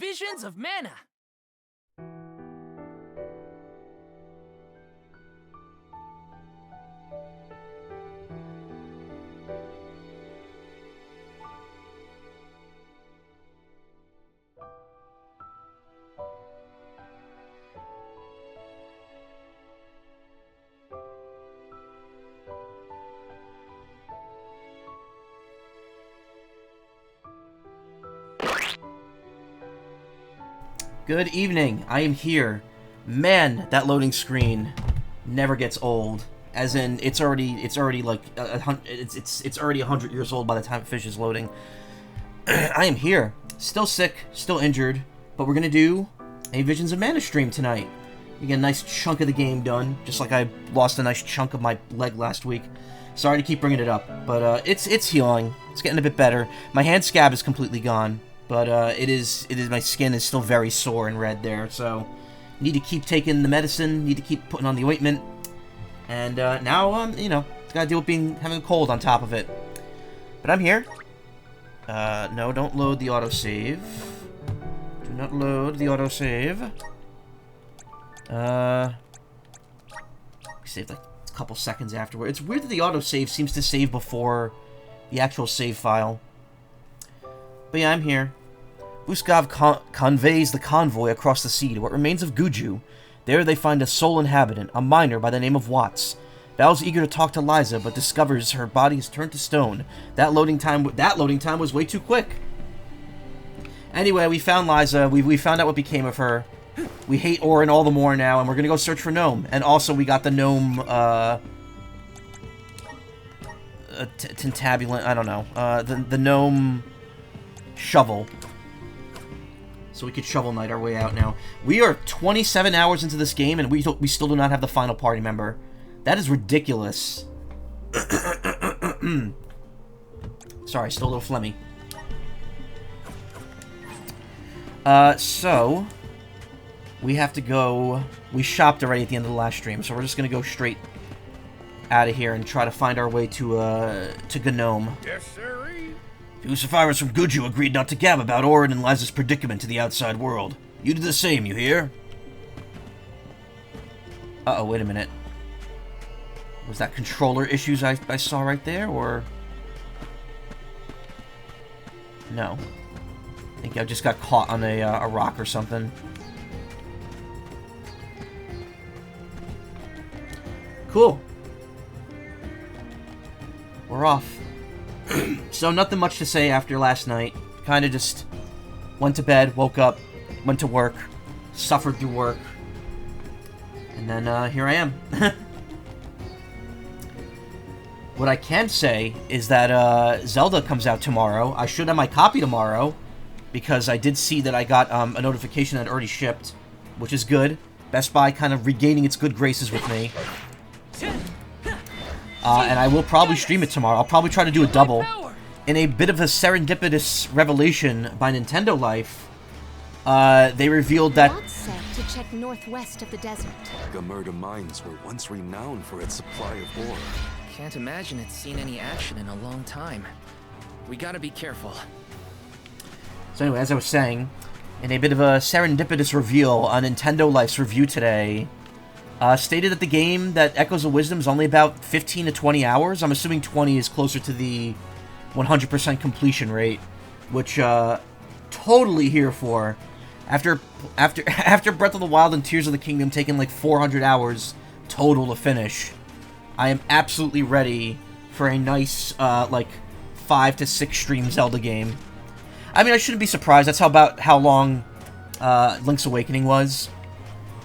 Visions of Mana. Good evening, I am here. Man, that loading screen never gets old. As in, it's already like it's already 100 years old by the time it finishes loading. I am here, still sick, still injured, but we're gonna do a Visions of Mana stream tonight. You get a nice chunk of the game done, just like I lost a nice chunk of my leg last week. Sorry to keep bringing it up, but it's healing. It's getting a bit better. My hand scab is completely gone. But it is my skin is still very sore and red there, so need to keep taking the medicine, need to keep putting on the ointment, and now you know, gotta deal with having a cold on top of it. But I'm here. No, don't load the autosave. Do not load the autosave. Saved like a couple seconds afterward. It's weird that the autosave seems to save before the actual save file. But yeah, I'm here. Vuskov conveys the convoy across the sea to what remains of Guju. There they find a sole inhabitant, a miner by the name of Watts. Val's eager to talk to Liza, but discovers her body has turned to stone. That loading time was way too quick. Anyway, we found Liza. We found out what became of her. We hate Orin all the more now, and we're gonna go search for Gnome. And also, we got the Gnome, Tintabulant, I don't know. The Gnome shovel. So we could Shovel Knight our way out now. We are 27 hours into this game, and we still do not have the final party member. That is ridiculous. Sorry, still a little phlegmy. So we have to go. We shopped already at the end of the last stream, so we're just gonna go straight out of here and try to find our way to Gnome. Yes, sir. Few survivors from Guju agreed not to gab about Orin and Liza's predicament to the outside world. You do the same, you hear? Uh-oh, wait a minute. Was that controller issues I saw right there, or...? No. I think I just got caught on a rock or something. Cool. We're off. So nothing much to say after last night. Kind of just went to bed, woke up, went to work, suffered through work, and then here I am. What I can say is that Zelda comes out tomorrow. I should have my copy tomorrow, because I did see that I got a notification that it already shipped, which is good. Best Buy kind of regaining its good graces with me. And I will probably stream it tomorrow. I'll probably try to do a double. In a bit of a serendipitous revelation by Nintendo Life, they revealed that... Watt said to check northwest of the desert. Gamerda mines were once renowned for its supply of ore. Can't imagine it's seen any action in a long time. We gotta be careful. So anyway, as I was saying, in a bit of a serendipitous reveal on Nintendo Life's review today, stated that the game that Echoes of Wisdom is only about 15 to 20 hours. I'm assuming 20 is closer to the 100% completion rate, which totally here for. After Breath of the Wild and Tears of the Kingdom taking like 400 hours total to finish, I am absolutely ready for a nice like 5 to 6 stream Zelda game. I mean, I shouldn't be surprised. That's about how long Link's Awakening was.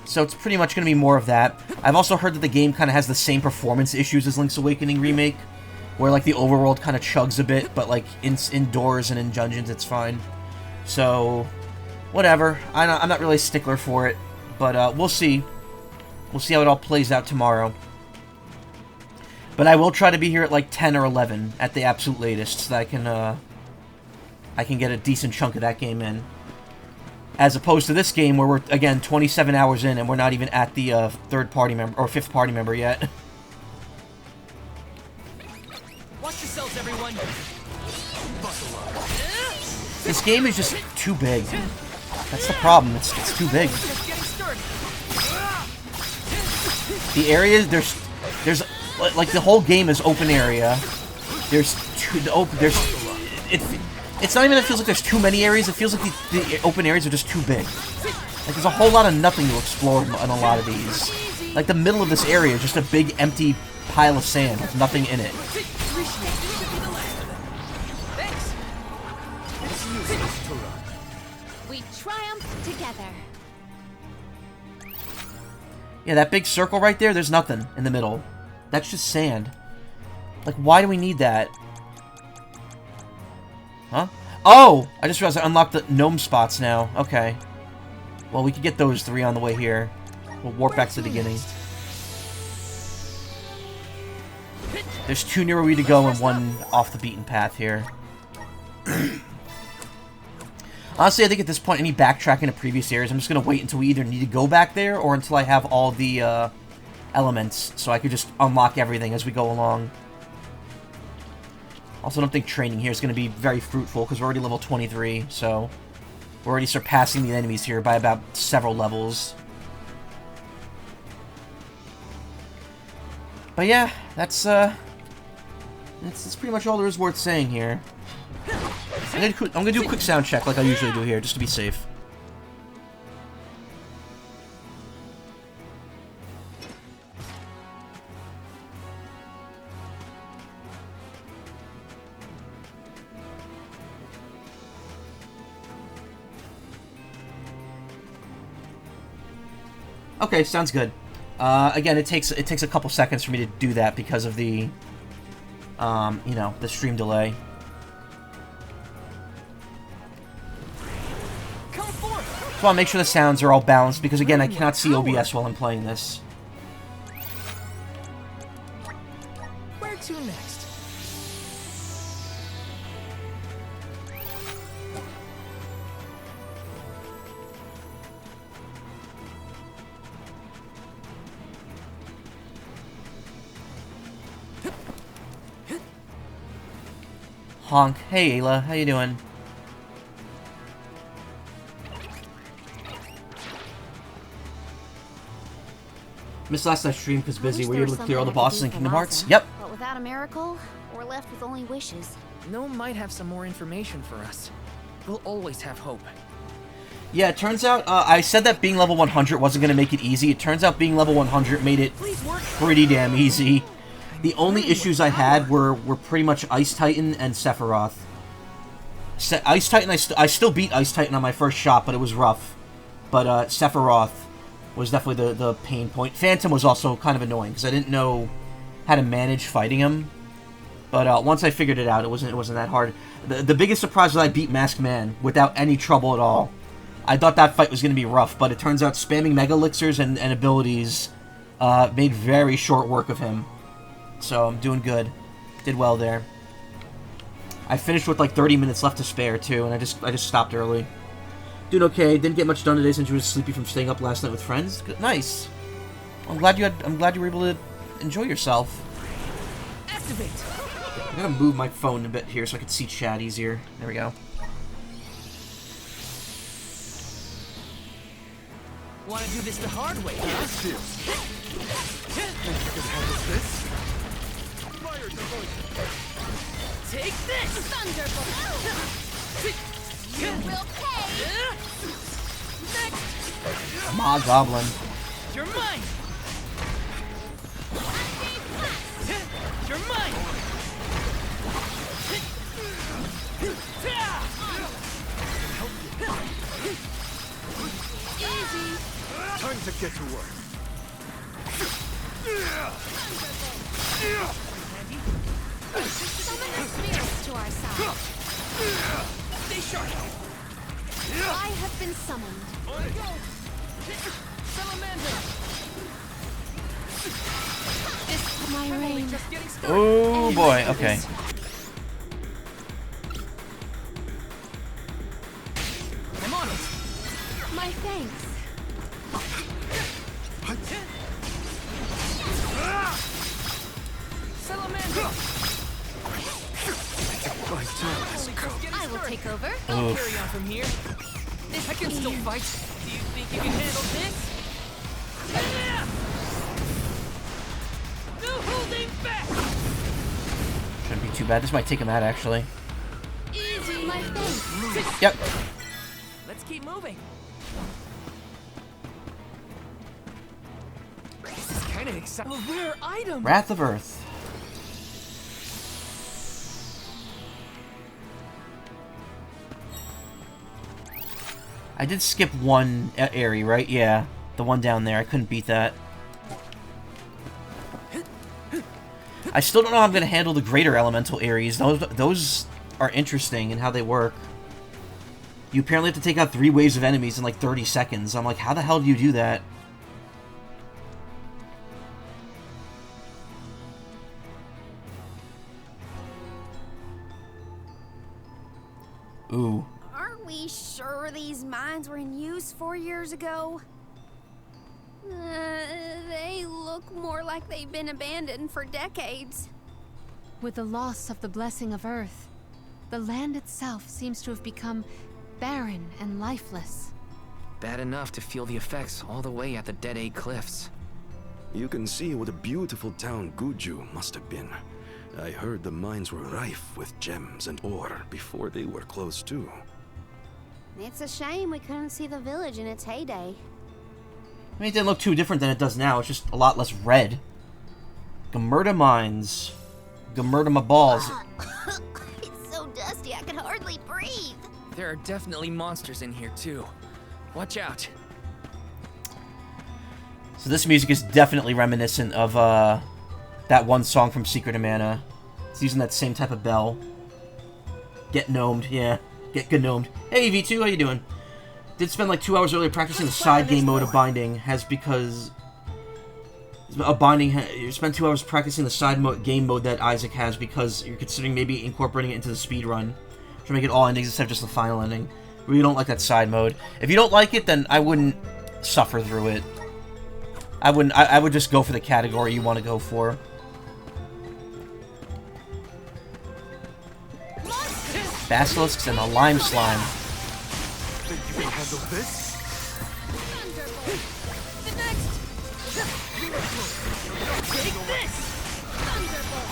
So it's pretty much going to be more of that. I've also heard that the game kind of has the same performance issues as Link's Awakening Remake, where like the overworld kind of chugs a bit, but like indoors and in dungeons it's fine. So, whatever. I'm not really a stickler for it, but we'll see. We'll see how it all plays out tomorrow. But I will try to be here at like 10 or 11 at the absolute latest, so that I can get a decent chunk of that game in. As opposed to this game where we're, again, 27 hours in and we're not even at the third party member, or fifth party member yet. Watch yourselves, everyone. This game is just too big. That's the problem. It's too big. The area there's like the whole game is open area. It's not even that it feels like there's too many areas. It feels like the open areas are just too big. Like there's a whole lot of nothing to explore in a lot of these. Like the middle of this area is just a big empty pile of sand with nothing in it. We triumph together. Yeah, that big circle right there, there's nothing in the middle. That's just sand. Like, why do we need that? Huh? Oh! I just realized I unlocked the gnome spots now. Okay. Well, we could get those 3 on the way here. We'll warp back to the beginning. There's 2 near where we need to go and 1 off the beaten path here. Honestly, I think at this point, any backtracking to previous areas, I'm just going to wait until we either need to go back there or until I have all the elements, so I could just unlock everything as we go along. Also, I don't think training here is going to be very fruitful, because we're already level 23, so we're already surpassing the enemies here by about several levels. But yeah, that's pretty much all there is worth saying here. I'm gonna do a quick sound check like I usually do here, just to be safe. Okay, sounds good. Again, it takes a couple seconds for me to do that because of the, you know, the stream delay. Just want to make sure the sounds are all balanced because, again, I cannot see OBS while I'm playing this. Where to next? Honk. Hey, Ayla. How you doing? Missed last night's stream because busy. Were you able to clear all the bosses in Kingdom Hearts? Yep. But without a miracle, we're left with only wishes. Gnome might have some more information for us. We'll always have hope. Yeah, it turns out, I said that being level 100 wasn't going to make it easy. It turns out being level 100 made it pretty damn easy. The only issues I had were pretty much Ice Titan and Sephiroth. Ice Titan, I still beat Ice Titan on my first shot, but it was rough. But Sephiroth was definitely the pain point. Phantom was also kind of annoying, because I didn't know how to manage fighting him. But once I figured it out, it wasn't that hard. The biggest surprise was I beat Masked Man without any trouble at all. I thought that fight was going to be rough, but it turns out spamming Mega Elixirs and abilities made very short work of him. So I'm doing good. Did well there. I finished with like 30 minutes left to spare too, and I just stopped early. Doing okay. Didn't get much done today since you were sleepy from staying up last night with friends. Good. Nice. I'm glad you were able to enjoy yourself. Activate. I'm gonna move my phone a bit here so I can see chat easier. There we go. Want to do this the hard way, huh? Think you can handle this? Take this! Thunderbolt! You will pay! Next! Ma Goblin. You're mine! You're mine! Easy! Time to get to work. Summon the spirits to our side. Stay sharp! I have been summoned. Salamander! This is my reign. Just getting started! Oh boy. Okay. I'm on it! My thanks. Salamander! My turn has come. I will take over. I'll carry on from here. This I can still can't. fight. Do you think you can handle this? No holding back! Shouldn't be too bad. This might take him out, actually. Easy, my thanks. Yep. Let's keep moving. This is kind of exciting. A rare item. Wrath of Earth. I did skip one area, right? Yeah. The one down there. I couldn't beat that. I still don't know how I'm going to handle the greater elemental areas. Those are interesting in how they work. You apparently have to take out 3 waves of enemies in like 30 seconds. I'm like, how the hell do you do that? Ooh. Aren't we sure these mines were in use 4 years ago? They look more like they've been abandoned for decades. With the loss of the blessing of Earth, the land itself seems to have become barren and lifeless. Bad enough to feel the effects all the way at the Dead Egg Cliffs. You can see what a beautiful town Guju must have been. I heard the mines were rife with gems and ore before they were closed too. It's a shame we couldn't see the village in its heyday. I mean, it didn't look too different than it does now. It's just a lot less red. Gamerda Mines. Gamerda my balls. It's so dusty I can hardly breathe. There are definitely monsters in here too. Watch out. So this music is definitely reminiscent of that one song from Secret of Mana. It's using that same type of bell. Get gnomed, yeah. Get gnomed. Hey V2, how you doing? Did spend like 2 hours earlier practicing the side game mode of Binding. Has because you spent 2 hours practicing the game mode that Isaac has because you're considering maybe incorporating it into the speed run to make it all endings instead of just the final ending. We don't like that side mode. If you don't like it, then I wouldn't suffer through it. I wouldn't. I would just go for the category you want to go for. Basilisks and a lime slime. Think you can handle this? Thunderbolt. The next. Take this. Thunderbolt.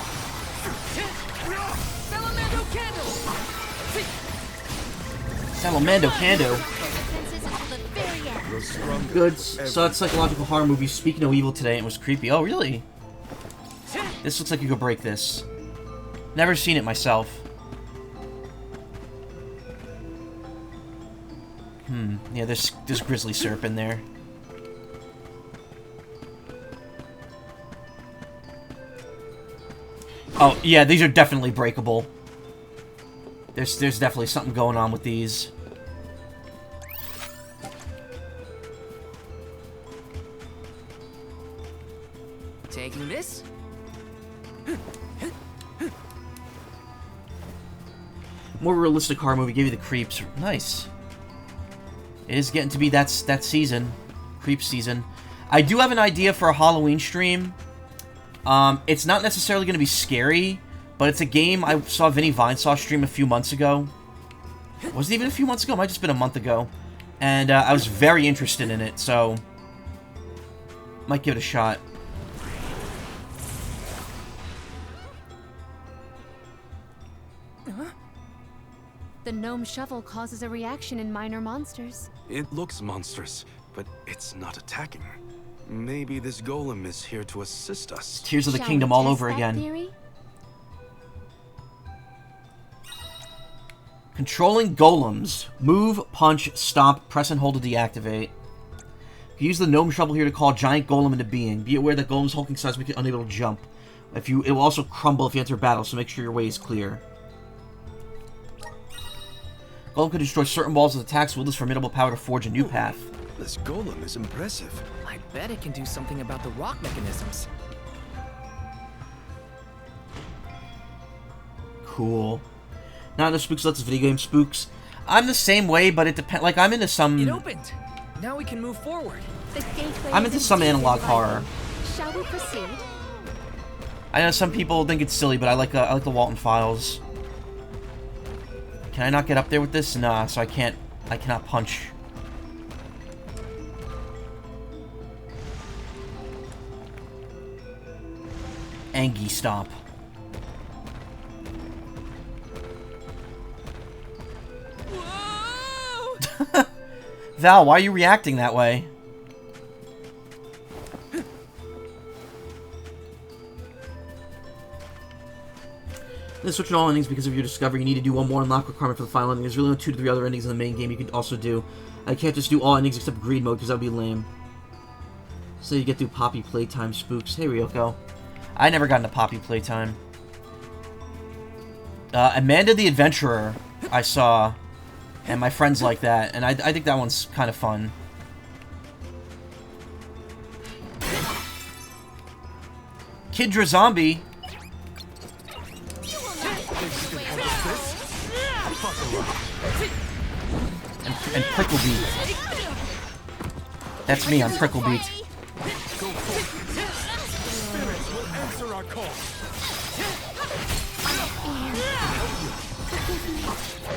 Salamando Candle. Salamando Kando. Defenses until the very end. You're stronger Good. with every- So that psychological horror movie, Speak No Evil, today, and it was creepy. Oh, really? This looks like you could break this. Never seen it myself. Yeah, there's Grizzly Syrup in there. Oh, yeah, these are definitely breakable. There's definitely something going on with these. Taking this. More realistic horror movie, gave you the creeps. Nice. It is getting to be that season. Creep season. I do have an idea for a Halloween stream. It's not necessarily going to be scary, but it's a game I saw Vinny Vinesaw stream a few months ago. Was it even a few months ago? It might have just been a month ago. And I was very interested in it, so might give it a shot. The gnome shovel causes a reaction in minor monsters. It looks monstrous, but it's not attacking. Maybe this golem is here to assist us. Tears of the Shall Kingdom we all test over that again. theory? Controlling golems. Move, punch, stomp, press and hold to deactivate. You use the gnome shovel here to call a giant golem into being. Be aware that golems hulking size make it unable to jump. It will also crumble if you enter battle, so make sure your way is clear. Golem can destroy certain walls with attacks, wield this formidable power to forge a new path. This golem is impressive. I bet it can do something about the rock mechanisms. Cool. Not enough spooks lets us video game spooks. I'm the same way, but it depends. Like, I'm into It some... opened. Now we can move forward. The gateway I'm is into some indeed analog inviting. horror. Shall we proceed? I know some people think it's silly, but I like the Walton Files. Can I not get up there with this? Nah, so I can't I cannot punch. Angie stomp. Val, why are you reacting that way? Then switch to all endings because of your discovery. You need to do one more unlock requirement for the final ending. There's really only 2 to 3 other endings in the main game you can also do. I can't just do all endings except greed mode because that would be lame. So you get through Poppy Playtime spooks. Hey, Ryoko. I never got into Poppy Playtime. Amanda the Adventurer I saw, and my friends like that, and I think that one's kind of fun. Kidra Zombie. And Pricklebeak. That's me, I'm Pricklebeak.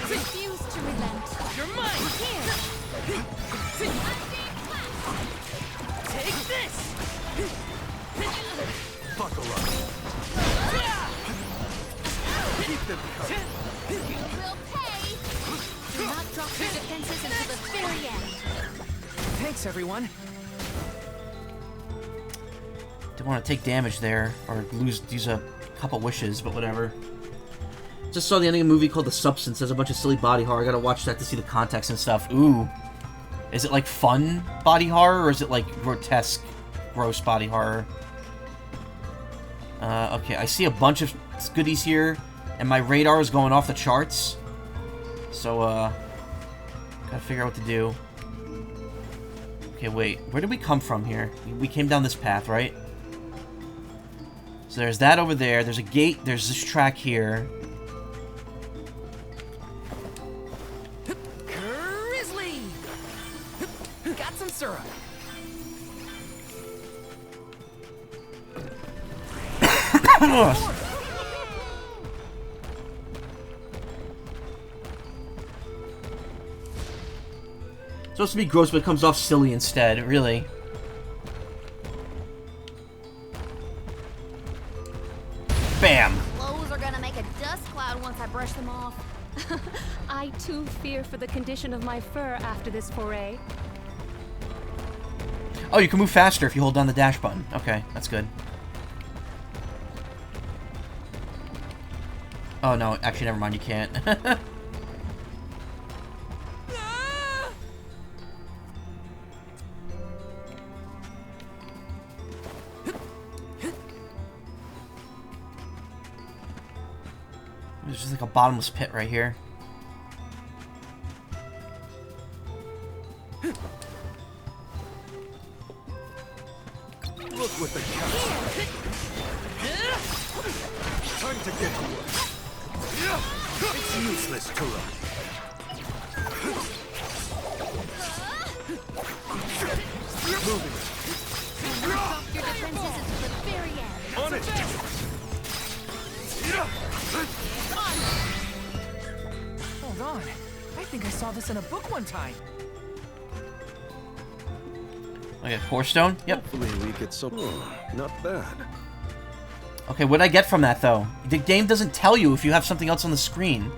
Refuse to relent. You're mine. Here. Take this. Buckle up. Keep them coming. You will pay! Do not drop your defenses until the very end. Thanks, everyone. Don't want to take damage there, or use a couple wishes, but whatever. Just saw the ending of a movie called The Substance. There's a bunch of silly body horror. I gotta watch that to see the context and stuff. Ooh. Is it like fun body horror, or is it like grotesque, gross body horror? Okay, I see a bunch of goodies here, and my radar is going off the charts. So, gotta figure out what to do. Okay, wait. Where did we come from here? We came down this path, right? So there's that over there. There's a gate. There's this track here. Grizzly! Got some syrup. Supposed to be gross, but it comes off silly instead, really. Bam! Clothes are gonna make a dust cloud once I brush them off. I too fear for the condition of my fur after this foray. Oh, you can move faster if you hold down the dash button. Okay, that's good. Oh no, actually never mind, you can't. There's just like a bottomless pit right here. Look what the cat. Time to get to work. It's useless to run. Moving. Drop your defenses until the very end. On it. Hold on. I think I saw this in a book one time. Okay, Core Stone? Yep. Hopefully we get some. Not bad. Okay, what'd I get from that, though? The game doesn't tell you if you have something else on the screen.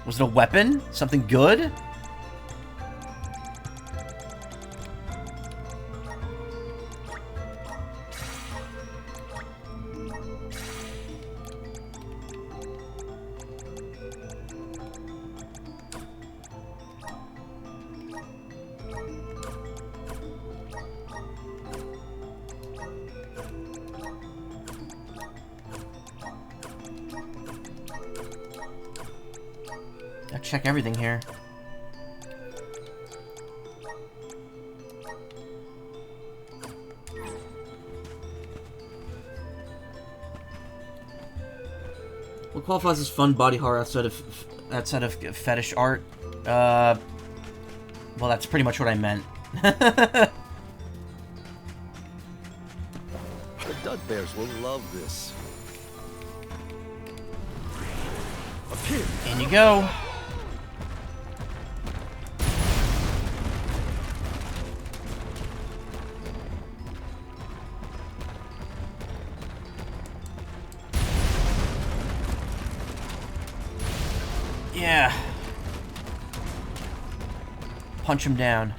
Was it a weapon? Something good? Gotta check everything here. What qualifies as fun body horror outside of fetish art? Well, that's pretty much what I meant. The Dud Bears will love this. In you go. Yeah. Punch him down.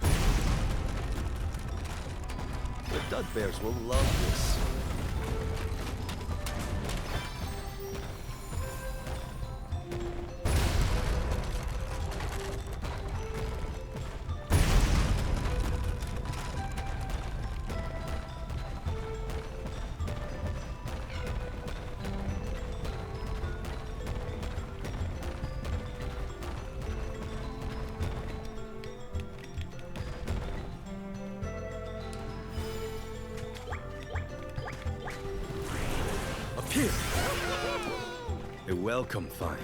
The Dud Bears will love this. Here. A welcome find.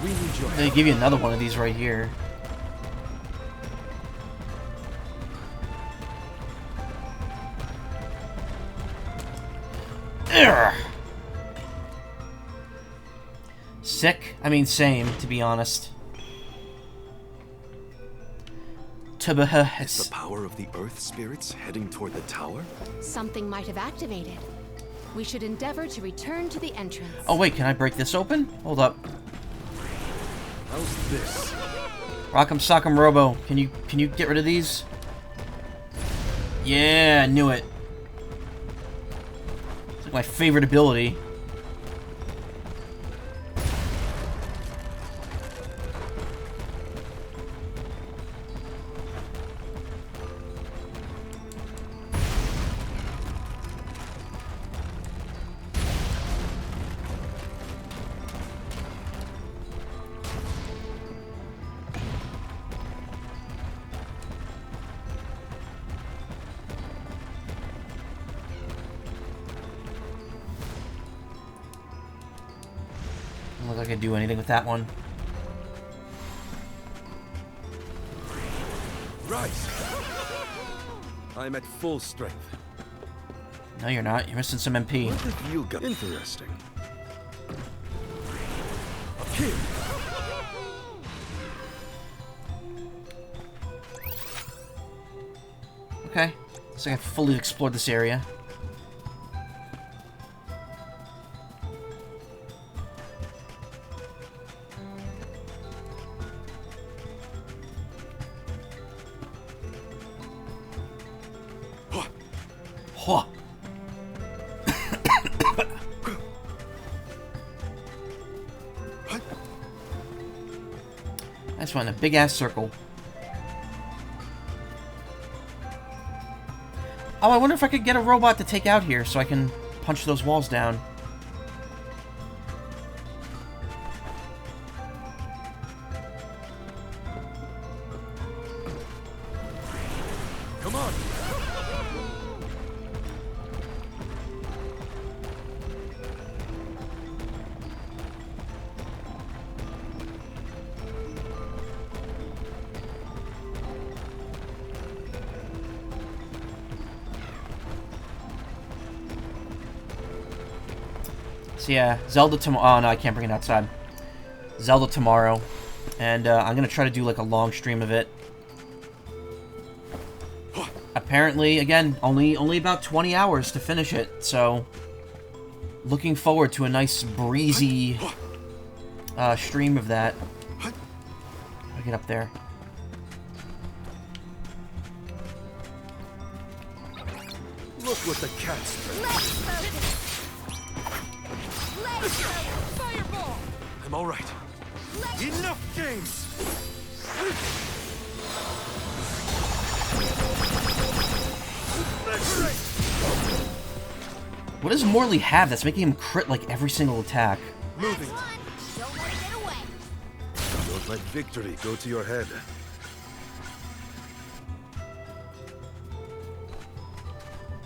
We need your They give you another one of these right here. Urgh. Sick? I mean, same, to be honest. Is the power of the Earth spirits heading toward the tower? Something might have activated. We should endeavor to return to the entrance. Oh wait, can I break this open? Hold up. How's this? Rock'em Sock'em Robo. Can you get rid of these? Yeah, knew it. It's like my favorite ability. Doesn't look like I do anything with that one. Rise! I'm at full strength. No, you're not. You're missing some MP. What have you got? Interesting. Up here! Okay. Looks like I fully explored this area. Huh. I just went in a big ass circle. Oh, I wonder if I could get a robot to take out here so I can punch those walls down. Come on! So yeah, Zelda tomorrow. Oh no, I can't bring it outside. Zelda tomorrow, and I'm gonna try to do like a long stream of it. Apparently, again, only about 20 hours to finish it. So, looking forward to a nice breezy stream of that. I'll get up there. Look what the cat's doing. Fireball! I'm all right. Enough games! What does Morley have that's making him crit like every single attack? Moving. Don't let it get away. Don't let victory go to your head.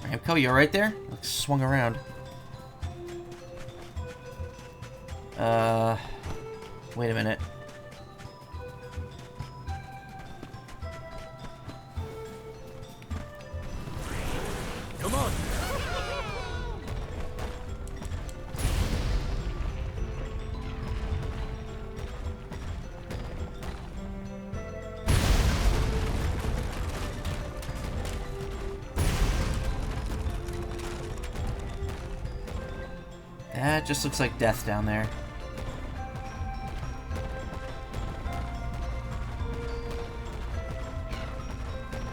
Macaw, you alright there? Like, swung around. Wait a minute. Come on! That just looks like death down there.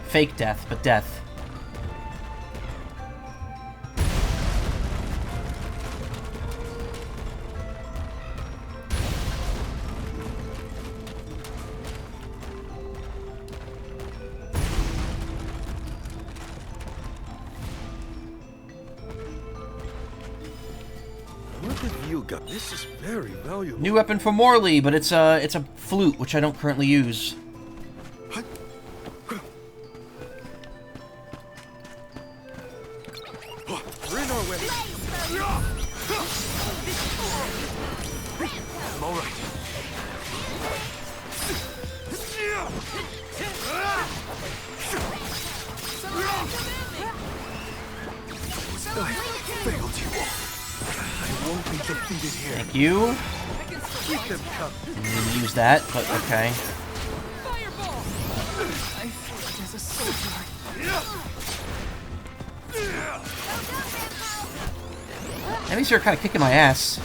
Fake death, but death. What have you got? This is very valuable. New weapon for Morley, but it's a flute, which I don't currently use. We're in our way. I'm all right. I failed you. I won't be defeated here. Thank you. Keep them coming. Didn't even use that, but okay. Enemies are kind of kicking my ass.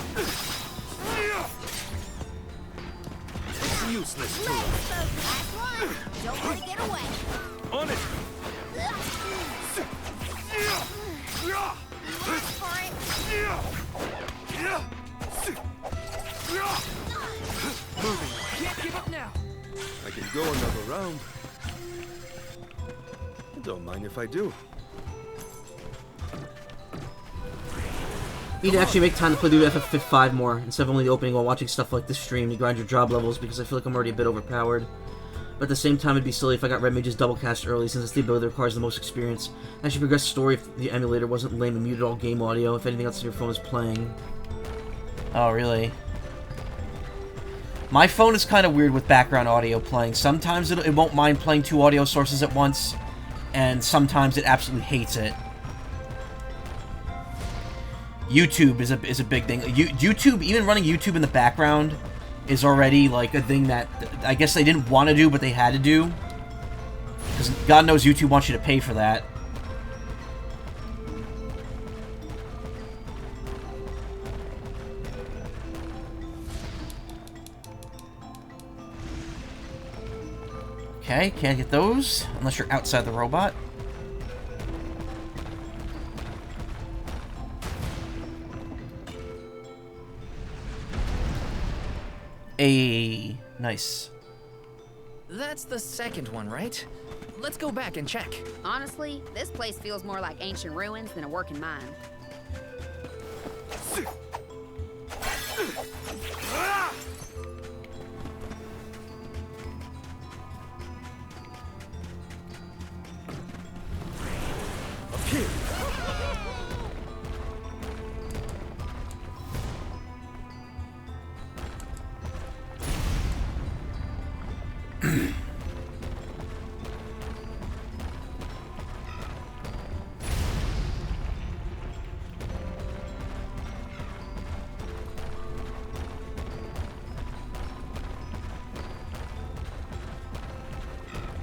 It's useless to us. Last one. Don't want to get away. On it. Look for it. Moving. Can't give up now. I can go another round. Don't mind if I do. Need to actually make time to play through FF5 more, instead of only opening while watching stuff like this stream to grind your job levels, because I feel like I'm already a bit overpowered. But at the same time, it'd be silly if I got Red Mage's double cast early, since it's the ability that requires the most experience. I should progress the story if the emulator wasn't lame and muted all game audio, if anything else on your phone is playing. Oh, really? My phone is kind of weird with background audio playing. Sometimes it won't mind playing 2 audio sources at once, and sometimes it absolutely hates it. YouTube is a big thing. YouTube, even running YouTube in the background, is already like a thing that I guess they didn't want to do, but they had to do. Because God knows YouTube wants you to pay for that. Okay, can't get those unless you're outside the robot. Nice. That's the second one, right? Let's go back and check. Honestly, this place feels more like ancient ruins than a working mine. Up here.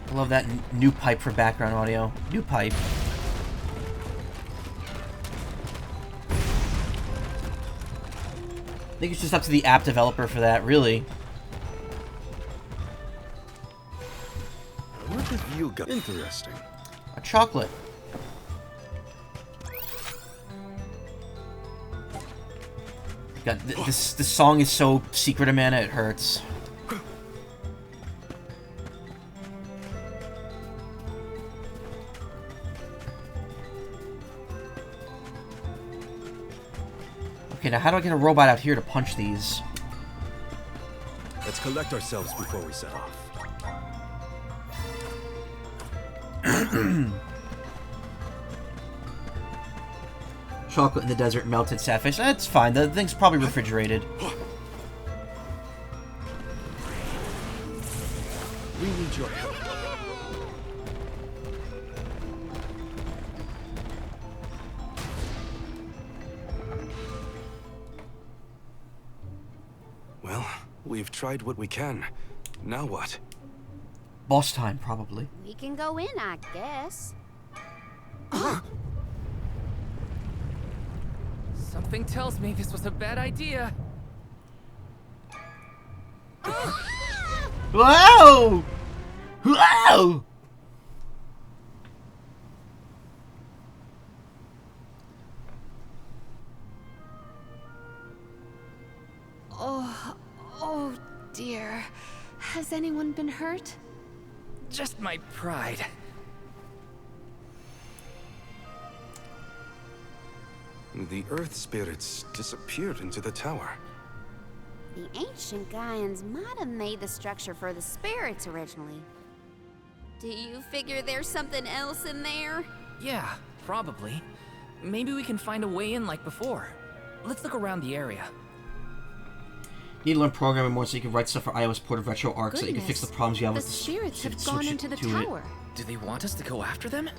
I love that new pipe for background audio. New pipe. I think it's just up to the app developer for that, really. What have you got? Interesting. A chocolate. God, this song is so Secret of Mana, it hurts. Okay, now how do I get a robot out here to punch these? Let's collect ourselves before we set off. Chocolate in the desert, melted safish. That's fine. The thing's probably refrigerated. We need your help. Well, we've tried what we can. Now what? Boss time, probably. We can go in, I guess. Something tells me this was a bad idea. Whoa! Whoa! Oh dear. Has anyone been hurt? Just my pride. The Earth spirits disappeared into the tower. The ancient Gaians might have made the structure for the spirits originally. Do you figure there's something else in there? Yeah, probably. Maybe we can find a way in like before. Let's look around the area. You need to learn programming more so you can write stuff for iOS Port of Retro Arc so you can fix the problems you have The with the spirits have switch gone it into the to it. tower. Do they want us to go after them?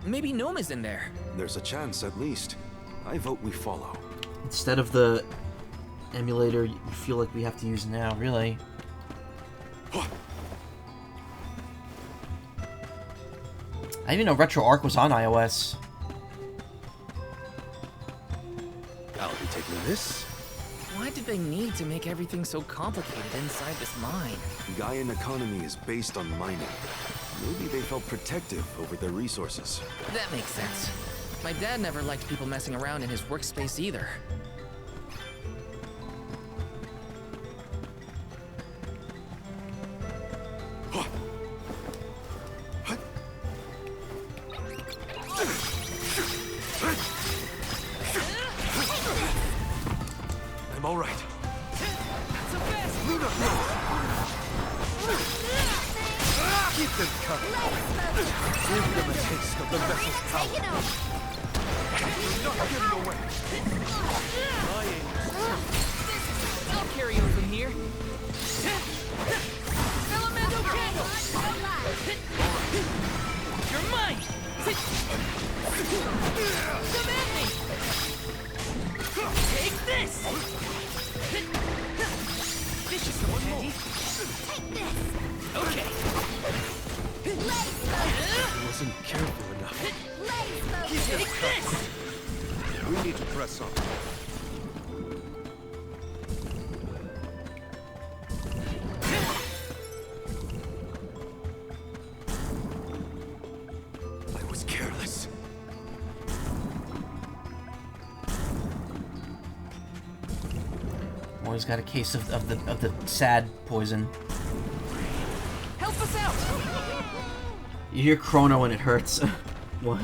Maybe Gnome is in there. There's a chance, at least. I vote we follow. Instead of the emulator you feel like we have to use now, really. I didn't even know Retro Arc was on iOS. I'll be taking this. Why did they need to make everything so complicated inside this mine? Gaian economy is based on mining. Maybe they felt protective over their resources. That makes sense. My dad never liked people messing around in his workspace either. I'm all right. So fast! Keep them coming. Give them a taste of the vessel's power. You know, Not getting away. I'll carry you from here. Elemental candle! You're mine! Come at me! Take this! This is the one handy. Okay. I wasn't careful enough. Take this! We need to press on. I was careless. Always got a case of the sad poison. Help us out! You hear Chrono and it hurts. What?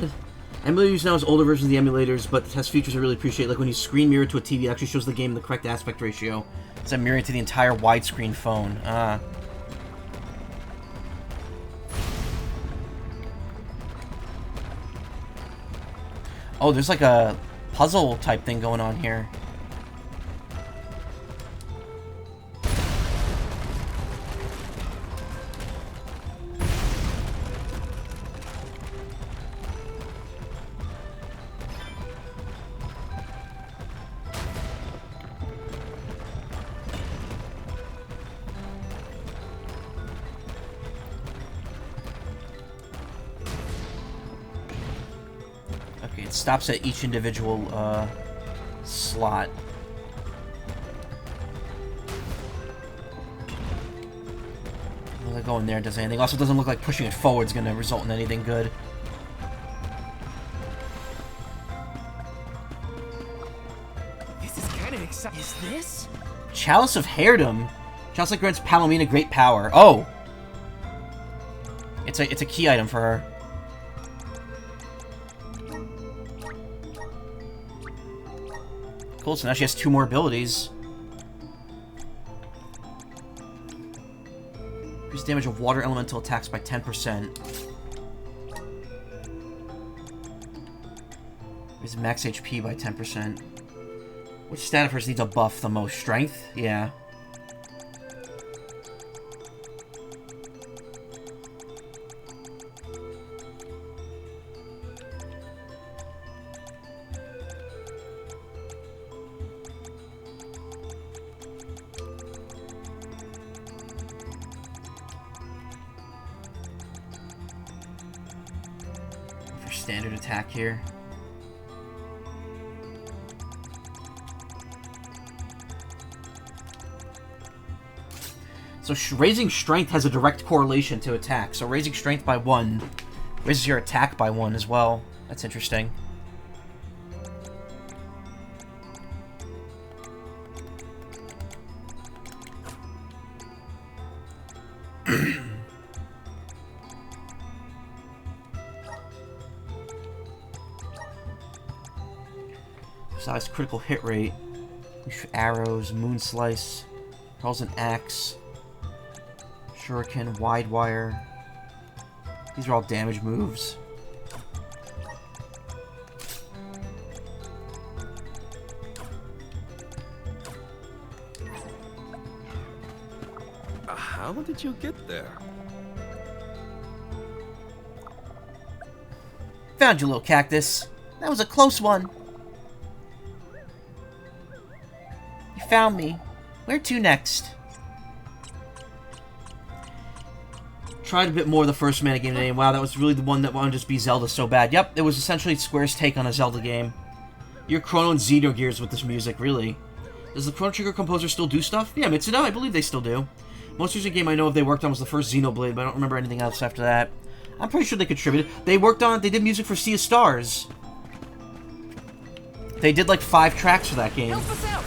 Emulator use now has older versions of the emulators, but it has features I really appreciate, like when you screen mirror to a TV, it actually shows the game in the correct aspect ratio. It's mirroring to the entire widescreen phone. Oh, there's like a puzzle type thing going on here. Okay, it stops at each individual slot. Will I go in there and does anything? Also, doesn't look like pushing it forward is going to result in anything good. This is kind of exciting. Is this? Chalice of Heirdom. Chalice that grants Palomina great power. Oh, it's a key item for her. Cool. So now she has 2 more abilities. Increase damage of water elemental attacks by 10%. Increase max HP by 10%. Which stat of hers needs a buff the most? Strength? Yeah. For standard attack here. So raising strength has a direct correlation to attack. So raising strength by 1 raises your attack by 1 as well. That's interesting. Size critical hit rate. Arrows, moon slice, hurls an axe, shuriken, wide wire. These are all damage moves. How did you get there? Found you, little cactus. That was a close one. You found me. Where to next? Tried a bit more of the first Mana game today, and wow, that was really the one that wanted to just be Zelda so bad. Yep, it was essentially Square's take on a Zelda game. Your Chrono and Xenogears with this music, really. Does the Chrono Trigger composer still do stuff? Yeah, Mitsuda, I believe they still do. Most recent game I know of they worked on was the first Xenoblade, but I don't remember anything else after that. I'm pretty sure they contributed. They did music for Sea of Stars. They did like 5 tracks for that game. Help us out!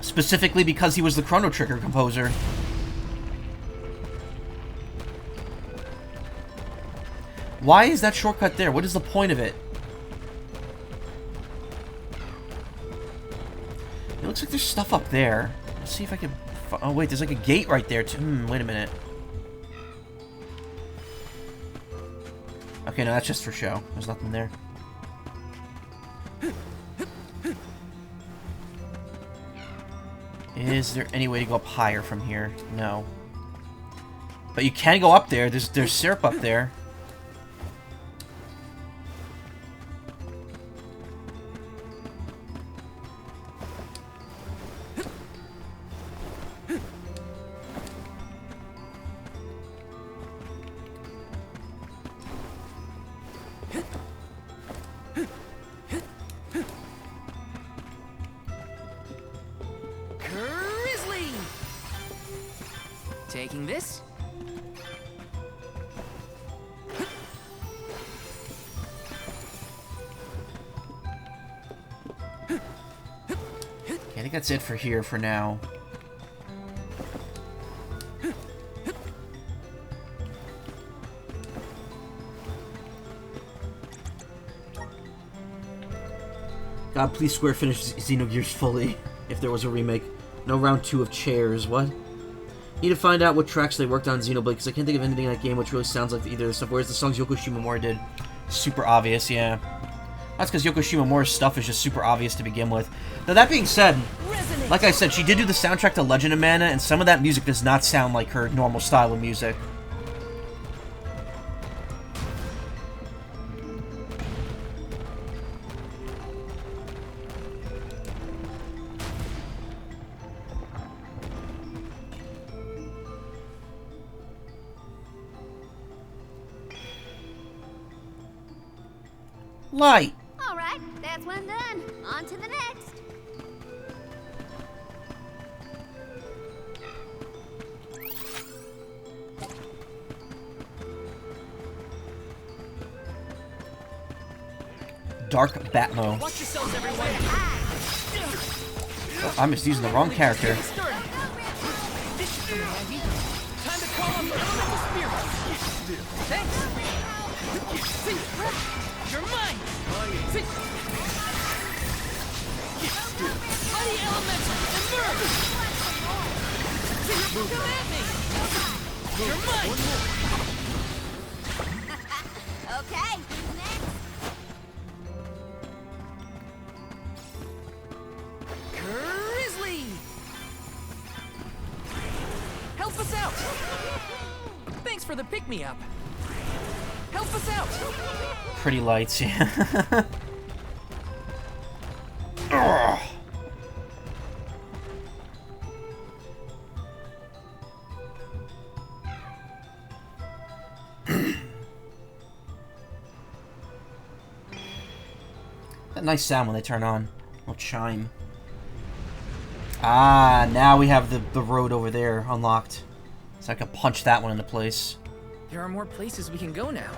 Specifically because he was the Chrono Trigger composer. Why is that shortcut there? What is the point of it? It looks like there's stuff up there. Let's see if I can... Oh, wait, there's like a gate right there, too. Wait a minute. Okay, no, that's just for show. There's nothing there. Is there any way to go up higher from here? No. But you can go up there. There's syrup up there. Taking this. Okay, I think that's it for here for now. God, please Square finish Xenogears fully, if there was a remake. No round 2 of chairs, what? Need to find out what tracks they worked on Xenoblade, because I can't think of anything in that game which really sounds like either of the stuff, whereas the songs Yoko Shimomura did. Super obvious, yeah. That's because Yoko Shimomura's stuff is just super obvious to begin with. Now, that being said, like I said, she did do the soundtrack to Legend of Mana, and some of that music does not sound like her normal style of music. Light. All right, that's one done. On to the next. Dark Batmo. Watch yourselves, everyone. Oh, I'm just using the wrong character. Time to call up the elemental spirit. Thanks. You're mine. Mighty elemental, emerge. Come at me. You're mine. Okay, who's next? Grizzly! Help us out! Thanks for the pick-me-up. Help us out! Pretty lights, yeah. Ugh. That nice sound when they turn on. Little chime. Ah, now we have the road over there unlocked. So I can punch that one into place. There are more places we can go now.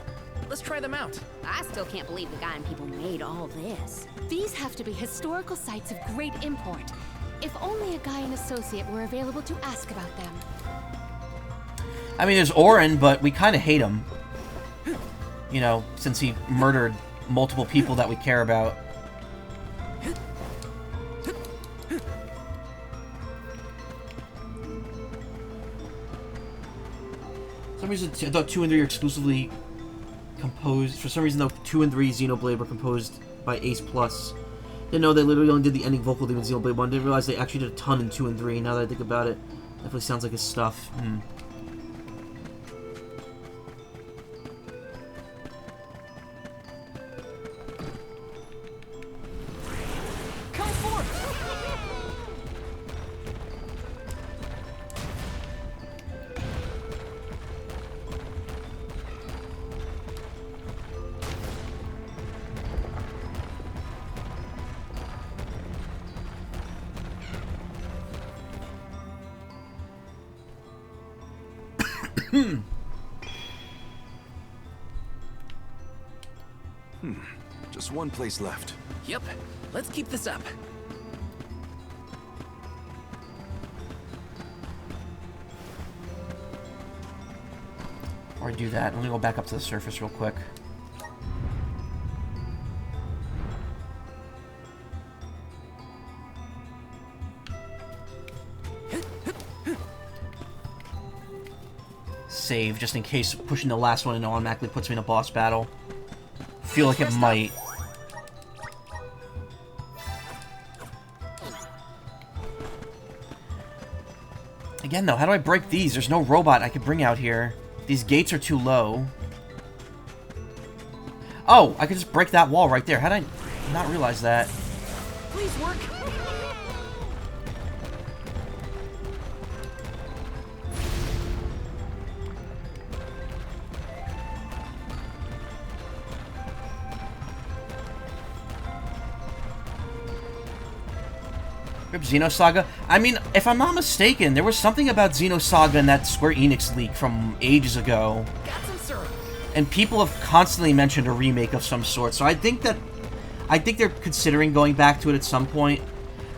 Let's try them out. I still can't believe the guy and people made all this. These have to be historical sites of great import. If only a guy and associate were available to ask about them. I mean, there's Orin, but we kind of hate him. You know, since he murdered multiple people that we care about. For some reason, I thought 2 and 3 are exclusively composed. For some reason, though, 2 and 3 Xenoblade were composed by Ace Plus. Didn't know they literally only did the ending vocal theme in Xenoblade 1. Didn't realize they actually did a ton in 2 and 3. Now that I think about it, definitely sounds like his stuff. Come forth! Just one place left. Yep. Let's keep this up. Or do that. Let me go back up to the surface real quick. Save, just in case pushing the last one in automatically puts me in a boss battle. Feel like it might. Again, though, how do I break these? There's no robot I could bring out here. These gates are too low. Oh, I could just break that wall right there. How did I not realize that? Please work. Xenosaga? I mean, if I'm not mistaken, there was something about Xenosaga in that Square-Enix leak from ages ago. Got some syrup. And people have constantly mentioned a remake of some sort, so I think they're considering going back to it at some point.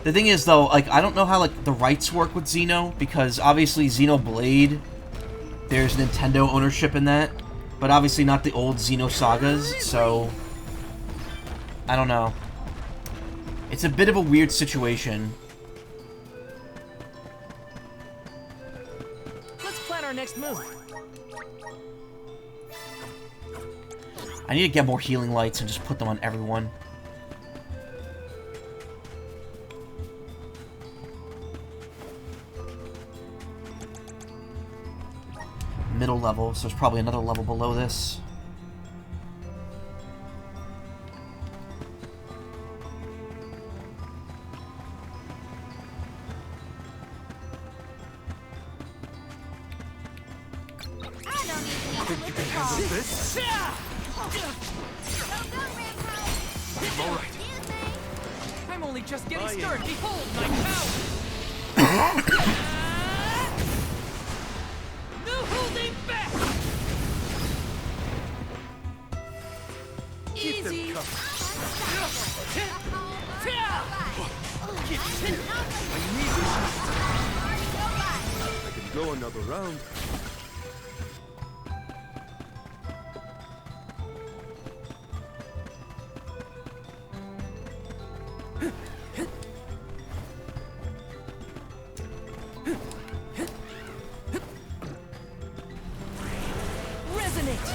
The thing is, though, like, I don't know how, like, the rights work with Xeno, because obviously Xenoblade, there's Nintendo ownership in that, but obviously not the old Xenosagas, so I don't know. It's a bit of a weird situation. Let's plan our next move. I need to get more healing lights and just put them on everyone. Middle level, so there's probably another level below this. Think you can handle this? I'm alright. I'm only just getting started. Behold my power! No holding back! Keep them Easy. coming. I can go another round. Resonate!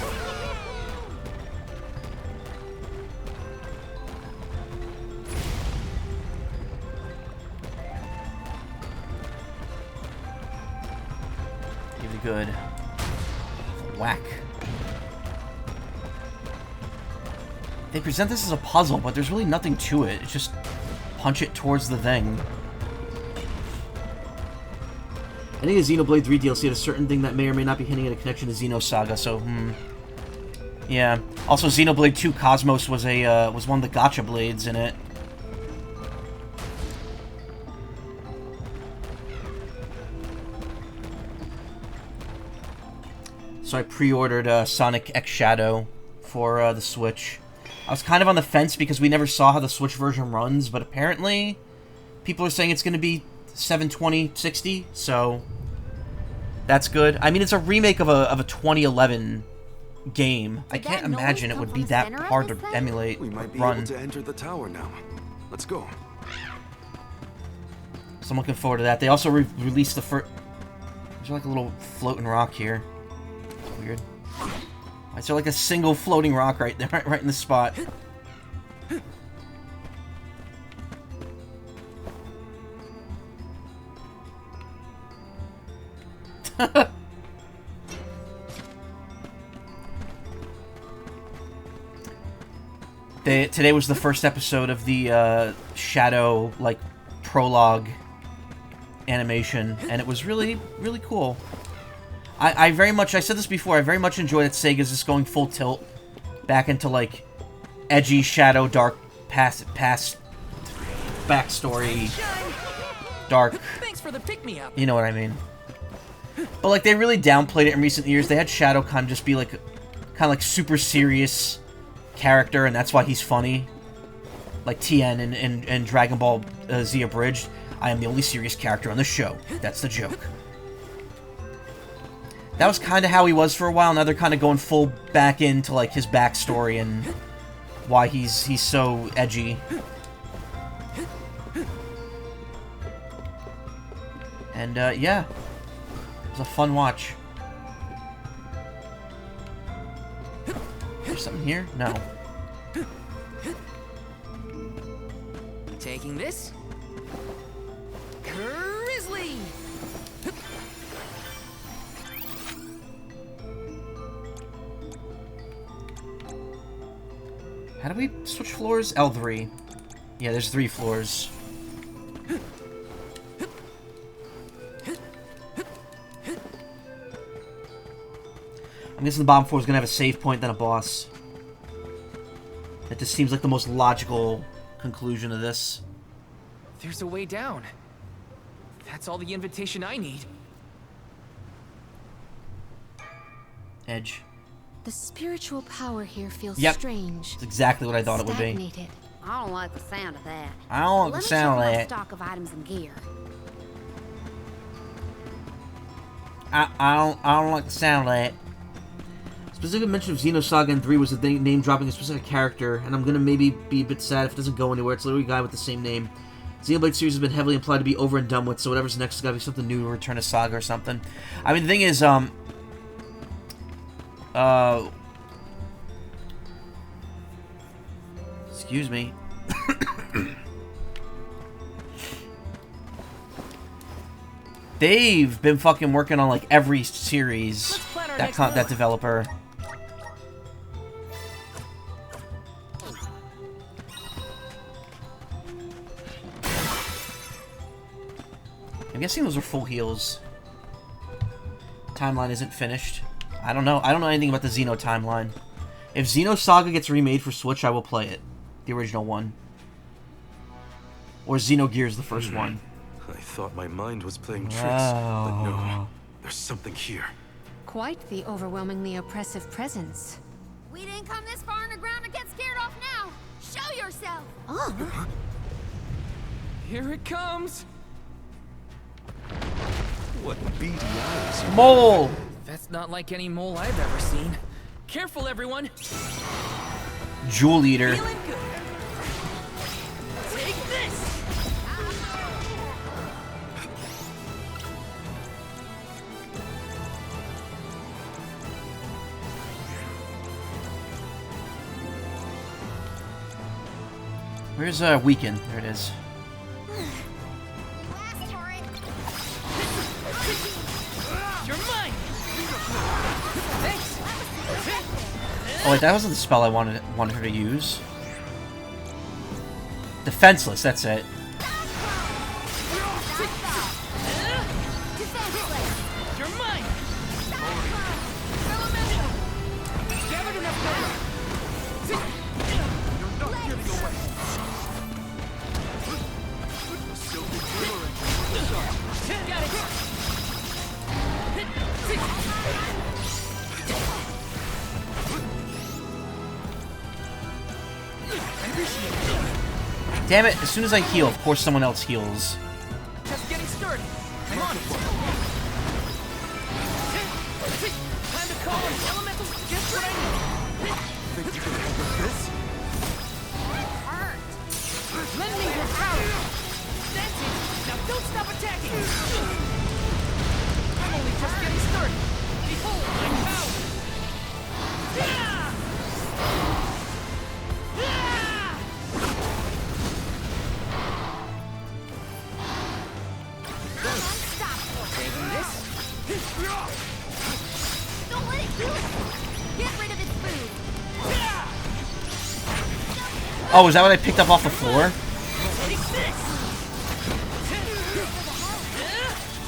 Give it a good whack. They present this as a puzzle, but there's really nothing to it. It's just punch it towards the thing. I think the Xenoblade 3 DLC had a certain thing that may or may not be hinting at a connection to Xenosaga, so, yeah. Also, Xenoblade 2 Cosmos was was one of the gacha blades in it. So I pre-ordered Sonic X Shadow for the Switch. I was kind of on the fence because we never saw how the Switch version runs, but apparently people are saying it's going to be 720, 60, so that's good. I mean, it's a remake of a 2011 game. I can't imagine it would be that hard to emulate We or might be run. able to enter the tower now. Let's go. So I'm looking forward to that. They also released the first... There's like a little floating rock here. It's weird. Why is there like a single floating rock right there, right in the spot? Today was the first episode of the Shadow, like, prologue animation, and it was really, really cool. I very much, I said this before, I very much enjoy that Sega's just going full tilt back into, like, edgy Shadow, dark, past backstory, dark. Thanks for the pick-me-up. You know what I mean. But, like, they really downplayed it in recent years. They had Shadow kind of just be, like, kind of like super serious character, and that's why he's funny. Like Tien in Dragon Ball Z Abridged. I am the only serious character on the show. That's the joke. That was kind of how he was for a while. Now they're kind of going full back into, like, his backstory and why he's so edgy. And, yeah. It was a fun watch. There's something here? No. Taking this. Grizzly! How do we switch floors? L3. Yeah, there's 3 floors. I'm guessing the bottom floor is going to have a save point, then a boss. That just seems like the most logical conclusion of this. There's a way down. That's all the invitation I need. Edge. The spiritual power here feels Yep. strange. It's exactly what I thought it would be. Stagnated. I don't like the sound of that. I don't like the sound of Let me check that. my stock of items and gear. I don't like the sound of that. Specific mention of Xenosaga in 3 was the thing, name dropping a specific character, and I'm gonna maybe be a bit sad if it doesn't go anywhere. It's literally a guy with the same name. Xenoblade series has been heavily implied to be over and done with, so whatever's next has gotta be something new, Return of Saga or something. I mean, the thing is, excuse me. They've been fucking working on, like, every series, that developer. I'm guessing those are full heals. Timeline isn't finished. I don't know. I don't know anything about the Xeno timeline. If Xenosaga gets remade for Switch, I will play it. The original one. Or Xenogears, the first one. I thought my mind was playing tricks, but no. There's something here. Quite the overwhelmingly oppressive presence. We didn't come this far underground to get scared off now. Show yourself. Oh, Here it comes. What beady eyes. Mole! That's not like any mole I've ever seen. Careful, everyone. Jewel Eater. Feeling good. Take this. Where's Weekend? There it is. You asked for it. You're mine. Thanks. Oh wait, that wasn't the spell I wanted her to use. Defenseless, that's it. You're mine. Elemental. Gathered enough power. You're not getting away. A silver glimmering. Got it. Damn it, as soon as I heal, of course someone else heals. Just getting started. I'm on it. Time to call in elementals. Just what I need. Think you can handle this? Lend me your power. That's it. Now don't stop attacking. I'm only just getting started. Behold my power. Taking this. Don't let it do it! Get rid of its food! Oh, is that what I picked up off the floor? Take this.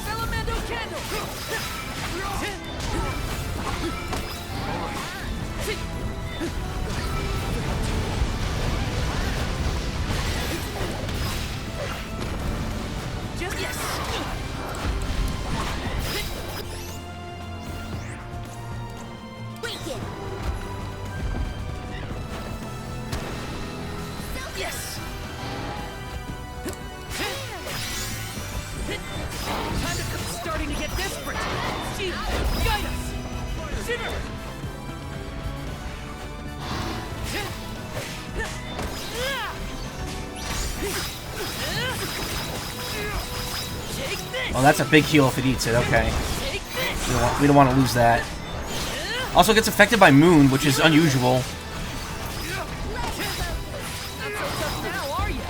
Salamando candle. Just yes. Weaken! Yes. Time to starting to get desperate. Chief, guide us. Shiver. Take this. Oh, that's a big heal if it eats it. Okay. Take this. We don't want to lose that. Also gets affected by Moon, which is unusual. Not so tough now, are you?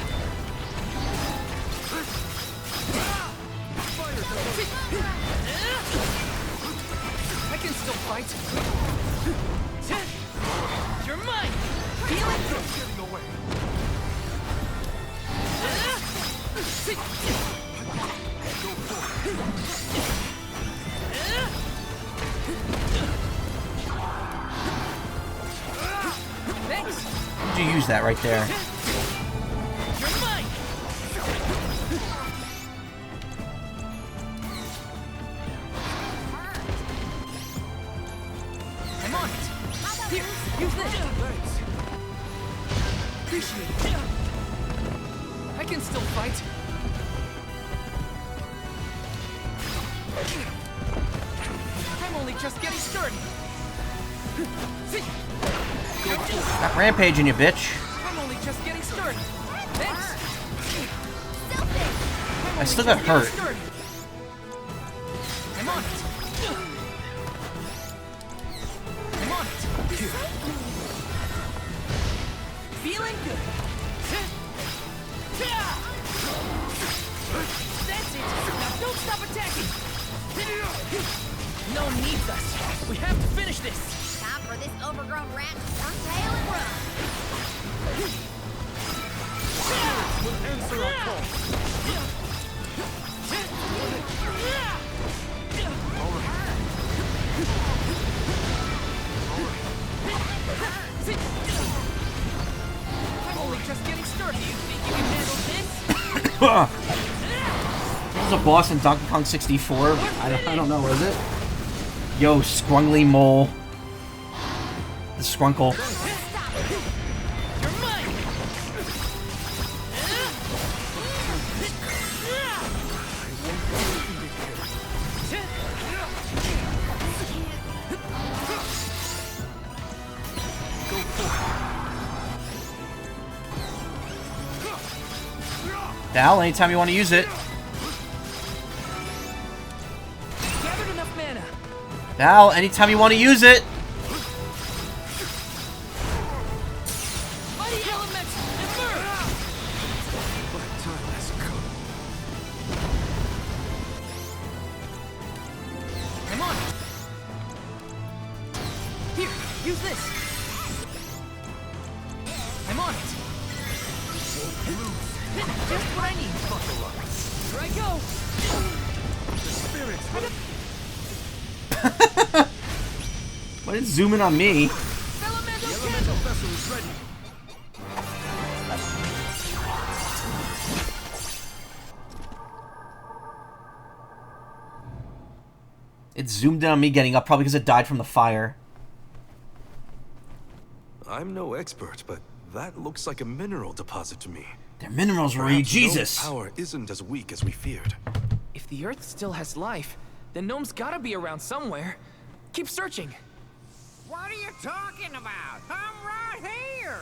I can still fight. You're mine. Feel it? Getting away. Thanks. Did you use that right there? You're mine. I'm on it. Here, use this. Thanks. Appreciate it. I can still fight. I'm only just getting started. Stop rampaging, you bitch. I'm only just getting started. Thanks. I still got hurt. I'm on it. I'm on it. Feeling good. That's it. Now don't stop attacking. No one needs us. We have to finish this. Time for this overgrown rat to turn tail and run! Will answer our call. I'm only just getting started. You think you can handle this? This is a boss in Donkey Kong 64. I don't know, is it? Yo, Scrungly Mole. The Scrunkle. You're mine. Val, anytime you want to use it. Gathered enough mana. Val, anytime you want to use it. Mighty elemental, emerge! My time has come. I'm on it. Here, use this. I'm on it. Just what I need. Here I go. The spirits. Why did it zoom in on me? Salamando The candle. elemental vessel is ready. It zoomed in on me getting up, probably because it died from the fire. I'm no expert, but That looks like a mineral deposit to me. Their minerals were Perhaps Jesus. Gnome's power isn't as weak as we feared. If the Earth still has life, then Gnome's gotta be around somewhere. Keep searching. What are you talking about? I'm right here.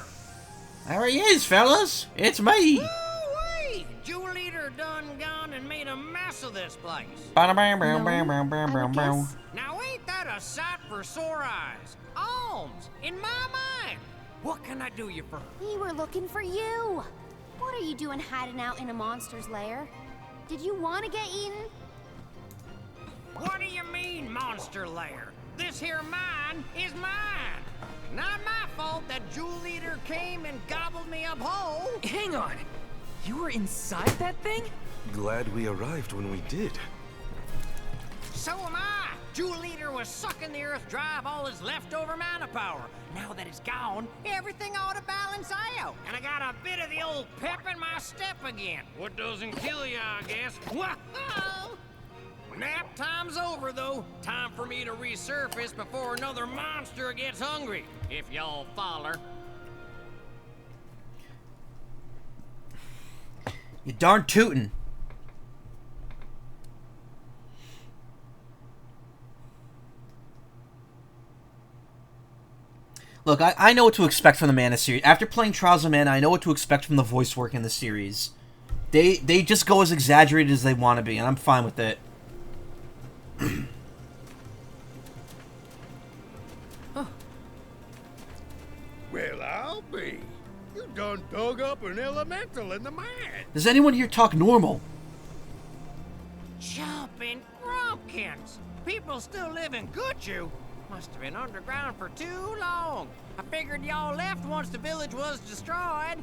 There he is, fellas. It's me. Woo-wee! Jewel Eater done gone and made a mess of this place. I would guess. Now ain't that a sight for sore eyes? Alms, in my mind. What can I do you for? We were looking for you. What are you doing hiding out in a monster's lair? Did you want to get eaten? What do you mean, monster lair? This here mine is mine. Not my fault that Jewel Eater came and gobbled me up whole. Hang on. You were inside that thing? Glad we arrived when we did. So am I. Jewel Eater was sucking the earth dry of all his leftover mana power. Now that it's gone, everything ought to balance out. And I got a bit of the old pep in my step again. What doesn't kill you, I guess. Whoa! Nap time's over, though. Time for me to resurface before another monster gets hungry. If y'all follow. You darn tootin'. Look, I know what to expect from the Mana series. After playing Trials of Mana, I know what to expect from the voice work in the series. They just go as exaggerated as they want to be, and I'm fine with it. Well, I'll be. You done dug up an elemental in the mine. Does anyone here talk normal? Jumping Grumpkins! People still live in Guju. Must have been underground for too long. I figured y'all left once the village was destroyed.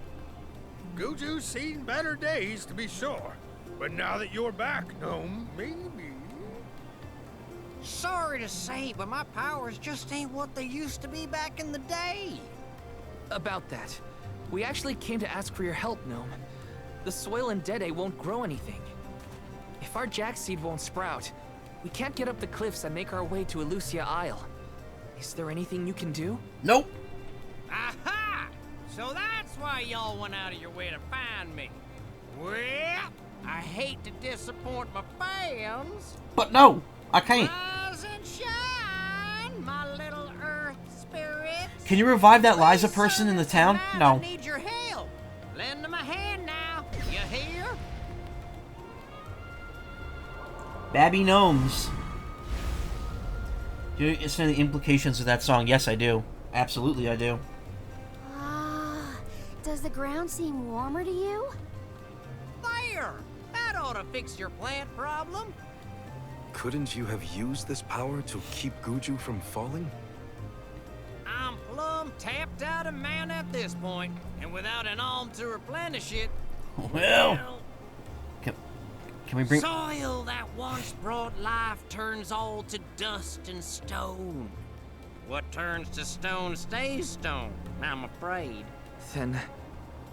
Guju's seen better days, to be sure. But now that you're back, Gnome, maybe... Sorry to say, but my powers just ain't what they used to be back in the day. About that. We actually came to ask for your help, Gnome. The soil in Dede won't grow anything. If our jack seed won't sprout, we can't get up the cliffs and make our way to Elusia Isle. Is there anything you can do? Nope. Aha! So that's why y'all went out of your way to find me. Well, I hate to disappoint my fans. But no, I can't. Rise and shine, my little earth spirits. Can you revive that Liza person in the town? No. I need your help. Lend them a hand now. You hear? Babby Gnomes. Do you understand the implications of that song? Yes, I do. Absolutely, I do. Does the ground seem warmer to you? There! That ought to fix your plant problem. Couldn't you have used this power to keep Guju from falling? I'm plumb tapped out of mana at this point, and without an alm to replenish it, Well, can we bring... soil that once brought life turns all to dust and stone. What turns to stone stays stone, I'm afraid. Then,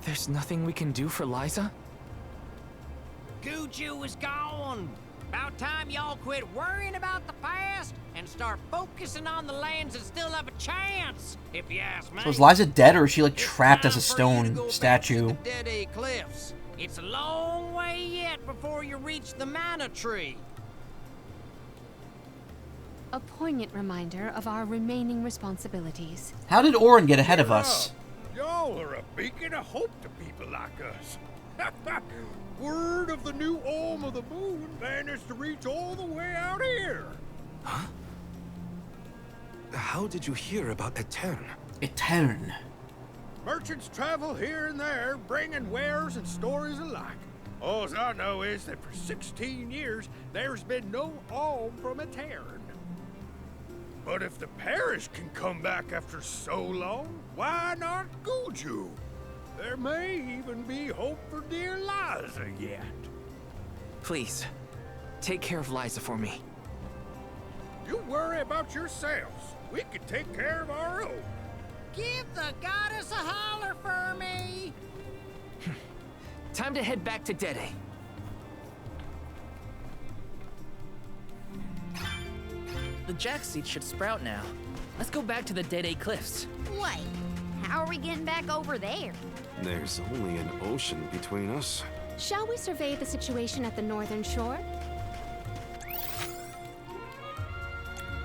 there's nothing we can do for Liza? Guju is gone. About time y'all quit worrying about the past and start focusing on the lands that still have a chance, if you ask me. So is Liza dead, or is she, like, It's trapped as a time for you to stone go back statue? to the Dede Cliffs. It's a long way yet before you reach the mana tree. A poignant reminder of our remaining responsibilities. How did Orin get ahead of us? Y'all are a beacon of hope to people like us. Word of the new Olm of the Moon managed to reach all the way out here. Huh? How did you hear about Etern? Etern. Merchants travel here and there, bringing wares and stories alike. All I know is that for 16 years, there's been no Olm from Etern. But if the parish can come back after so long, why not Guju? There may even be hope for dear Liza yet. Please, take care of Liza for me. You worry about yourselves. We can take care of our own. Give the goddess a holler for me. Time to head back to Dede. The jack seed should sprout now. Let's go back to the Dede Cliffs. Wait, How are we getting back over there? There's only an ocean between us. Shall we survey the situation at the northern shore?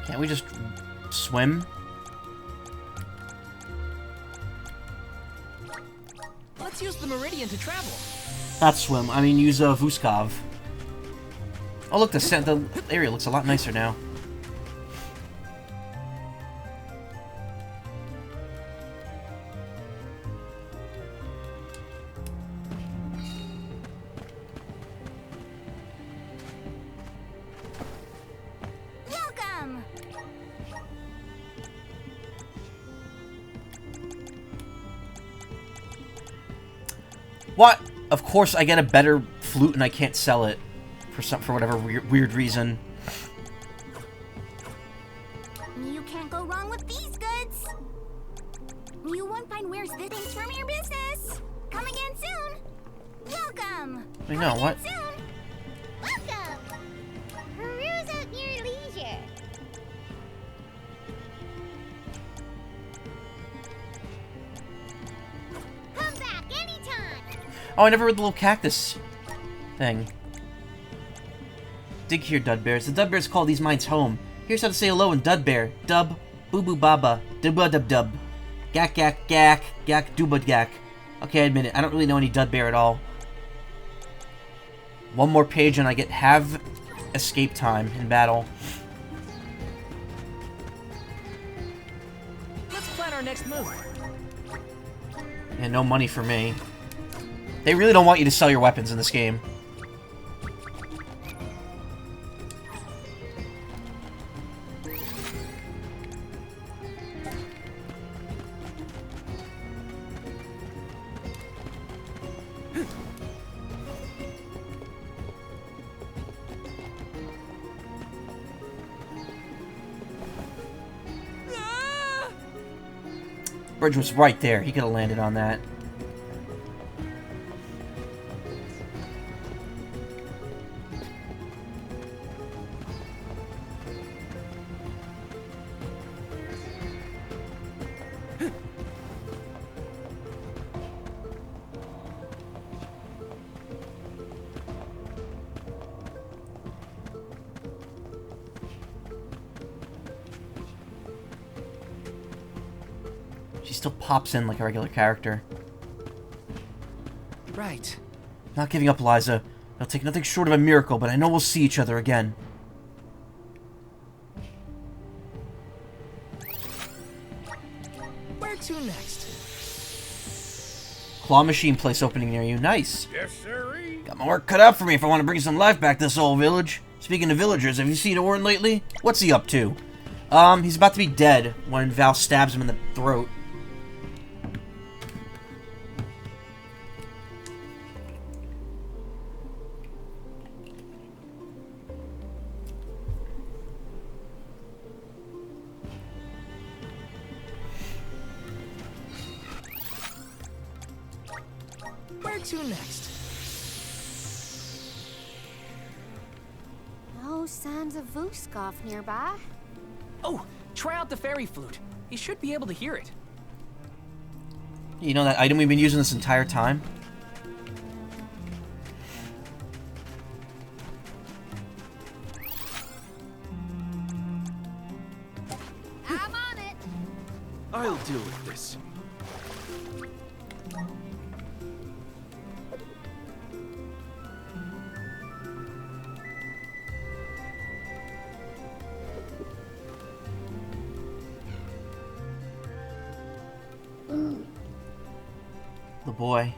Can't we just swim? Let's use the meridian to travel. Not swim. I mean, use Vuskov. Oh, look, the area looks a lot nicer now. Welcome! What? Of course, I get a better flute and I can't sell it for whatever weird reason. You can't go wrong with these goods. You won't find where's this things from your business. Come again soon. Welcome. Wait, no, what? Soon. Welcome. Peruse at your leisure. Come back anytime. Oh, I never read the little cactus thing. Dig here, Dudbears. The Dudbears call these mines home. Here's how to say hello in Dudbear. Dub, boo boo baba, dubba dub dub. Gak gak gak, gak dubba gak. Okay, I admit it. I don't really know any Dudbear at all. One more page and I get have escape time in battle. Let's plan our next move. And no money for me. They really don't want you to sell your weapons in this game. Bridge was right there. He could have landed on that. She still pops in like a regular character. Right. Not giving up, Liza. It'll take nothing short of a miracle, but I know we'll see each other again. Where to next? Claw machine place opening near you. Nice. Yes, sirree. Got my work cut out for me if I want to bring some life back to this old village. Speaking of villagers, have you seen Orin lately? What's he up to? He's about to be dead when Val stabs him in the throat. Where to next? No signs of Vuskov nearby. Oh, try out the fairy flute. He should be able to hear it. You know that item we've been using this entire time? I'm on it. I'll deal with this. The boy.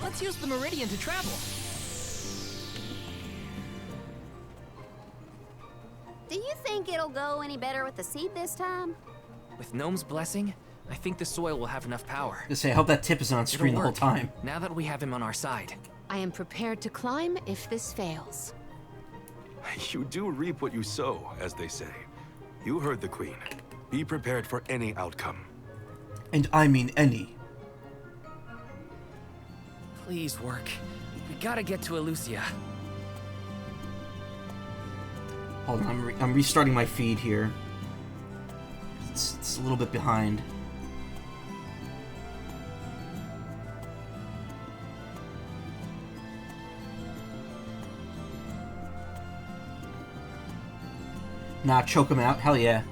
Let's use the meridian to travel. Do you think it'll go any better with the seed this time? With Gnome's blessing, I think the soil will have enough power. Just say, I hope that tip isn't on screen the It'll whole work, time. now that we have him on our side. I am prepared to climb if this fails. You do reap what you sow, as they say. You heard the Queen. Be prepared for any outcome. And I mean any. Please work. We gotta get to Elusia. Hold on, I'm restarting my feed here. It's a little bit behind. Nah, choke him out. Hell yeah.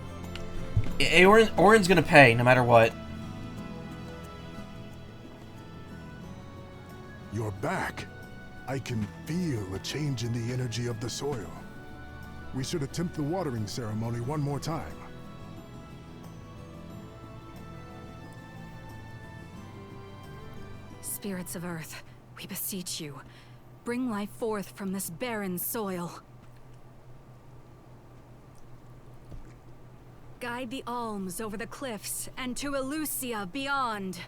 Orin's gonna pay, no matter what. You're back. I can feel a change in the energy of the soil. We should attempt the watering ceremony one more time. Spirits of Earth, we beseech you. Bring life forth from this barren soil. Guide the alms over the cliffs and to Elusia beyond.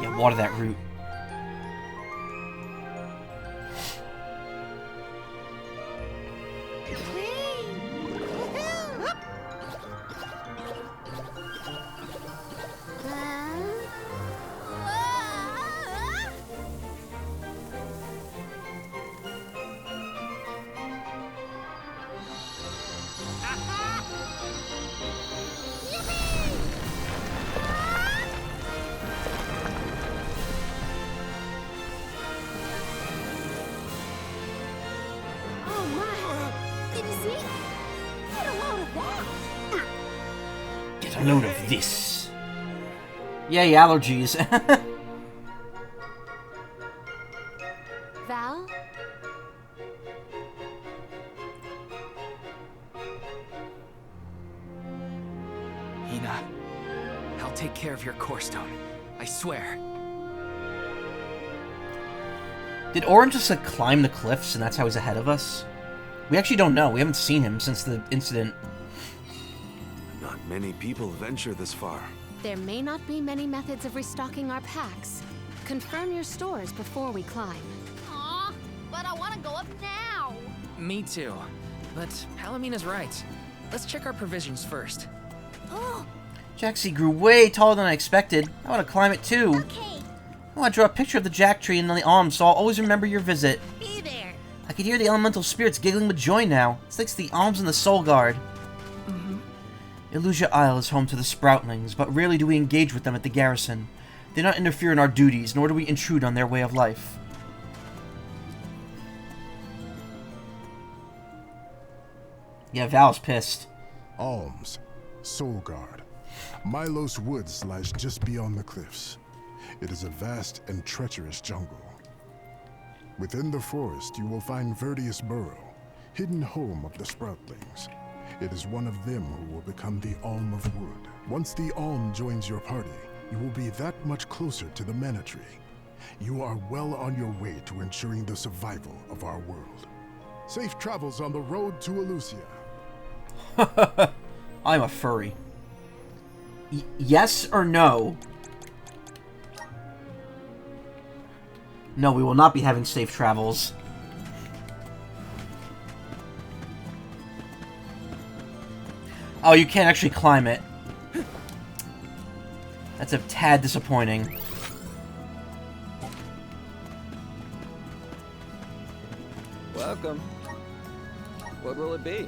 Yeah, water that root. Get a load of this. Yay, allergies. Val? Hina, I'll take care of your core stone. I swear. Did Orin just like climb the cliffs and that's how he's ahead of us? We actually don't know. We haven't seen him since the incident. Not many people venture this far. There may not be many methods of restocking our packs. Confirm your stores before we climb. Aw, but I want to go up now. Me too. But Palamina's right. Let's check our provisions first. Jaxie grew way taller than I expected. I want to climb it too. Okay. I want to draw a picture of the jack tree and the alms so I'll always remember your visit. Be there. I can hear the elemental spirits giggling with joy now. It's like the alms and the soul guard. Elusia Isle is home to the Sproutlings, but rarely do we engage with them at the garrison. They do not interfere in our duties, nor do we intrude on their way of life. Yeah, Val's pissed. Alms, Soul Guard. Milos Woods lies just beyond the cliffs. It is a vast and treacherous jungle. Within the forest, you will find Verdius Burrow, hidden home of the Sproutlings. It is one of them who will become the Alm of Wood. Once the Alm joins your party, you will be that much closer to the Mana Tree. You are well on your way to ensuring the survival of our world. Safe travels on the road to Elusia. I'm a furry. Yes or no? No, we will not be having safe travels. Oh, you can't actually climb it. That's a tad disappointing. Welcome. What will it be?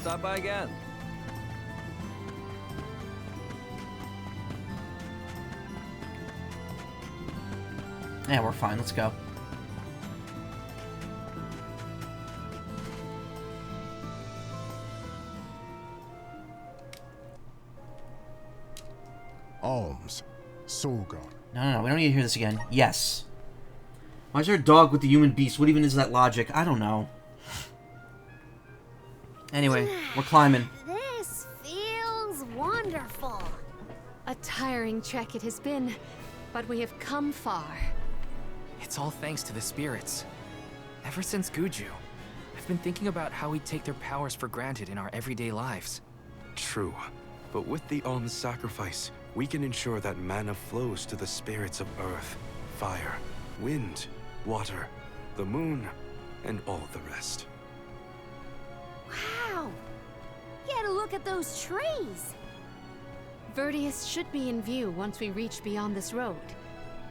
Stop by again. Yeah, we're fine. Let's go. alms, soul guard. No, we don't need to hear this again. Yes. Why is there a dog with the human beast? What even is that logic? I don't know. Anyway, we're climbing. This feels wonderful. A tiring trek it has been, but we have come far. It's all thanks to the spirits. Ever since Guju, I've been thinking about how we take their powers for granted in our everyday lives. True. But with the alms sacrifice, we can ensure that mana flows to the spirits of earth, fire, wind, water, the moon, and all the rest. Wow! Get a look at those trees! Verdius should be in view once we reach beyond this road.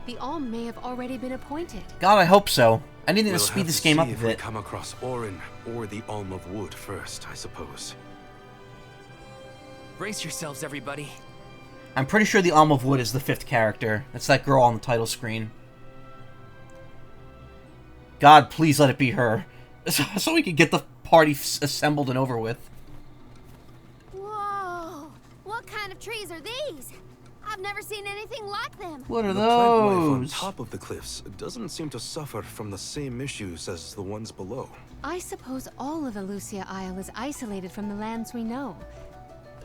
The Alm may have already been appointed. God, I hope so. I need to speed have this to game see up a if we bit. come across Orin or the Alm of Wood first, I suppose. Brace yourselves, everybody. I'm pretty sure the Alm of Wood is the 5th character. That's that girl on the title screen. God, please let it be her. So we can get the party assembled and over with. Whoa! What kind of trees are these? I've never seen anything like them. What are the plant life on those? top of the cliffs doesn't seem to suffer from the same issues as the ones below. I suppose all of Elusia Isle is isolated from the lands we know.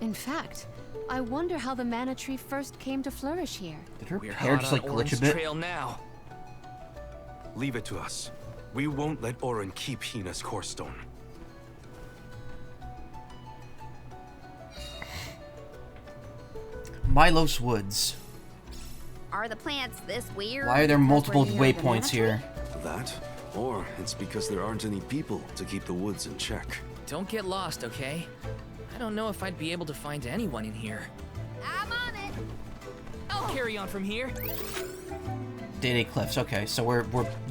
In fact, I wonder how the mana tree first came to flourish here. Did her We're hair hot just on like glitch a Orin's bit? trail now. Leave it to us. We won't let Orin keep Hina's core stone. Milos Woods. Are the plants this weird? Why are there because multiple we're near the mana waypoints tree? here? That, or it's because there aren't any people to keep the woods in check. Don't get lost, okay? I don't know if I'd be able to find anyone in here. I'm on it. I'll carry on from here. Day Cliffs. Okay, so we're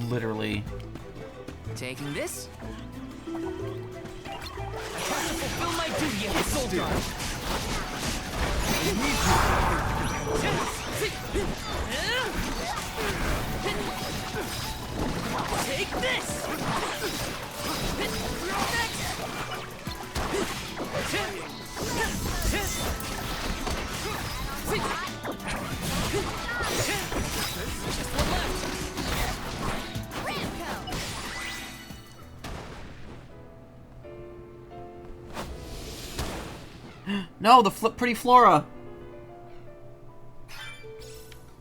literally. Taking this. I have to fulfill my duty as a soldier. Take this. Just one left. No, the pretty Flora.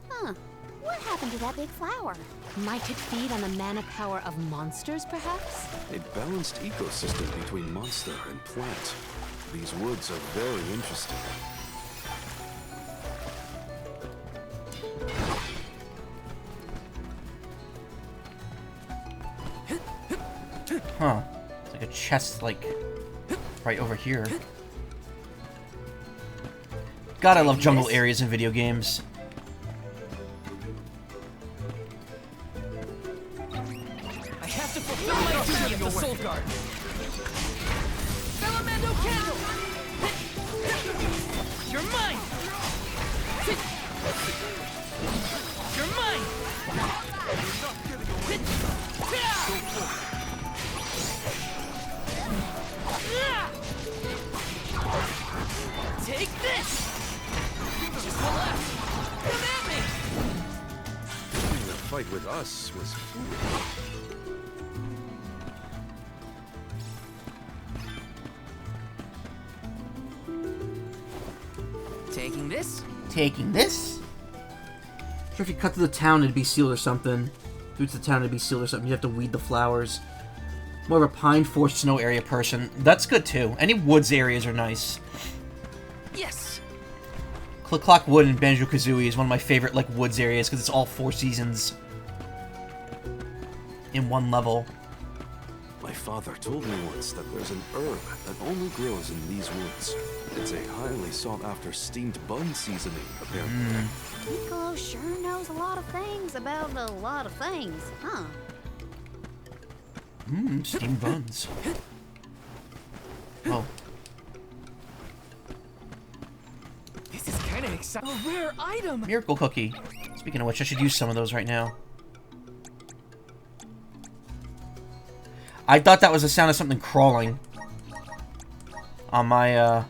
Huh. What happened to that big flower? Might it feed on the mana power of monsters, perhaps? A balanced ecosystem between monster and plant. These woods are very interesting. Huh. It's like a chest, like, right over here. God, I love jungle areas in video games. I have to fulfill my duty as the soul guard. Salamando candle. You're mine. You're mine. Take this. Just one left. Come at me. Doing the fight with us was foolish. Taking this. Taking this? Sure, if you cut through the town, it'd be sealed or something. Through to the town, it'd be sealed or something. You have to weed the flowers. More of a pine forest snow area person. That's good too. Any woods areas are nice. Yes. Click Clock Wood and Banjo-Kazooie is one of my favorite like woods areas because it's all 4 seasons in one level. My father told me once that there's an herb that only grows in these woods. It's a highly sought-after steamed bun seasoning, apparently. Piccolo sure knows a lot of things about a lot of things, huh? Steamed buns. Oh. This is kind of exciting. A rare item. Miracle Cookie. Speaking of which, I should use some of those right now. I thought that was the sound of something crawling on my,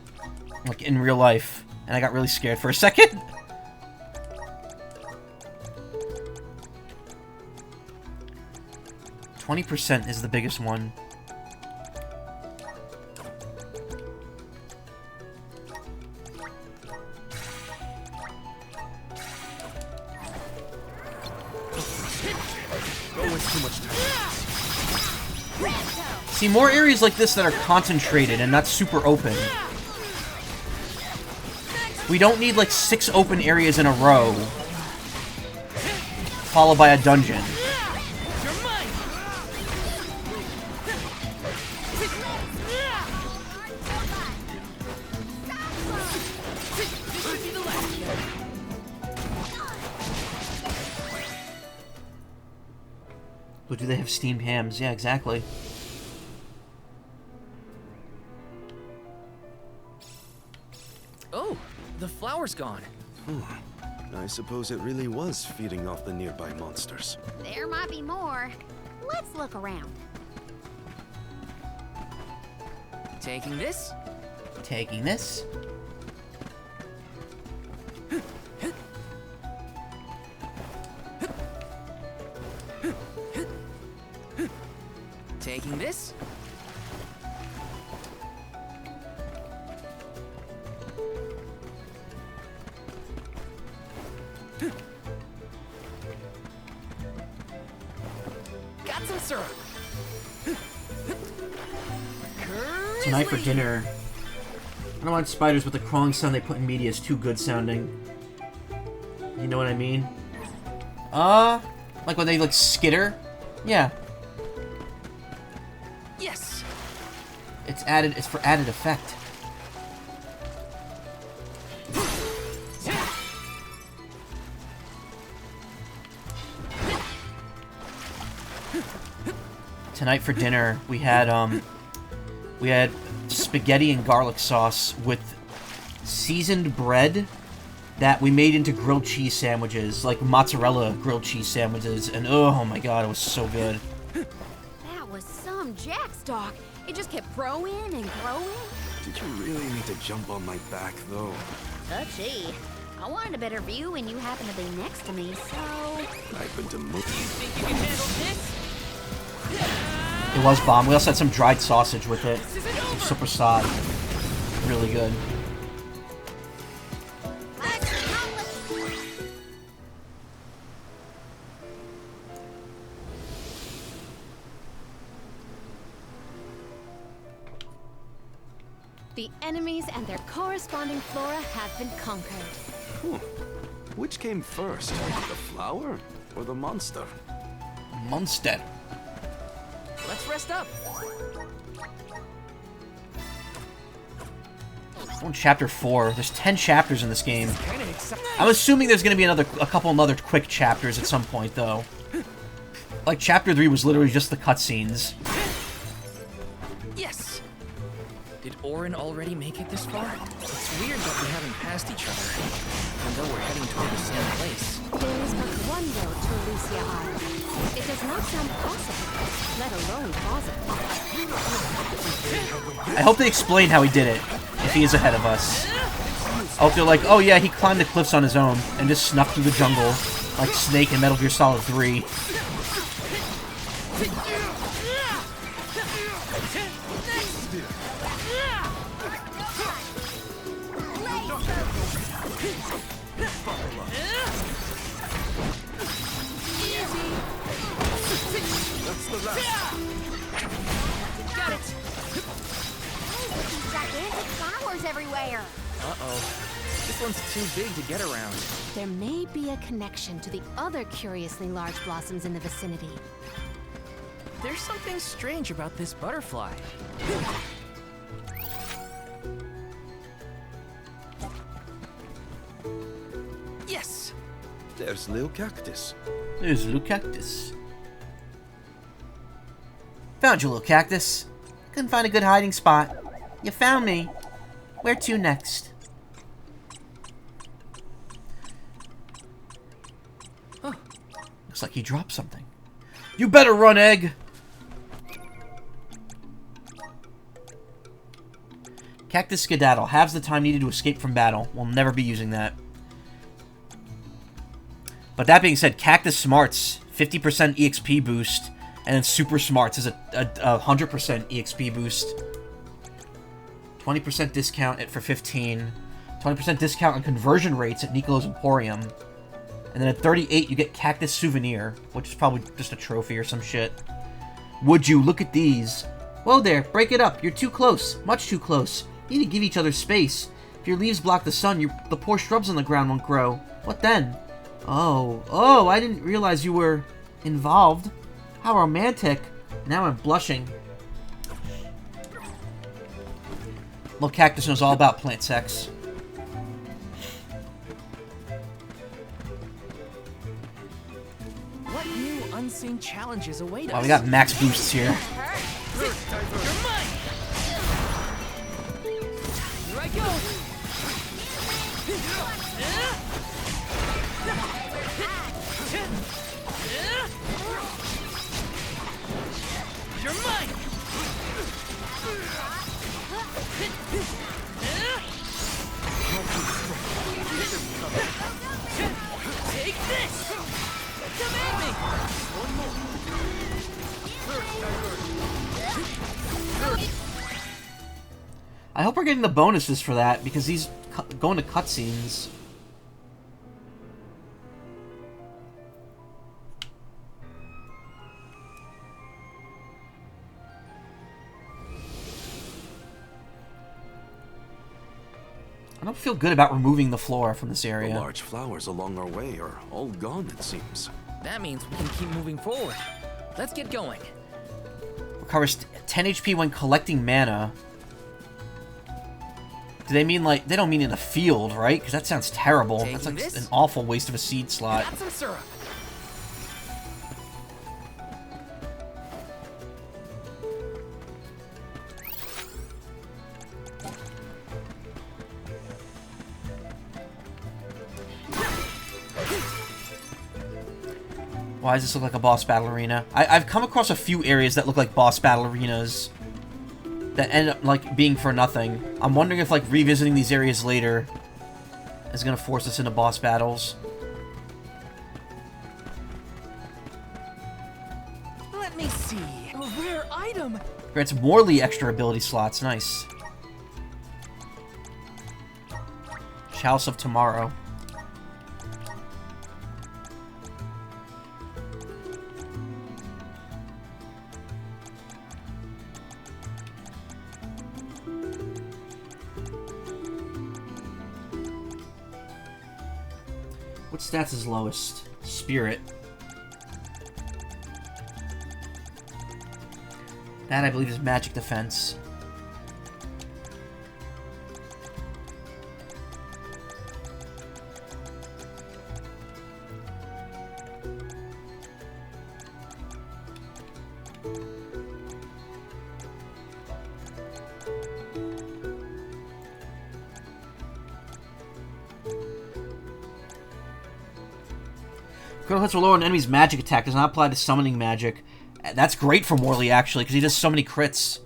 like, in real life. And I got really scared for a second. 20% is the biggest one. See, more areas like this that are concentrated and not super open. We don't need like 6 open areas in a row, followed by a dungeon. But do they have steamed hams? Yeah, exactly. Oh, the flower's gone. I suppose it really was feeding off the nearby monsters. There might be more. Let's look around. Taking this? Taking this? Taking this? Got some syrup. Tonight for dinner, I don't want spiders, but the crawling sound they put in media is too good sounding. You know what I mean? Like when they like skitter? Yeah. Yes. It's for added effect. Tonight for dinner, we had spaghetti and garlic sauce with seasoned bread that we made into grilled cheese sandwiches, like mozzarella grilled cheese sandwiches, and oh my god, it was so good. That was some jack stock. It just kept growing and growing. Did you really need to jump on my back, though? Touchy. I wanted a better view when you happened to be next to me, so... I've been to move. You think you can handle this? It was bomb. We also had some dried sausage with it. Super sad. Really good. The enemies and their corresponding flora have been conquered. Which came first, the flower or the monster? Monster. Let's rest up. We're on chapter 4. There's 10 chapters in this game. Kinda exciting. I'm assuming there's gonna be a couple other quick chapters at some point, though. Like chapter 3 was literally just the cutscenes. Yes. Did Orin already make it this far? It's weird that we haven't passed each other, even though we're heading toward the same place. There is but one road to Elusia Isle. It does not sound possible, let alone plausible. I hope they explain how he did it, if he is ahead of us. I hope they're like, oh yeah, he climbed the cliffs on his own, and just snuck through the jungle, like Snake in Metal Gear Solid 3. Got it. Gigantic flowers everywhere. Uh-oh. This one's too big to get around. There may be a connection to the other curiously large blossoms in the vicinity. There's something strange about this butterfly. Yes! There's Lil Cactus. There's a little cactus. Found you, little cactus. Couldn't find a good hiding spot. You found me. Where to next? Huh. Looks like he dropped something. You better run, Egg! Cactus Skedaddle. Halves the time needed to escape from battle. We'll never be using that. But that being said, Cactus Smarts. 50% EXP boost. And then Super Smarts is a 100% EXP boost. 20% discount for 15. 20% discount on conversion rates at Nicolo's Emporium. And then at 38, you get Cactus Souvenir, which is probably just a trophy or some shit. Would you look at these? Whoa there, break it up. You're too close. Much too close. You need to give each other space. If your leaves block the sun, the poor shrubs on the ground won't grow. What then? Oh, I didn't realize you were involved. How romantic. Now I'm blushing. Little Cactus knows all about plant sex. What new unseen challenges await us? Oh, we got max boosts here. You're mine! Here I go! You're mine! Take this! Come at me! I hope we're getting the bonuses for that, because he's going to cutscenes. I don't feel good about removing the flora from this area. The large flowers along our way are all gone, it seems. That means we can keep moving forward. Let's get going. Recovers 10 HP when collecting mana. Do they mean, like, they don't mean in the field, right? Because that sounds terrible. That's like an awful waste of a seed slot. Got some syrup. Why does this look like a boss battle arena? I've come across a few areas that look like boss battle arenas that end up, like, being for nothing. I'm wondering if, like, revisiting these areas later is going to force us into boss battles. Let me see. A rare item. Grants Morley extra ability slots. Nice. Chalice of Tomorrow. What stats is lowest? Spirit. That, I believe, is magic defense. Critical hits are lower on enemy's magic attack. Does not apply to summoning magic. That's great for Morley, actually, because he does so many crits.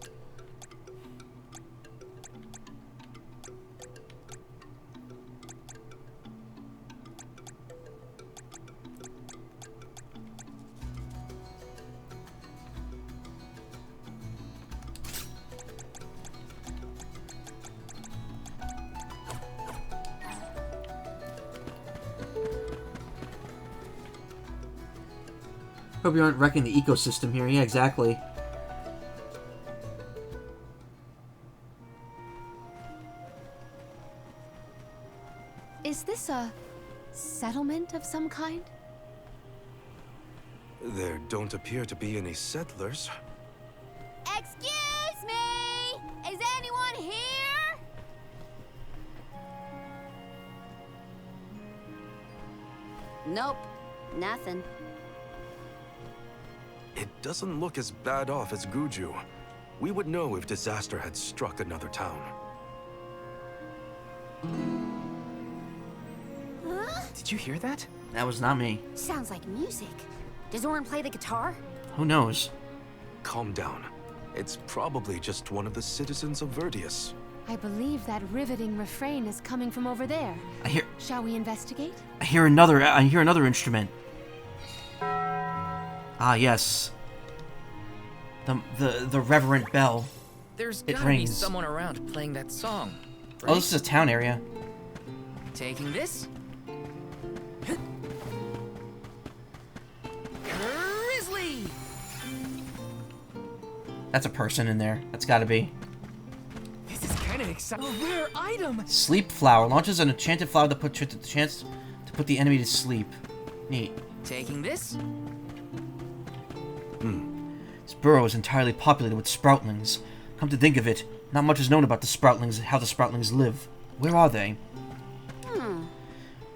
Hope you aren't wrecking the ecosystem here. Yeah, exactly. Is this a settlement of some kind? There don't appear to be any settlers. Excuse me! Is anyone here? Nope, nothing. It doesn't look as bad off as Guju. We would know if disaster had struck another town. Huh? Did you hear that? That was not me. Sounds like music. Does Orin play the guitar? Who knows? Calm down. It's probably just one of the citizens of Verdius. I believe that riveting refrain is coming from over there. Shall we investigate? I hear another instrument. Ah, yes. The reverent bell. There's It gotta be rings. someone around playing that song. Oh, Right? this is a town area. Taking this. Grizzly! That's a person in there. That's gotta be. This is kind of exciting. A rare item! Sleep flower. Launches an enchanted flower that puts the chance to put the enemy to sleep. Neat. Taking this. This burrow is entirely populated with sproutlings. Come to think of it, not much is known about the sproutlings and how the sproutlings live. Where are they?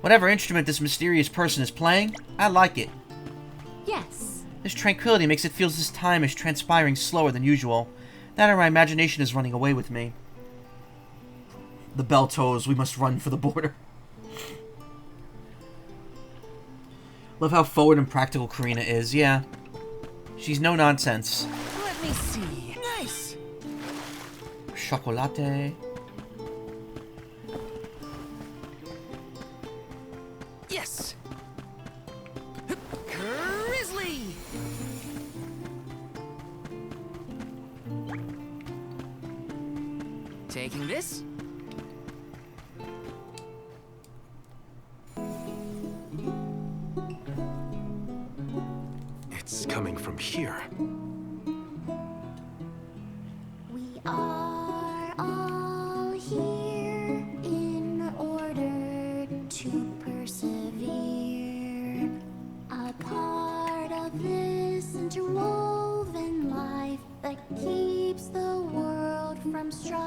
Whatever instrument this mysterious person is playing, I like it. Yes. This tranquility makes it feel this time is transpiring slower than usual. That or my imagination is running away with me. The bell tolls, we must run for the border. Love how forward and practical Karina is, yeah. She's no nonsense. Let me see. Nice! Chocolate. Yes! Grizzly! Taking this. It's coming from here. We are all here in order to persevere. A part of this interwoven life that keeps the world from strife.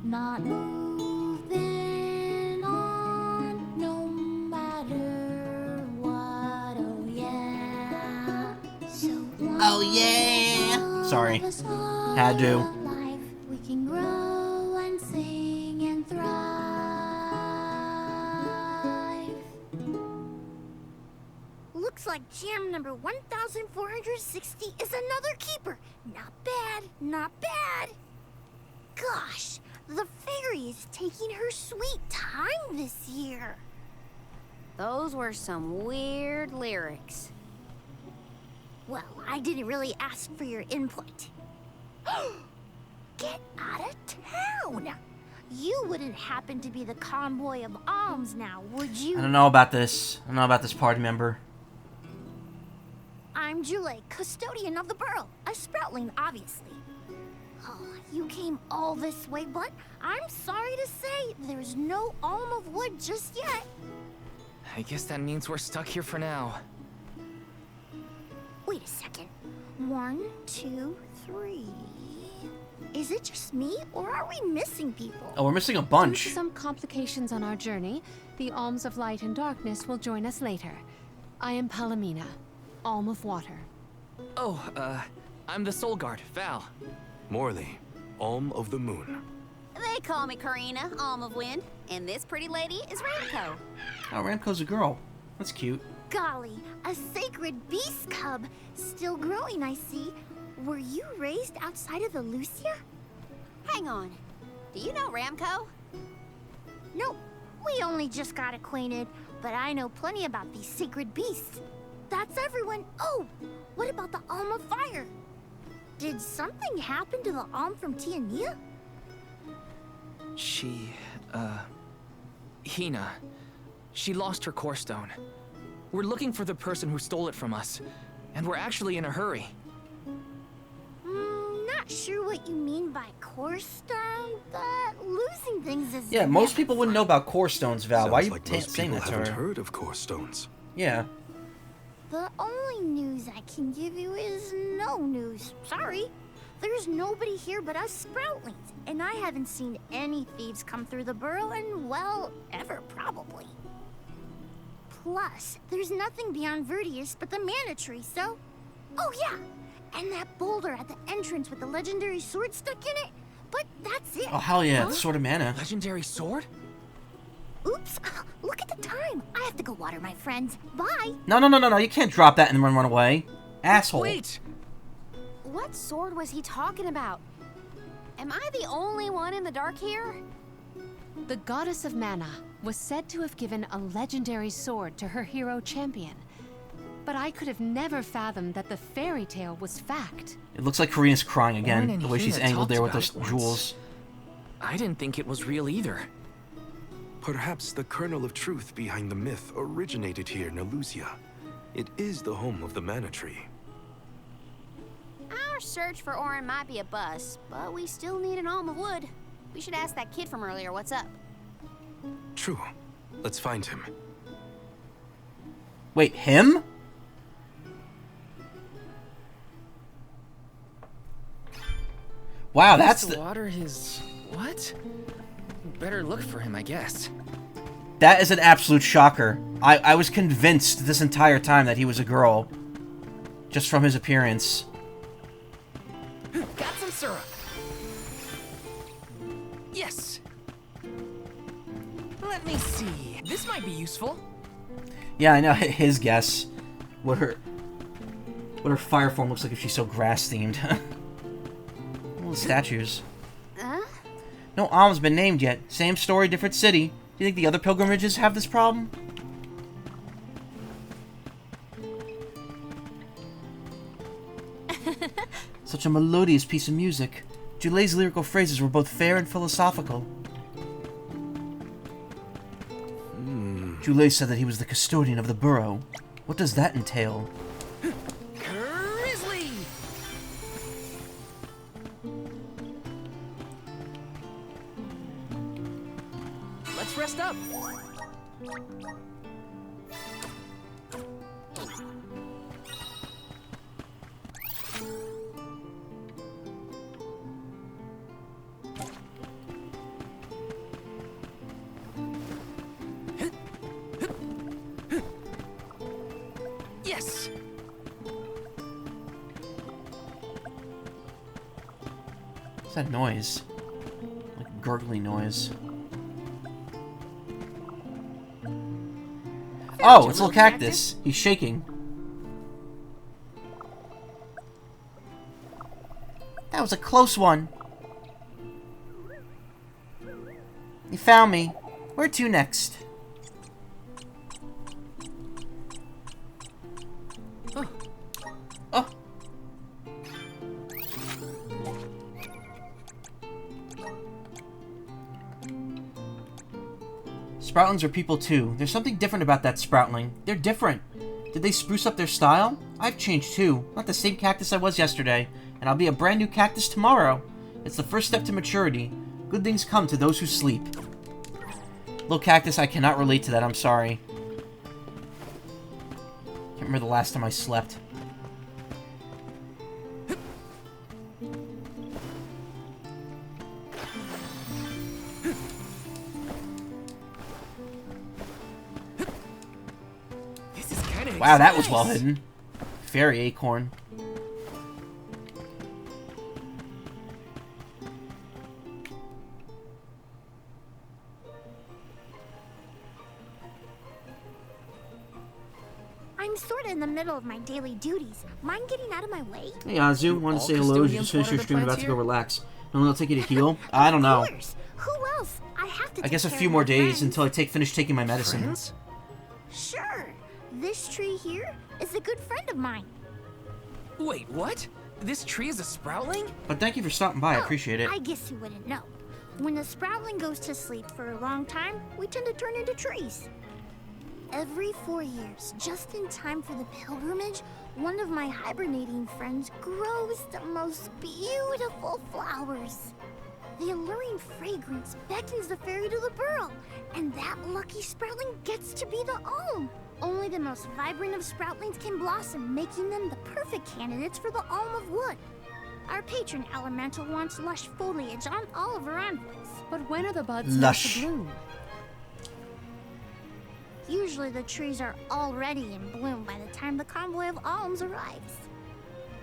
Not moving on, no matter what. Oh yeah. So Oh yeah! Sorry. Had to. life we can grow and sing and thrive. Looks like jam number 1460 is another keeper. Not bad, not bad. Gosh, the fairy is taking her sweet time this year. Those were some weird lyrics. Well, I didn't really ask for your input. Get out of town! You wouldn't happen to be the convoy of alms now, would you? I don't know about this. I don't know about this party member. I'm Julie, custodian of the burrow. A sproutling, obviously. Oh, you came all this way, but I'm sorry to say there's no alm of wood just yet. I guess that means we're stuck here for now. Wait a second. 1, 2, 3. Is it just me, or are we missing people? Oh, we're missing a Due bunch. to some complications on our journey, the alms of light and darkness will join us later. I am Palomina, alm of water. Oh, I'm the Soul Guard, Val. Morley, Alm of the Moon. They call me Karina, Alm of Wind, and this pretty lady is Ramco. Oh, Ramco's a girl. That's cute. Golly, a sacred beast cub. Still growing, I see. Were you raised outside of the Lucia? Hang on. Do you know Ramco? Nope. We only just got acquainted, but I know plenty about these sacred beasts. That's everyone. Oh, what about the Alm of Fire? Did something happen to the Alm from Tiania? She, Hina. She lost her core stone. We're looking for the person who stole it from us, and we're actually in a hurry. Not sure what you mean by core stone, but losing things is... Yeah, most people wouldn't know about core stones, Val. Why are you Sounds like most saying people that to haven't her? heard of core stones. Yeah. The only news I can give you is no news. Sorry. There's nobody here but us sproutlings, and I haven't seen any thieves come through the burrow in, well, ever probably. Plus, there's nothing beyond Vertius but the mana tree, so... Oh yeah, and that boulder at the entrance with the legendary sword stuck in it, but that's it. Oh, hell yeah. It's Sword of Mana. Legendary sword? Oops, look at the time. I have to go water my friends. Bye. No. You can't drop that and run away. Asshole. Wait! What sword was he talking about? Am I the only one in the dark here? The goddess of mana was said to have given a legendary sword to her hero champion. But I could have never fathomed that the fairy tale was fact. It looks like Karina's crying again, Or the way she's anything that angled there with talked those about it jewels. I didn't think it was real either. Perhaps the kernel of truth behind the myth originated here in Elusia. It is the home of the Mana Tree. Our search for Orin might be a bust, but we still need an alm of wood. We should ask that kid from earlier what's up. True. Let's find him. Wait, him? Wow, that's the water his what? Better look for him, I guess. That is an absolute shocker. I was convinced this entire time that he was a girl. Just from his appearance. Got some syrup. Yes. Let me see. This might be useful. Yeah, I know his guess. What her fire form looks like if she's so grass themed. Little statues. No alm's been named yet. Same story, different city. Do you think the other pilgrimages have this problem? Such a melodious piece of music. Julay's lyrical phrases were both fair and philosophical. Julay said that he was the custodian of the burrow. What does that entail? Grizzly! Let's rest up. Yes. What's that noise? Like a gurgly noise. Oh, it's a little cactus. He's shaking. That was a close one. You found me. Where to next? Oh. Sproutlings are people too. There's something different about that Sproutling. They're different. Did they spruce up their style? I've changed too. Not the same cactus I was yesterday. And I'll be a brand new cactus tomorrow. It's the first step to maturity. Good things come to those who sleep. Little cactus, I cannot relate to that, I'm sorry. Can't remember the last time I slept. This is kind of Wow, that was well hidden. Fairy acorn. I'm sort of in the middle of my daily duties. Mind getting out of my way? Hey Azu, wanted to say hello. You just finished your stream, about to go relax. And it'll take you to heal? I don't know. Who else? I have to. I guess a few more days until I finish taking my medicine. Friends? Sure. This tree here is a good friend of mine. Wait, what? This tree is a Sproutling? But thank you for stopping by. I appreciate it. I guess you wouldn't know. When a Sproutling goes to sleep for a long time, we tend to turn into trees. Every 4 years, just in time for the pilgrimage, one of my hibernating friends grows the most beautiful flowers. The alluring fragrance beckons the fairy to the burrow, and that lucky Sproutling gets to be the alm. Only the most vibrant of Sproutlings can blossom, making them the perfect candidates for the alm of wood. Our patron elemental wants lush foliage on all of her envoys. But when are the buds supposed to bloom? Usually the trees are already in bloom by the time the convoy of alms arrives.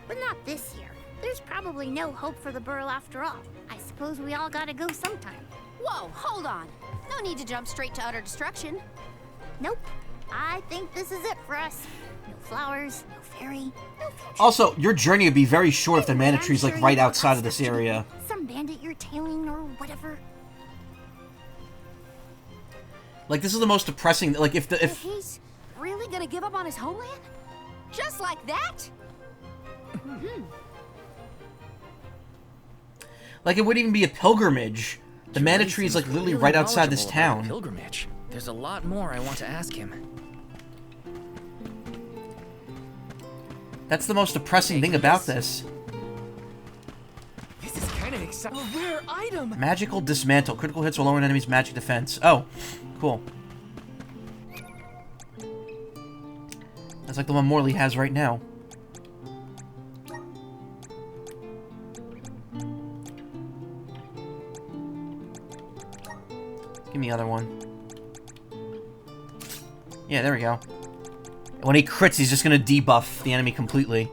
But not this year. There's probably no hope for the burrow after all. I suppose we all gotta go sometime. Whoa, hold on. No need to jump straight to utter destruction. Nope. I think this is it for us. No flowers, no fairy, no future. Also, your journey would be very short if the mana tree's like right outside of this area. Some bandit you're tailing or whatever. Like, this is the most depressing. Like, if He's really gonna give up on his homeland? Just like that? Like, it wouldn't even be a pilgrimage. The mana tree is, like, literally right outside this knowledgeable about town. Pilgrimage. There's a lot more I want to ask him. That's the most depressing thing about this. This is kind of exciting. A rare item! Magical dismantle. Critical hits will lower an enemy's magic defense. Oh, cool. That's like the one Morley has right now. Give me the other one. Yeah, there we go. When he crits, he's just gonna debuff the enemy completely.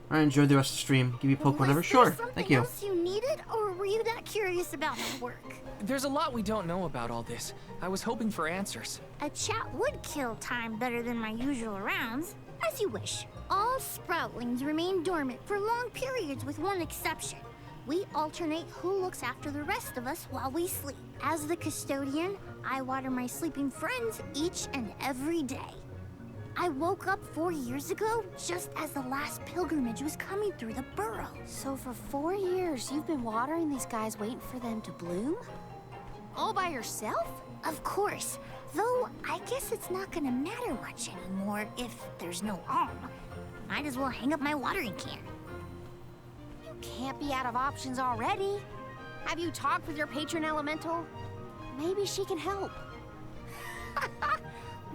I enjoyed the rest of the stream. Give you a poke whenever. Sure. Thank you. Was there something else you needed, or were you that curious about my work? There's a lot we don't know about all this. I was hoping for answers. A chat would kill time better than my usual rounds. As you wish. All sproutlings remain dormant for long periods with one exception. We alternate who looks after the rest of us while we sleep. As the custodian, I water my sleeping friends each and every day. I woke up 4 years ago, just as the last pilgrimage was coming through the burrow. So for 4 years, you've been watering these guys waiting for them to bloom? All by yourself? Of course. Though, I guess it's not gonna matter much anymore if there's no alm. Might as well hang up my watering can. You can't be out of options already. Have you talked with your patron elemental? Maybe she can help.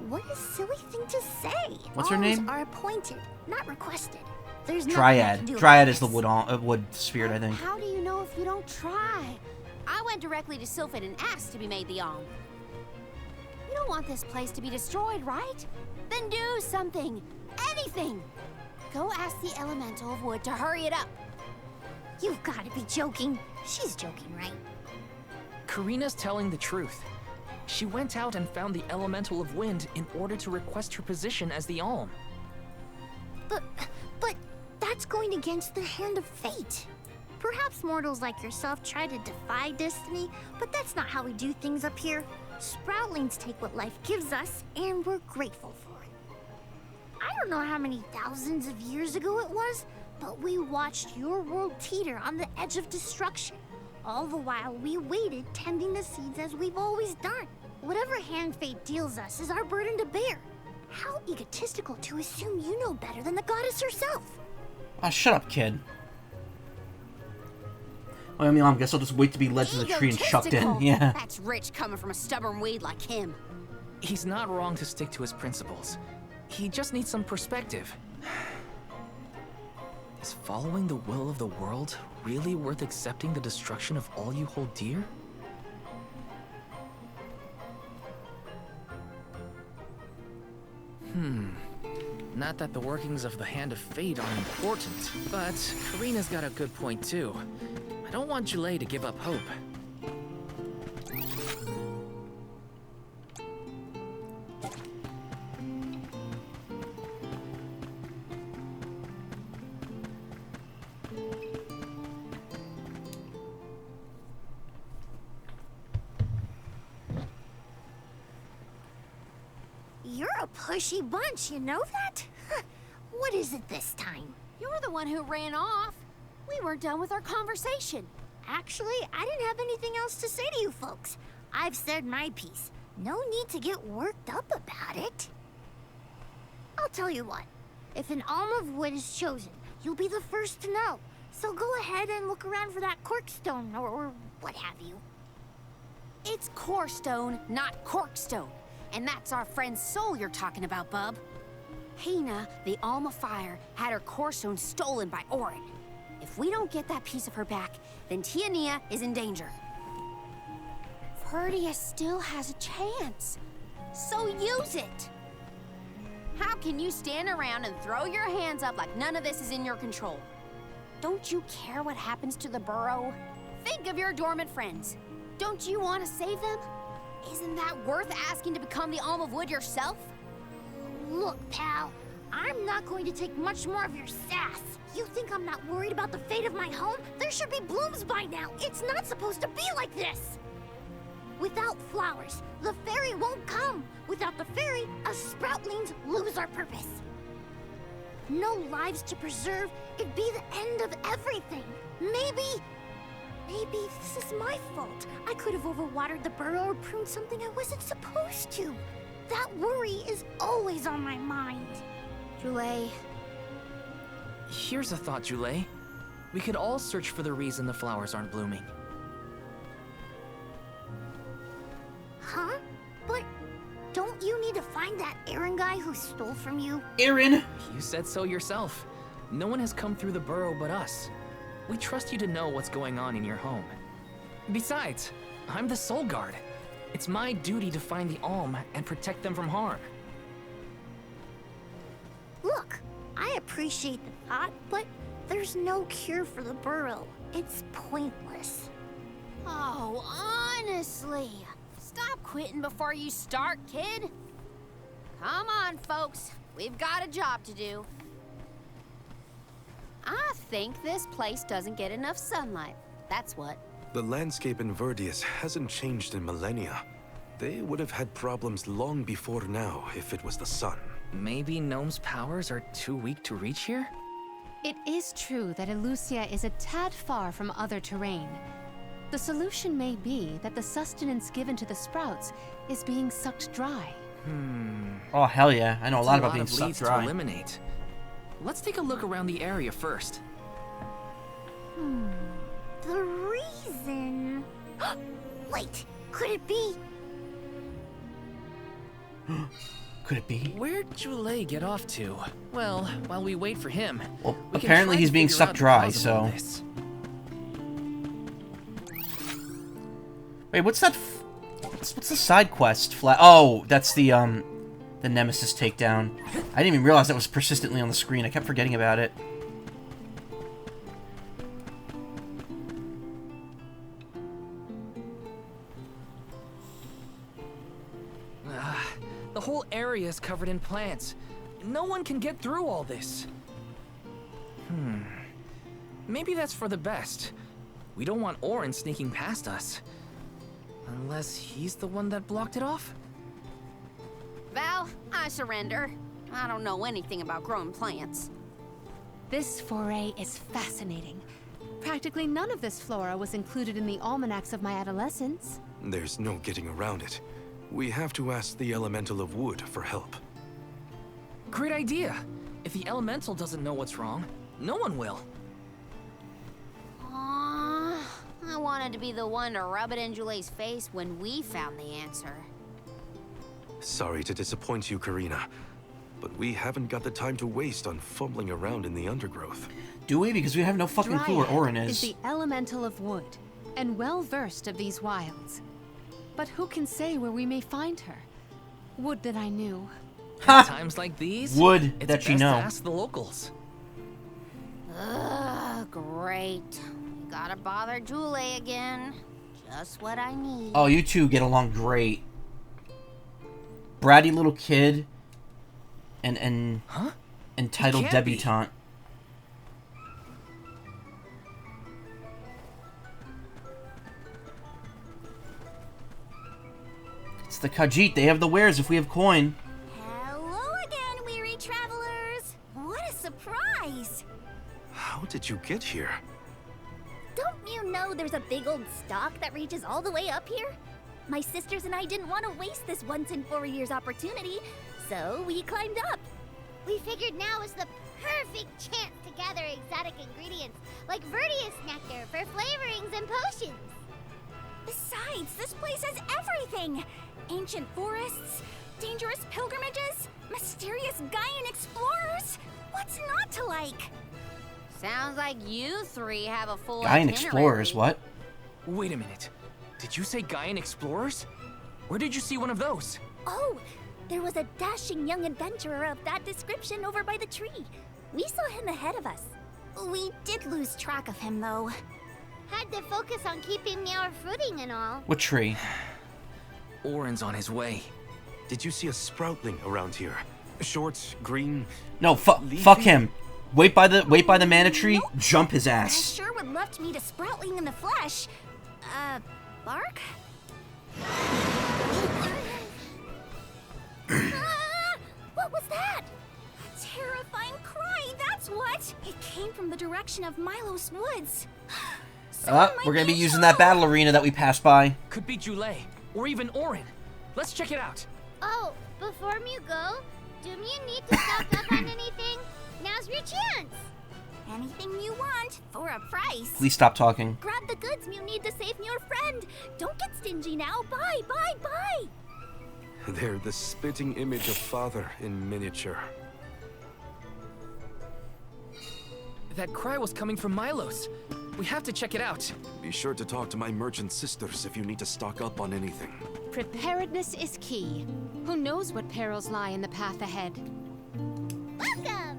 What a silly thing to say. What's her name? Are appointed, not requested. There's Dryad. Dryad is the wood spirit, I think. How do you know if you don't try? I went directly to Sylphid and asked to be made the alm. You don't want this place to be destroyed, right? Then do something. Anything. Go ask the elemental of wood to hurry it up. You've got to be joking. She's joking, right? Karina's telling the truth. She went out and found the elemental of wind in order to request her position as the alm. But that's going against the hand of fate. Perhaps mortals like yourself try to defy destiny, but that's not how we do things up here. Sproutlings take what life gives us, and we're grateful for it. I don't know how many thousands of years ago it was, but we watched your world teeter on the edge of destruction. All the while we waited, tending the seeds as we've always done. Whatever hand fate deals us is our burden to bear. How egotistical to assume you know better than the goddess herself. Ah, shut up, kid. Well, I mean, I guess I'll just wait to be led to the tree and chucked in. Yeah. That's rich coming from a stubborn weed like him. He's not wrong to stick to his principles. He just needs some perspective. Is following the will of the world really worth accepting the destruction of all you hold dear? Not that the workings of the Hand of Fate are important, but Karina's got a good point too. I don't want Julay to give up hope. You're a pushy bunch, you know that? What is it this time? You're the one who ran off. We weren't done with our conversation. Actually, I didn't have anything else to say to you folks. I've said my piece. No need to get worked up about it. I'll tell you what. If an alm of wood is chosen, you'll be the first to know. So go ahead and look around for that corkstone or what have you. It's corestone, not corkstone. And that's our friend's soul you're talking about, bub. Hina, the Alm of Fire, had her corestone stolen by Orin. If we don't get that piece of her back, then Tiania is in danger. Verdia still has a chance. So use it! How can you stand around and throw your hands up like none of this is in your control? Don't you care what happens to the burrow? Think of your dormant friends. Don't you want to save them? Isn't that worth asking to become the Alm of Wood yourself? Look, pal, I'm not going to take much more of your sass. You think I'm not worried about the fate of my home? There should be blooms by now. It's not supposed to be like this. Without flowers, the fairy won't come. Without the fairy, us sproutlings lose our purpose. No lives to preserve, it'd be the end of everything. Maybe this is my fault. I could have overwatered the burrow or pruned something I wasn't supposed to. That worry is always on my mind. Jule, Here's a thought, Jule. We could all search for the reason the flowers aren't blooming. Huh? But don't you need to find that Aaron guy who stole from you? Aaron! You said so yourself. No one has come through the burrow but us. We trust you to know what's going on in your home. Besides, I'm the Soul Guard. It's my duty to find the Alm and protect them from harm. Look, I appreciate the thought, but there's no cure for the burrow. It's pointless. oh, honestly. Stop quitting before you start, kid. Come on, folks. We've got a job to do. I think this place doesn't get enough sunlight. That's what. The landscape in Verdius hasn't changed in millennia. They would have had problems long before now if it was the sun. Maybe Gnome's powers are too weak to reach here? It is true that Elusia is a tad far from other terrain. The solution may be that the sustenance given to the sprouts is being sucked dry. Oh, hell yeah. I know a lot about being That's a sucked leads to dry. eliminate. Let's take a look around the area first. The reason... Wait, could it be... Could it be? Where'd Jule get off to? Well, while we wait for him, Well, we can apparently try he's to being figure sucked out the dry, cause of so... all this. Wait, what's that? What's the side quest? Oh, that's the Nemesis takedown. I didn't even realize that was persistently on the screen. I kept forgetting about it. The whole area is covered in plants. No one can get through all this. Maybe that's for the best. We don't want Orin sneaking past us. Unless he's the one that blocked it off? Val, I surrender. I don't know anything about growing plants. This foray is fascinating. Practically none of this flora was included in the almanacs of my adolescence. There's no getting around it. We have to ask the Elemental of Wood for help. Great idea. If the elemental doesn't know what's wrong, no one will. Aww, I wanted to be the one to rub it in Jule's face when we found the answer. Sorry to disappoint you, Karina, but we haven't got the time to waste on fumbling around in the undergrowth. Do we? Because we have no fucking clue where Dryad Orin is is. the elemental of wood, and well versed of these wilds. But who can say where we may find her? Would that I knew. At times like these, Would it's that you best know. to ask the locals. Ugh, great. Gotta bother Jule again. Just what I need. Oh, you two get along great. Bratty little kid and Huh? entitled It can't be. debutante. It's the Khajiit. They have the wares if we have coin. Hello again, weary travelers! What a surprise! How did you get here? Don't you know there's a big old stalk that reaches all the way up here? My sisters and I didn't want to waste this once in 4 years opportunity, so we climbed up. We figured now is the perfect chance to gather exotic ingredients like Verdius nectar for flavorings and potions. Besides, this place has everything! Ancient forests, dangerous pilgrimages, mysterious Gaian explorers. What's not to like? Sounds like you three have a full Gaian itinerary. explorers, what? Wait a minute. Did you say Gaian explorers? Where did you see one of those? Oh, there was a dashing young adventurer of that description over by the tree. We saw him ahead of us. We did lose track of him, though. Had to focus on keeping our footing and all. What tree? Orin's on his way. Did you see a sproutling around here? Short, green. No, fuck him. Wait by the mana tree. Jump his I ass. sure would love to meet a sproutling in the flesh. Bark? What was that? A terrifying cry, that's what! It came from the direction of Milos Woods. We're gonna be using that battle arena that we passed by. Could be Jule, or even Orin. Let's check it out. Oh, before you go, do you need to stock up on anything? Now's your chance! Anything you want, for a price. Please stop talking. Grab the goods you need to save your friend. Don't get stingy now. Buy, buy, buy! They're the spitting image of Father in miniature. That cry was coming from Milos. We have to check it out. Be sure to talk to my merchant sisters if you need to stock up on anything. Preparedness is key. Who knows what perils lie in the path ahead? Welcome!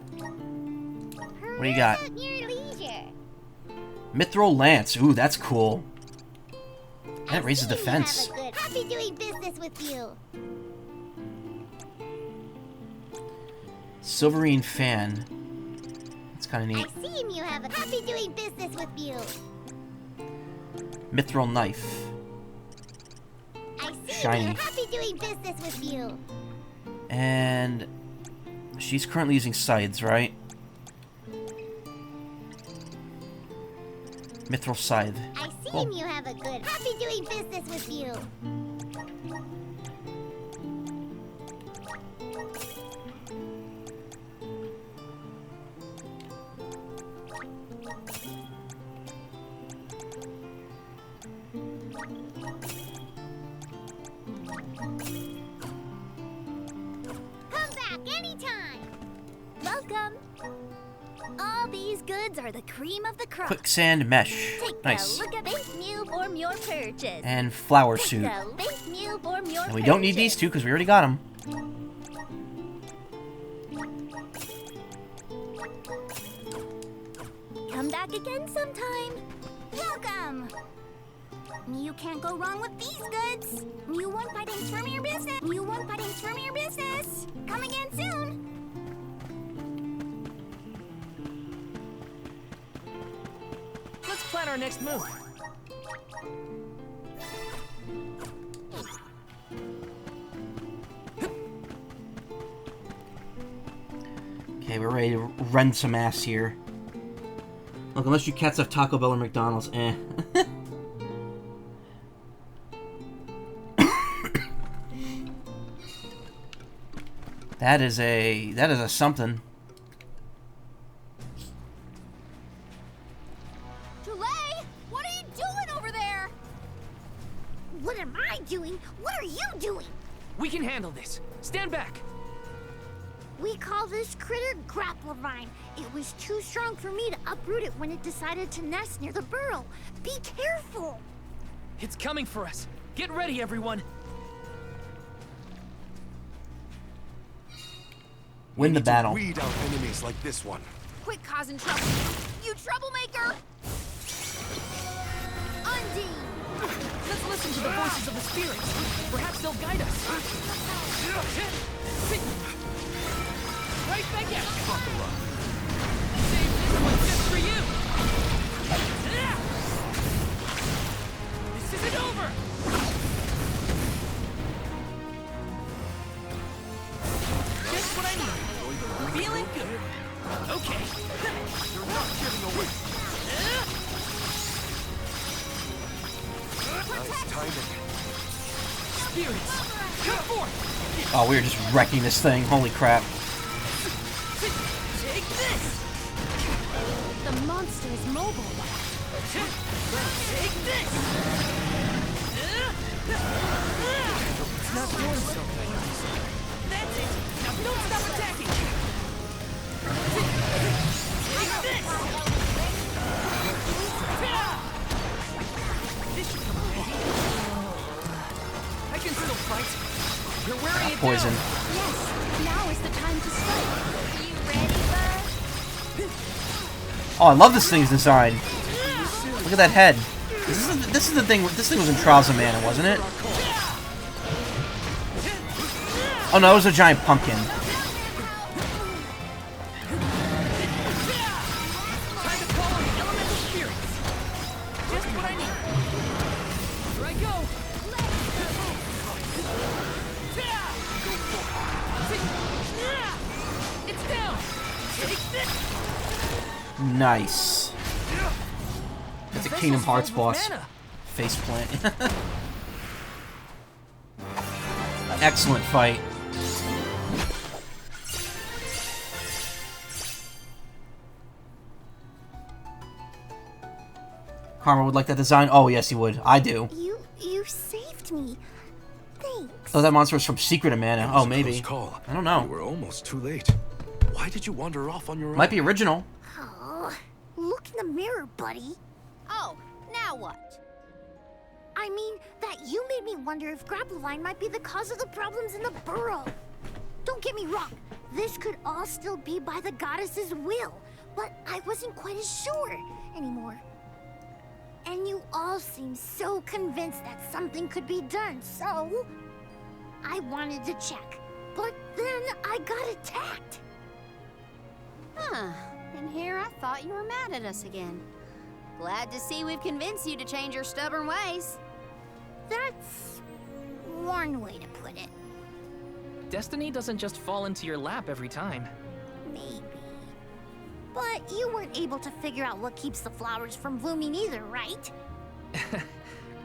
What do you got? At your leisure. Mithril Lance. Ooh, that's cool. That raises defense. Happy doing business with you. Silverine Fan. That's kind of neat. I see you have a happy doing business with you. Mithril Knife. I see Shiny. you happy doing business with you. And she's currently using scythes, right? Mithril Scythe. I see Cool. you have a good happy doing business with you. Come back anytime. Welcome. All these goods are the cream of the crop. Quicksand Mesh. Take Nice. a look at base meal for your purchase. And Flower Take Suit. a base meal for your And we don't need these two because we already got them. Come back again sometime. Welcome. You can't go wrong with these goods. You want fightings from your business. You want fightings from your business. Come again soon. Let's plan our next move. Okay, we're ready to run some ass here. Look, unless you cats have Taco Bell or McDonald's, eh. That is a something. Jule, what are you doing over there? What am I doing? What are you doing? We can handle this. Stand back. We call this critter Grapplevine. It was too strong for me to uproot it when it decided to nest near the burrow. Be careful! It's coming for us. Get ready, everyone. Win the battle. Weed out enemies like this one. Quit causing trouble. You troublemaker! Undine! Let's listen to the voices of the spirits. Perhaps they'll guide us. Right back at you. Buckle up. Save this one just for you. This isn't over. Just what I need. Feeling good. Okay. You're not getting away. Nice timing. Spirits, come forth. Oh, we were just wrecking this thing. Holy crap. Take this. The monster is mobile. Take this. It's not doing so good. That's it. Now don't stop attacking. Take this. This should come in handy. I can still fight. You're wearing it Poison. down. Yes, now is the time to strike. You ready, bud? Oh, I love this thing's design. Look at that head. This is the thing. This thing was in Trials of Mana, wasn't it? Oh no, it was a giant pumpkin. Nice. That's a Kingdom Hearts boss. Mana. Faceplant. Excellent fight. Karma would like that design? Oh, yes, he would. I do. You saved me. Thanks. Oh, that monster was from Secret of Mana. Oh, maybe. Call. I don't know. You were almost too late. Why did you wander off on your own? Might be original. Oh, look in the mirror, buddy. Oh, now what? I mean, that you made me wonder if Grapplevine might be the cause of the problems in the burrow. Don't get me wrong. This could all still be by the goddess's will, but I wasn't quite as sure anymore. And you all seem so convinced that something could be done, so I wanted to check. But then I got attacked. Huh. And here I thought you were mad at us again. Glad to see we've convinced you to change your stubborn ways. That's one way to put it. Destiny doesn't just fall into your lap every time. Maybe. But you weren't able to figure out what keeps the flowers from blooming either, right?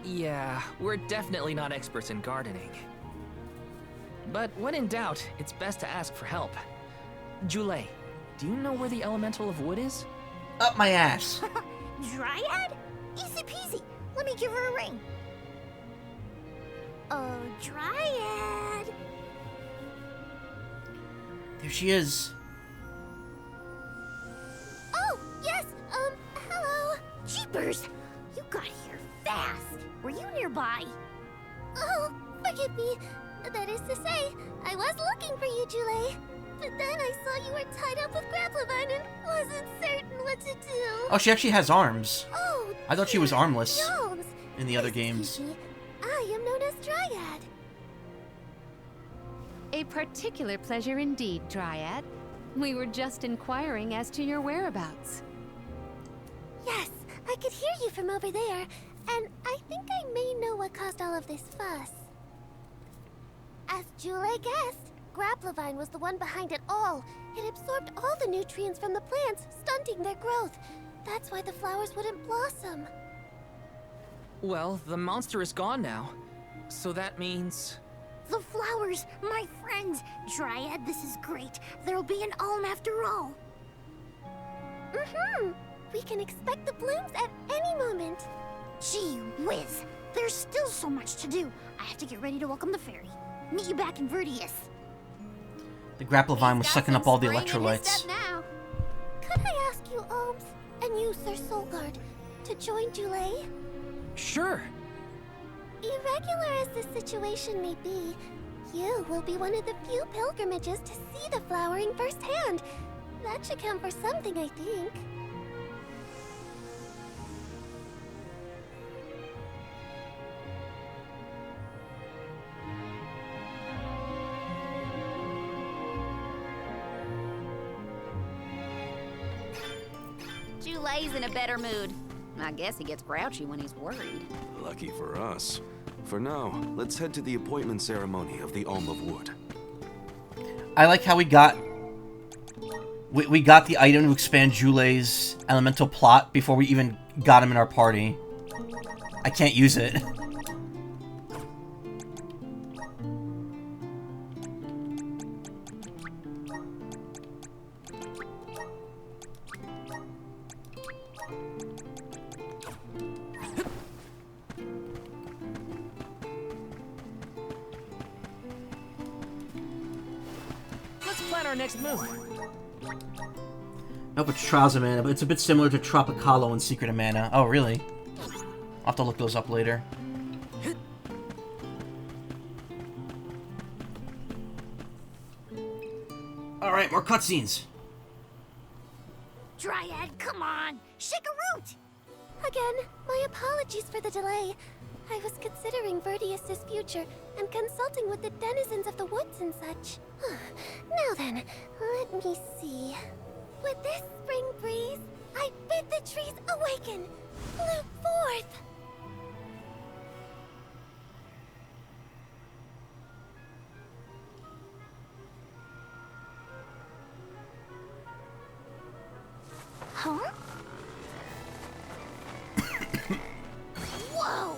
Yeah, we're definitely not experts in gardening. But when in doubt, it's best to ask for help. Jule, do you know where the elemental of wood is? Up my ass. Dryad? Easy peasy. Let me give her a ring. Oh, Dryad. There she is. Oh, yes, hello. Jeepers, you got here fast. Were you nearby? Oh, forgive me. That is to say, I was looking for you, Jule. But then I saw you were tied up with Grapplevine and wasn't certain what to do. Oh, she actually has arms. Oh, I thought she was armless Gnomes. in the other games. Excuse me. I am known as Dryad. A particular pleasure indeed, Dryad. We were just inquiring as to your whereabouts. Yes, I could hear you from over there, and I think I may know what caused all of this fuss. As Jule guessed, Grapplevine was the one behind it all. It absorbed all the nutrients from the plants, stunting their growth. That's why the flowers wouldn't blossom. Well, the monster is gone now. So that means... The flowers, my friends! Dryad, this is great. There'll be an alm after all. We can expect the blooms at any moment. Gee whiz! There's still so much to do. I have to get ready to welcome the fairy. Meet you back in Verdius. The Grapplevine was sucking up all the electrolytes. Could I ask you, Ohms, and you, Sir Soulguard, to join Jule? Sure. Irregular as the situation may be, you will be one of the few pilgrimages to see the flowering firsthand. That should count for something, I think. Jule's in a better mood. I guess he gets grouchy when he's worried. Lucky for us. For now, let's head to the appointment ceremony of the Alm of Wood. I like how we got the item to expand Jule's elemental plot before we even got him in our party. I can't use it. Plan our next move. Nope, it's Trials of Mana, but it's a bit similar to Tropicalo and Secret of Mana. Oh, really? I'll have to look those up later. Alright, more cutscenes. Dryad, come on! Shake a root! Again, my apologies for the delay. I was considering Verdius' future and consulting with the denizens of the woods and such. Now then, let me see. With this spring breeze, I bid the trees awaken, bloom forth! Huh? Whoa!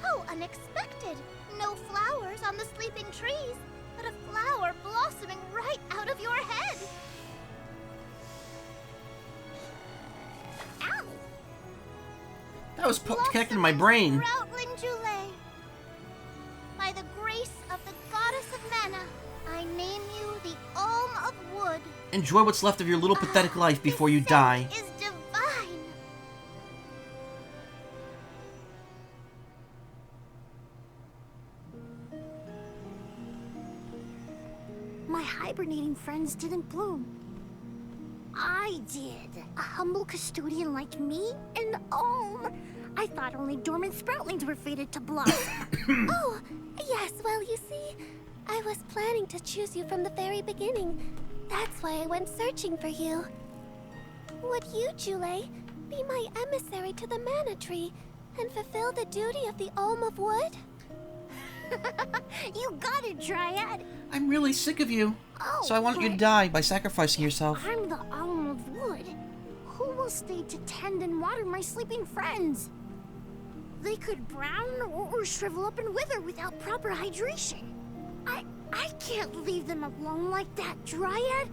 How unexpected! No flowers on the sleeping trees, but a flower blossoming right out of your head! Ow! That was connected to my brain. Sproutling Jule. By the grace of the goddess of mana, I name you the Alm of Wood. Enjoy what's left of your little pathetic life before you die. Is divine. My hibernating friends didn't bloom. I did. A humble custodian like me? An alm. I thought only dormant sproutlings were fated to blossom. Oh, yes, well, you see, I was planning to choose you from the very beginning. That's why I went searching for you. Would you, Jule, be my emissary to the mana tree and fulfill the duty of the Alm of Wood? You got it, Dryad. I'm really sick of you. Oh, So I want you to die by sacrificing yourself. I'm the Alm of Wood. Who will stay to tend and water my sleeping friends? They could brown or shrivel up and wither without proper hydration. I can't leave them alone like that, Dryad.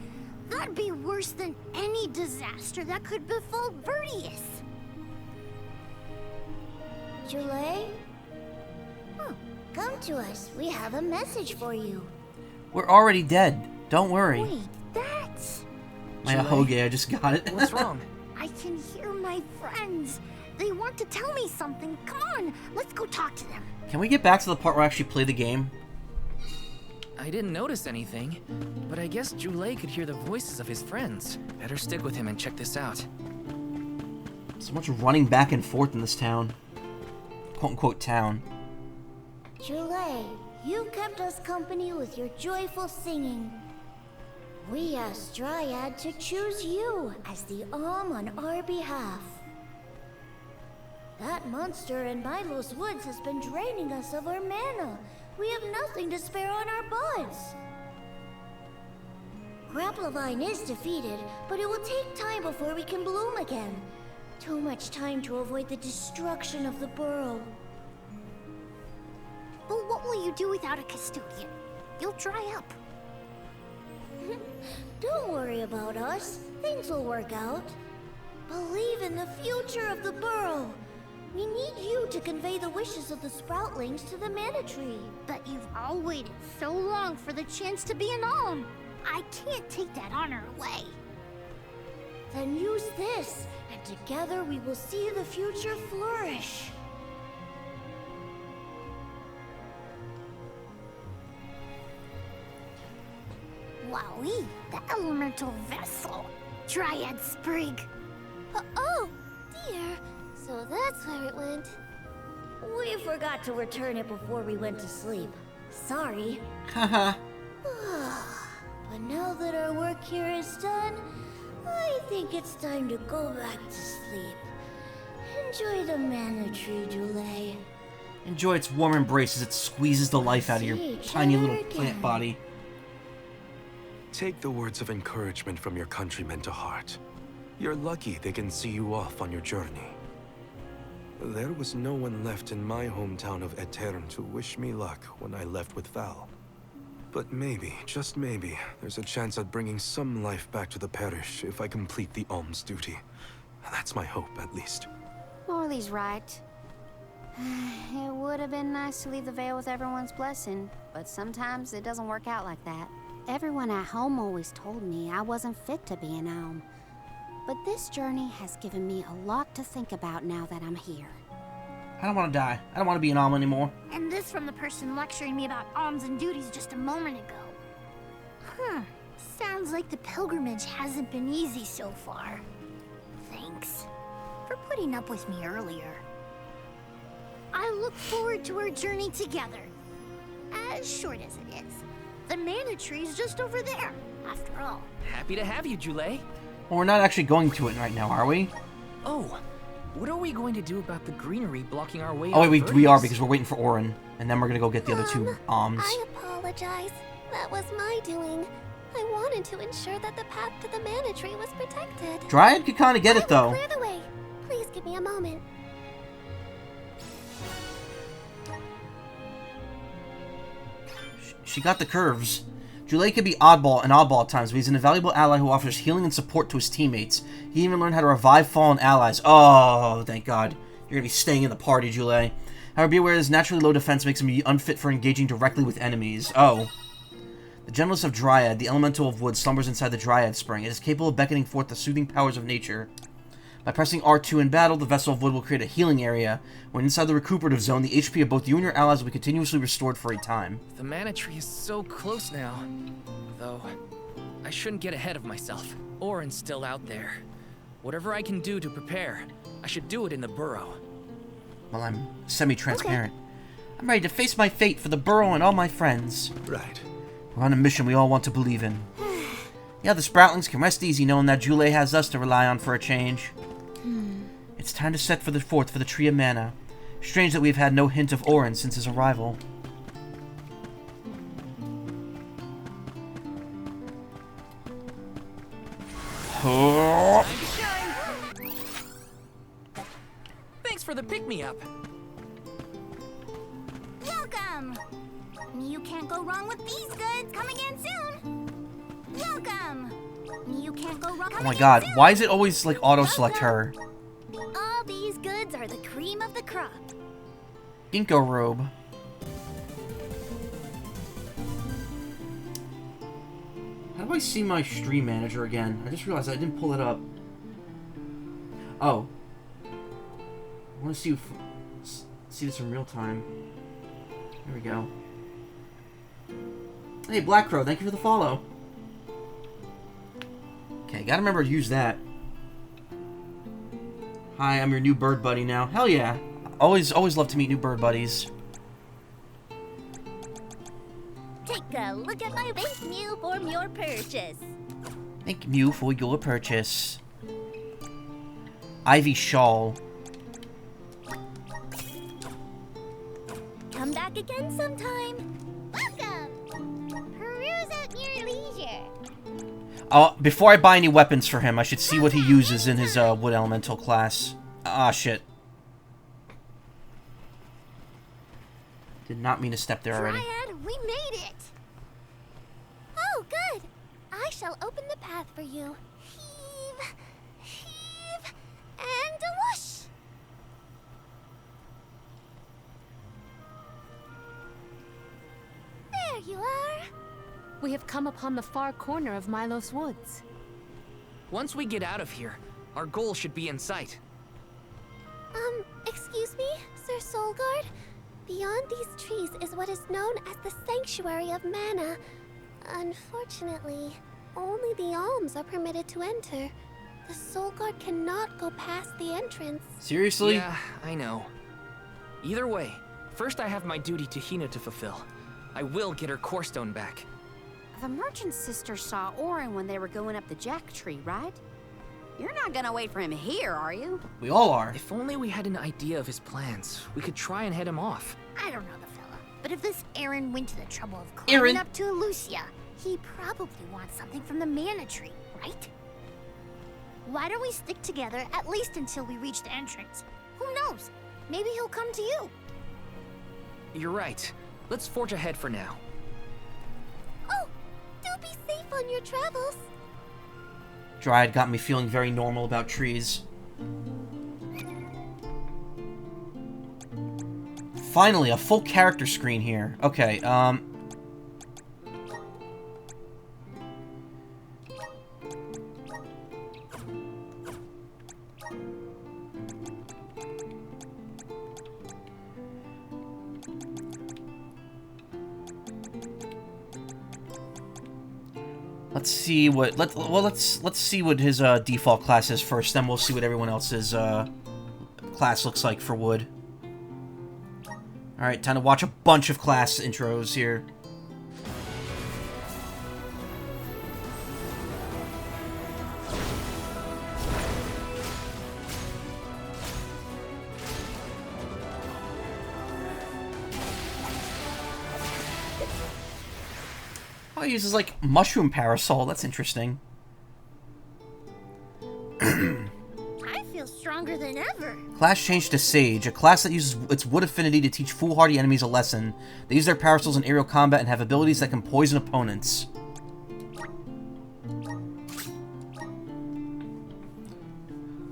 That'd be worse than any disaster that could befall Vertius. Jule? Oh, come to us. We have a message for you. We're already dead. Don't worry. Wait, that's... My ahoge, I just got it. What's wrong? I can hear my friends. They want to tell me something. Come on, let's go talk to them. Can we get back to the part where I actually play the game? I didn't notice anything, but I guess Jule could hear the voices of his friends. Better stick with him and check this out. So much running back and forth in this town. Quote-unquote town. Jule, you kept us company with your joyful singing. We asked Dryad to choose you as the Alm on our behalf. That monster in Milo's woods has been draining us of our mana. We have nothing to spare on our buds. Grapplavine is defeated, but it will take time before we can bloom again. Too much time to avoid the destruction of the burrow. But what will you do without a custodian? You'll dry up. Don't worry about us. Things will work out. Believe in the future of the burrow. We need you to convey the wishes of the sproutlings to the mana tree. But you've all waited so long for the chance to be an alm. I can't take that honor away. Then use this, and together we will see the future flourish. Wowie, the elemental vessel. Dryad Sprig. Oh, dear. So that's where it went. We forgot to return it before we went to sleep. Sorry. Haha. But now that our work here is done, I think it's time to go back to sleep. Enjoy the mana tree, Jule. Enjoy its warm embrace as it squeezes the life out of your tiny little plant body. Take the words of encouragement from your countrymen to heart. You're lucky they can see you off on your journey. There was no one left in my hometown of Etern to wish me luck when I left with Val. But maybe, just maybe, there's a chance at bringing some life back to the parish if I complete the alms duty. That's my hope, at least. Morley's right. It would have been nice to leave the veil with everyone's blessing, but sometimes it doesn't work out like that. Everyone at home always told me I wasn't fit to be an alm. But this journey has given me a lot to think about now that I'm here. I don't want to die. I don't want to be an alm anymore. And this from the person lecturing me about alms and duties just a moment ago. Sounds like the pilgrimage hasn't been easy so far. Thanks for putting up with me earlier. I look forward to our journey together. As short as it is. The mana tree's just over there, after all. Happy to have you, Jule. Well, we're not actually going to it right now, are we? Oh, What are we going to do about the greenery blocking our way? Oh wait, we are, Vernies? because we're waiting for Orin, and then we're gonna go get the other two alms. I apologize. That was my doing. I wanted to ensure that the path to the mana tree was protected. Dryad could kind of get it though. Clear the way. Please give me a moment. She got the curves. Joulet can be oddball at times, but he's an invaluable ally who offers healing and support to his teammates. He even learned how to revive fallen allies. Oh, thank God. You're gonna be staying in the party, Joulet. However, be aware his naturally low defense makes him unfit for engaging directly with enemies. Oh. The gentlest of Dryad, the elemental of wood, slumbers inside the Dryad Spring. It is capable of beckoning forth the soothing powers of nature. By pressing R2 in battle, the Vessel of Wood will create a healing area. When inside the recuperative zone, the HP of both you and your allies will be continuously restored for a time. The mana tree is so close now. Though, I shouldn't get ahead of myself. Orin's still out there. Whatever I can do to prepare, I should do it in the burrow. Well, I'm semi-transparent. Okay. I'm ready to face my fate for the burrow and all my friends. Right. We're on a mission we all want to believe in. Yeah, the Sproutlings can rest easy knowing that Joulet has us to rely on for a change. It's time to set forth for the Tree of Mana. Strange that we've had no hint of Orin since his arrival. Oh. Thanks for the pick-me-up. Welcome! You can't go wrong with these goods. Come again soon. Welcome! You can't go wrong. Oh my God, why is it always like auto-select her? All these goods are the cream of the crop. Ginkgo robe. How do I see my stream manager again? I just realized I didn't pull it up. Oh. I want to see this in real time. There we go. Hey, Black Crow, thank you for the follow. Okay, gotta remember to use that. Hi, I'm your new bird buddy now. Hell yeah. Always love to meet new bird buddies. Take a look at my thank you for your purchase. Thank you for your purchase. Ivy shawl. Come back again sometime. Welcome. Peruse at your leisure. Before I buy any weapons for him, I should see what he uses in his wood elemental class. Ah, shit. Did not mean to step there already. Dryad, we made it! Oh, good! I shall open the path for you. Heave, heave, and whoosh! There you are! We have come upon the far corner of Milos Woods. Once we get out of here, our goal should be in sight. Excuse me, Sir Soulguard? Beyond these trees is what is known as the Sanctuary of Mana. Unfortunately, only the alms are permitted to enter. The Soulguard cannot go past the entrance. Seriously? Yeah, I know. Either way, first I have my duty to Hina to fulfill. I will get her core stone back. The merchant sister saw Orin when they were going up the jack tree, right? You're not gonna wait for him here, are you? We all are. If only we had an idea of his plans, we could try and head him off. I don't know the fella, but if this Aaron went to the trouble of climbing up to Lucia, he probably wants something from the mana tree, right? Why don't we stick together at least until we reach the entrance? Who knows? Maybe he'll come to you. You're right. Let's forge ahead for now. Oh, do be safe on your travels. Dryad got me feeling very normal about trees. Finally, a full character screen here. Okay, let's see what let's see what his default class is first, then we'll see what everyone else's class looks like for wood. Alright, time to watch a bunch of class intros here. he uses, like, mushroom parasol. That's interesting. I feel stronger than ever. Class changed to Sage, a class that uses its wood affinity to teach foolhardy enemies a lesson. They use their parasols in aerial combat and have abilities that can poison opponents.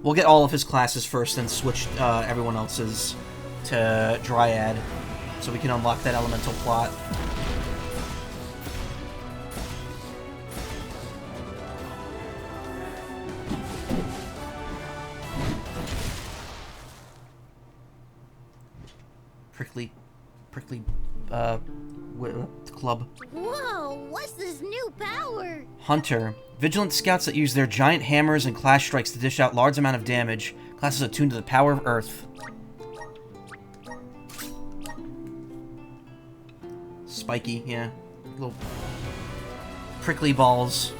We'll get all of his classes first, then switch everyone else's to Dryad, so we can unlock that elemental plot. Prickly, club. Whoa, what's this new power? Hunter. Vigilant scouts that use their giant hammers and clash strikes to dish out large amount of damage. Class is attuned to the power of Earth. Spiky, yeah. Little prickly balls.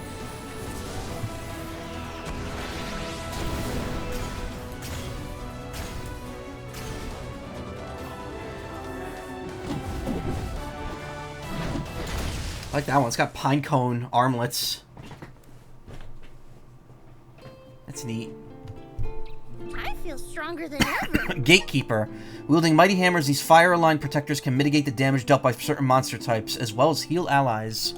I like that one. It's got pine cone armlets. That's neat. I feel stronger than ever. Gatekeeper. Wielding mighty hammers, these fire-aligned protectors can mitigate the damage dealt by certain monster types, as well as heal allies.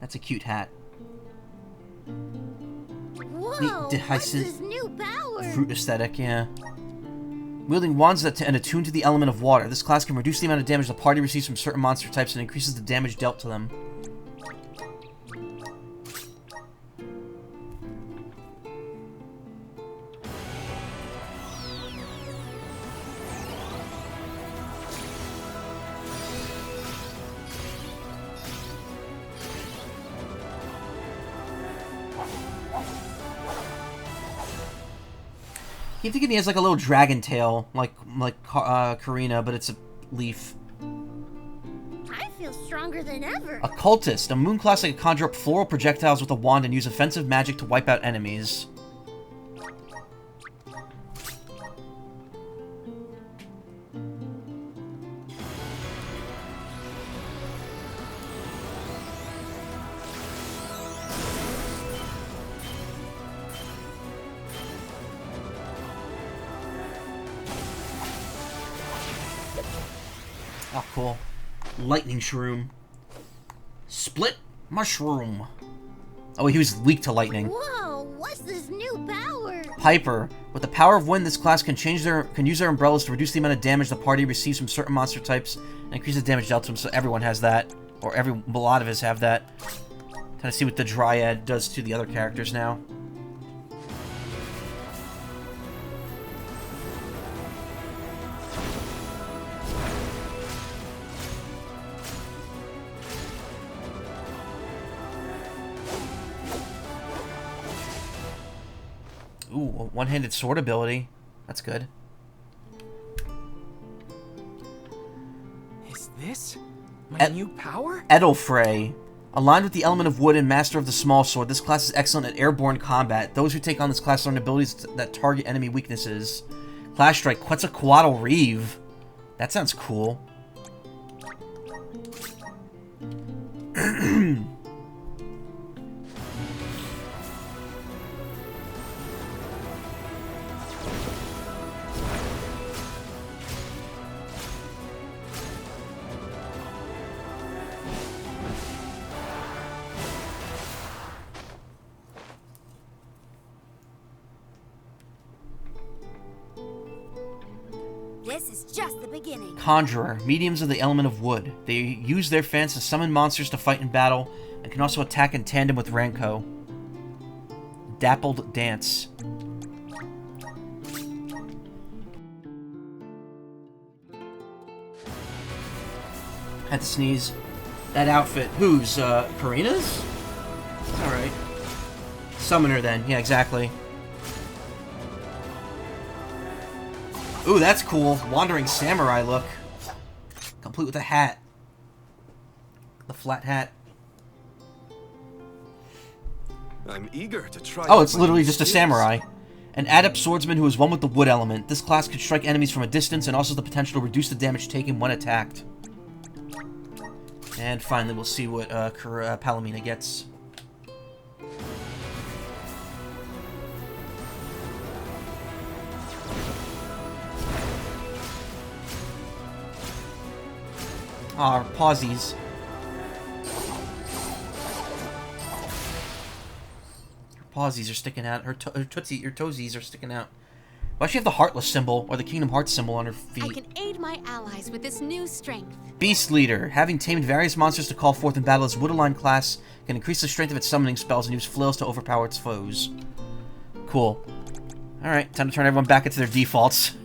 That's a cute hat. Whoa, what's this new power? Fruit aesthetic, yeah. Wielding wands and attuned to the element of water. This class can reduce the amount of damage the party receives from certain monster types and increases the damage dealt to them. I keep thinking he has like a little dragon tail, like Karina, but it's a leaf. I feel stronger than ever. Occultist. A moon class that can conjure up floral projectiles with a wand and use offensive magic to wipe out enemies. Oh, cool. Lightning shroom. Split mushroom. Oh, he was weak to lightning. Whoa, what's this new power? Piper. With the power of wind, this class can use their umbrellas to reduce the amount of damage the party receives from certain monster types and increase the damage dealt to them, so everyone has that. Or a lot of us have that. Kind of see what the Dryad does to the other characters now. Ooh, a one-handed sword ability. That's good. Is this my new power? Edelfrey. Aligned with the element of wood and master of the small sword, this class is excellent at airborne combat. Those who take on this class learn abilities that target enemy weaknesses. Clash Strike, Quetzalcoatl Reeve. That sounds cool. This is just the beginning. Conjurer, mediums of the element of wood. They use their fans to summon monsters to fight in battle, and can also attack in tandem with Ranko. Dappled Dance. Had to sneeze. That outfit. Whose? Karina's? Alright. Summoner then. Yeah, exactly. Ooh, that's cool. Wandering samurai look. Complete with a hat. The flat hat. I'm eager to try. Oh, it's literally my just a skills. samurai. An adept swordsman who is one with the wood element. This class can strike enemies from a distance and also has the potential to reduce the damage taken when attacked. And finally, we'll see what Palomina gets. Ah, pausies. Her pausies are sticking out. Her toesies are sticking out. Why does she have the Heartless symbol, or the Kingdom Hearts symbol on her feet? I can aid my allies with this new strength. Beast Leader. Having tamed various monsters to call forth in battle, its Wood-aligned class can increase the strength of its summoning spells and use flails to overpower its foes. Cool. Alright, time to turn everyone back into their defaults.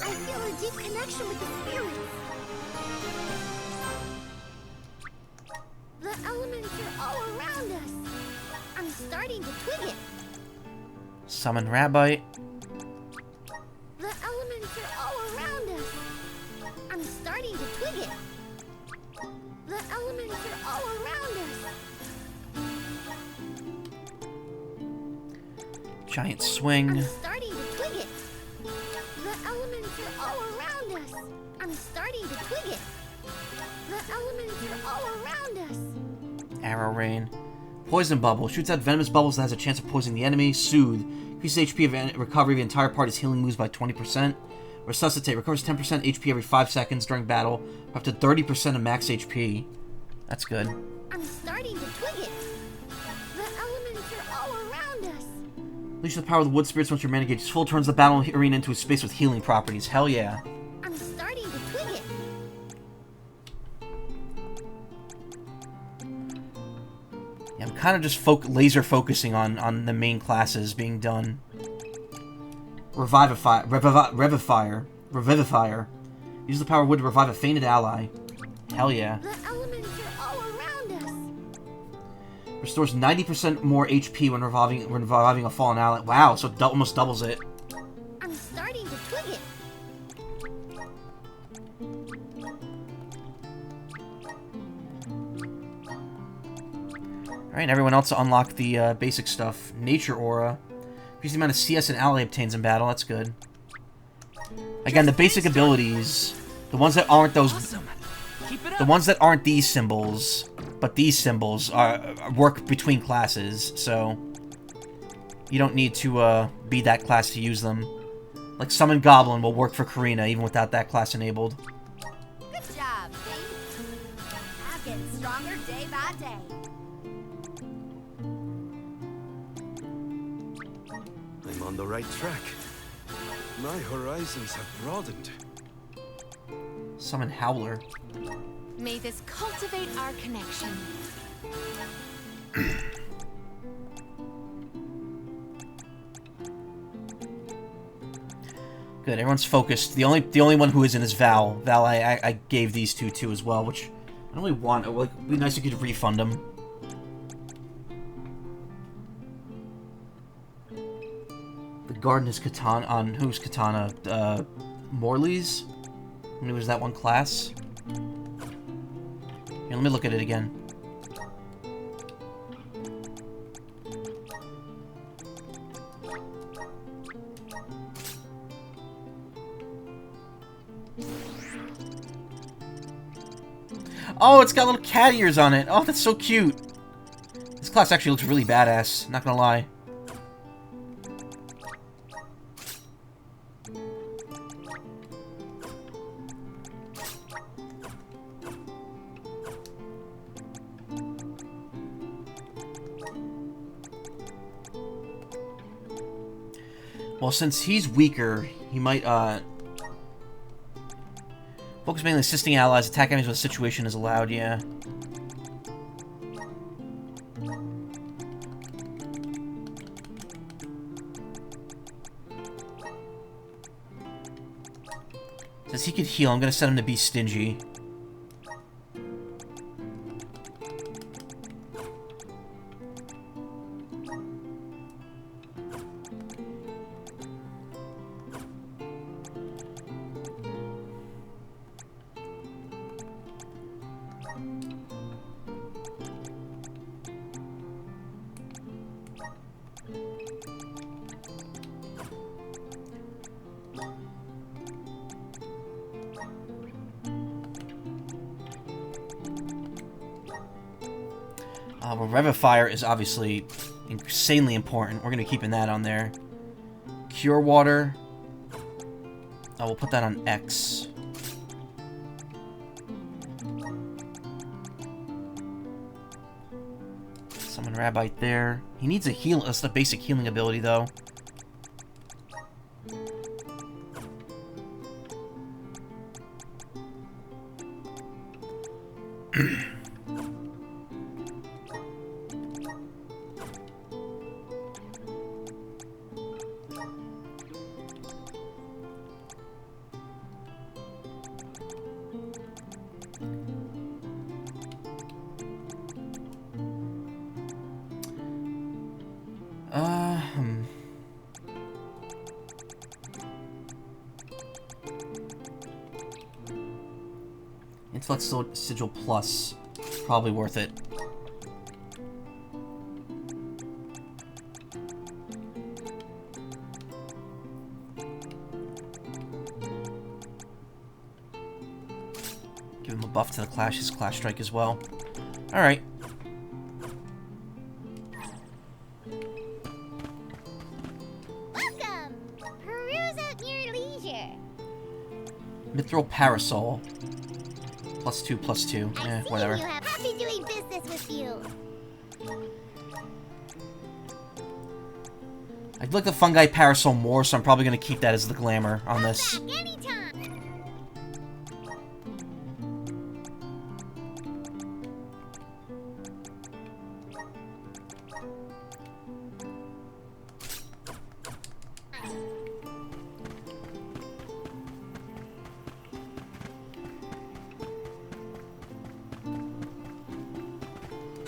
I feel a deep connection with the spirits. The elements are all around us. I'm starting to twig it. Summon Rabbite. The elements are all around us. I'm starting to twig it. The elements are all around us. Giant Swing. I'm starting to twig it. The elements are all around us. I'm starting to twig it. The elements are all around us. Arrow Rain. Poison Bubble. Shoots out venomous bubbles that has a chance of poisoning the enemy. Soothe. Increases HP of recovery of the entire party's healing moves by 20%. Resuscitate. Recovers 10% HP every 5 seconds during battle. Up to 30% of max HP. That's good. I'm starting to twig it. The elements are all around us. Unleash the power of the wood spirits once your mana gauge is full. Turns the battle arena into a space with healing properties. Hell yeah. I'm starting to twig it. Yeah, I'm kind of just laser focusing on the main classes being done. Revivifier. Use the power of wood to revive a fainted ally. Hell yeah. The elements are all around us. Restores 90% more HP when reviving a fallen ally. Wow, so it almost doubles it. I'm starting to twig it. Alright, everyone else unlock the basic stuff. Nature Aura. Increase the amount of CS an ally obtains in battle. That's good. Again, the basic abilities, the ones that aren't those, the ones that aren't these symbols, but these symbols work between classes, so you don't need to be that class to use them. Like Summon Goblin will work for Karina even without that class enabled. Good job, Faith. I'm getting stronger day by day. I'm on the right track. My horizons have broadened. Summon Howler. May this cultivate our connection. Good, everyone's focused. The only one who isn't is Val. Val, I gave these two to as well, which I don't really want. Like, it'd be nice if you could refund them. The garden is katana on whose katana? Morley's? When it was that one class? Here, let me look at it again. Oh, it's got little cat ears on it. Oh, that's so cute. This class actually looks really badass, not gonna lie. Well, since he's weaker, he might, focus mainly on assisting allies, attack enemies when the situation is allowed, yeah. he could heal. I'm gonna set him to be stingy. Well, Revivify is obviously insanely important. We're going to be keeping that on there. Cure Water. Oh, we'll put that on X. Summon Rabite there. He needs a heal. That's the basic healing ability, though. Intellect Sigil Plus. Probably worth it. Give him a buff to the his Clash Strike as well. Alright. Welcome! Peruse at your leisure. Mithril Parasol. +2, +2. Whatever. You have happy doing business with you. I'd like the Fungi Parasol more, so I'm probably going to keep that as the glamour on this. Back anytime.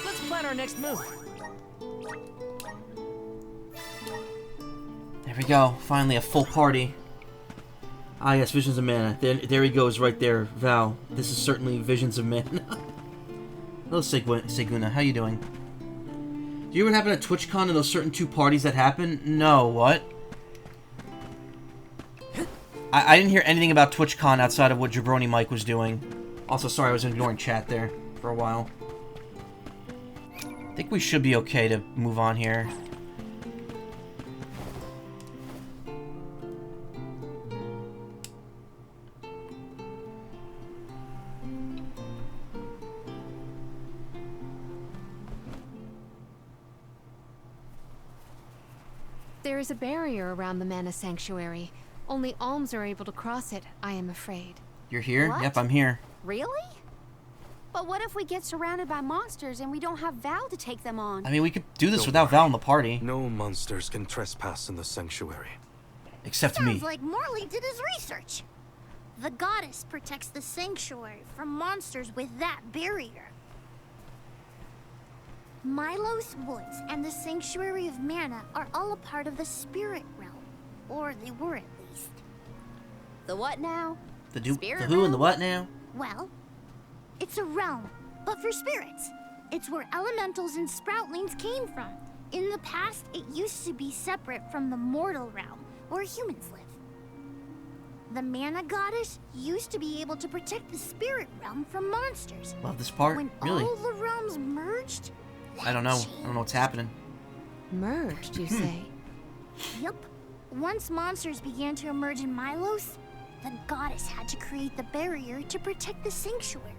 Let's plan our next move. There we go. Finally, a full party. Ah, yes, Visions of Mana. There he goes, right there. Val, this is certainly Visions of Mana. Hello, Seguna. How you doing? Do you hear what happened at TwitchCon in those certain 2 parties that happened? No, what? I didn't hear anything about TwitchCon outside of what Jabroni Mike was doing. Also, sorry, I was ignoring chat there for a while. I think we should be okay to move on here. There is a barrier around the Mana Sanctuary. Only alms are able to cross it, I am afraid. You're here? What? Yep, I'm here. Really? But what if we get surrounded by monsters and we don't have Val to take them on? I mean, we could do this Don't without worry. Val in the party. No monsters can trespass in the sanctuary. Except Sounds me. like Morley did his research. The goddess protects the sanctuary from monsters with that barrier. Milos Woods and the Sanctuary of Mana are all a part of the spirit realm. Or they were at least. The what now? The Spirit who and the realm? what now? Well, it's a realm, but for spirits. It's where elementals and sproutlings came from. In the past, it used to be separate from the mortal realm, where humans live. The Mana Goddess used to be able to protect the spirit realm from monsters. Love this part. When Really? all the realms merged, I don't know. I don't know what's happening. Merged, you say? Yep. Once monsters began to emerge in Milos, the goddess had to create the barrier to protect the sanctuary.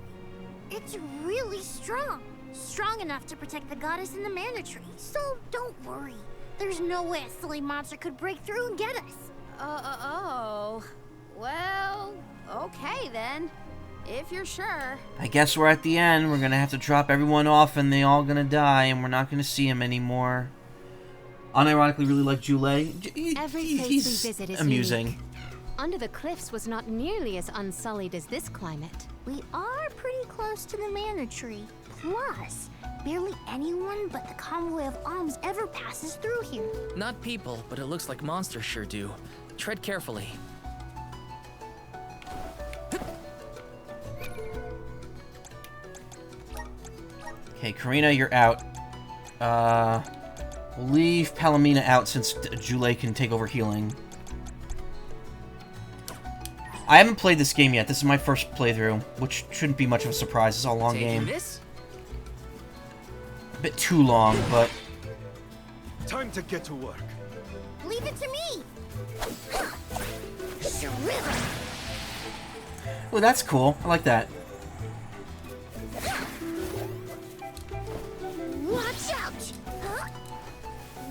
It's really strong. Strong enough to protect the goddess and the mana tree. So don't worry. There's no way a silly monster could break through and get us. Oh. Well, okay then. If you're sure. I guess we're at the end. We're gonna have to drop everyone off and they all gonna die and we're not gonna see him anymore. Unironically really like Jule. Every place He's we visit is amusing. unique. Under the cliffs was not nearly as unsullied as this climate. We are pretty close to the Mana Tree. Plus, barely anyone but the convoy of alms ever passes through here. Not people, but it looks like monsters sure do. Tread carefully. Okay, Karina, you're out. We'll leave Palomina out since Jule can take over healing. I haven't played this game yet. This is my first playthrough, which shouldn't be much of a surprise. It's a long game. This? A bit too long, but... Time to get to work. Leave it to me! River. Oh, that's cool. I like that. Watch out!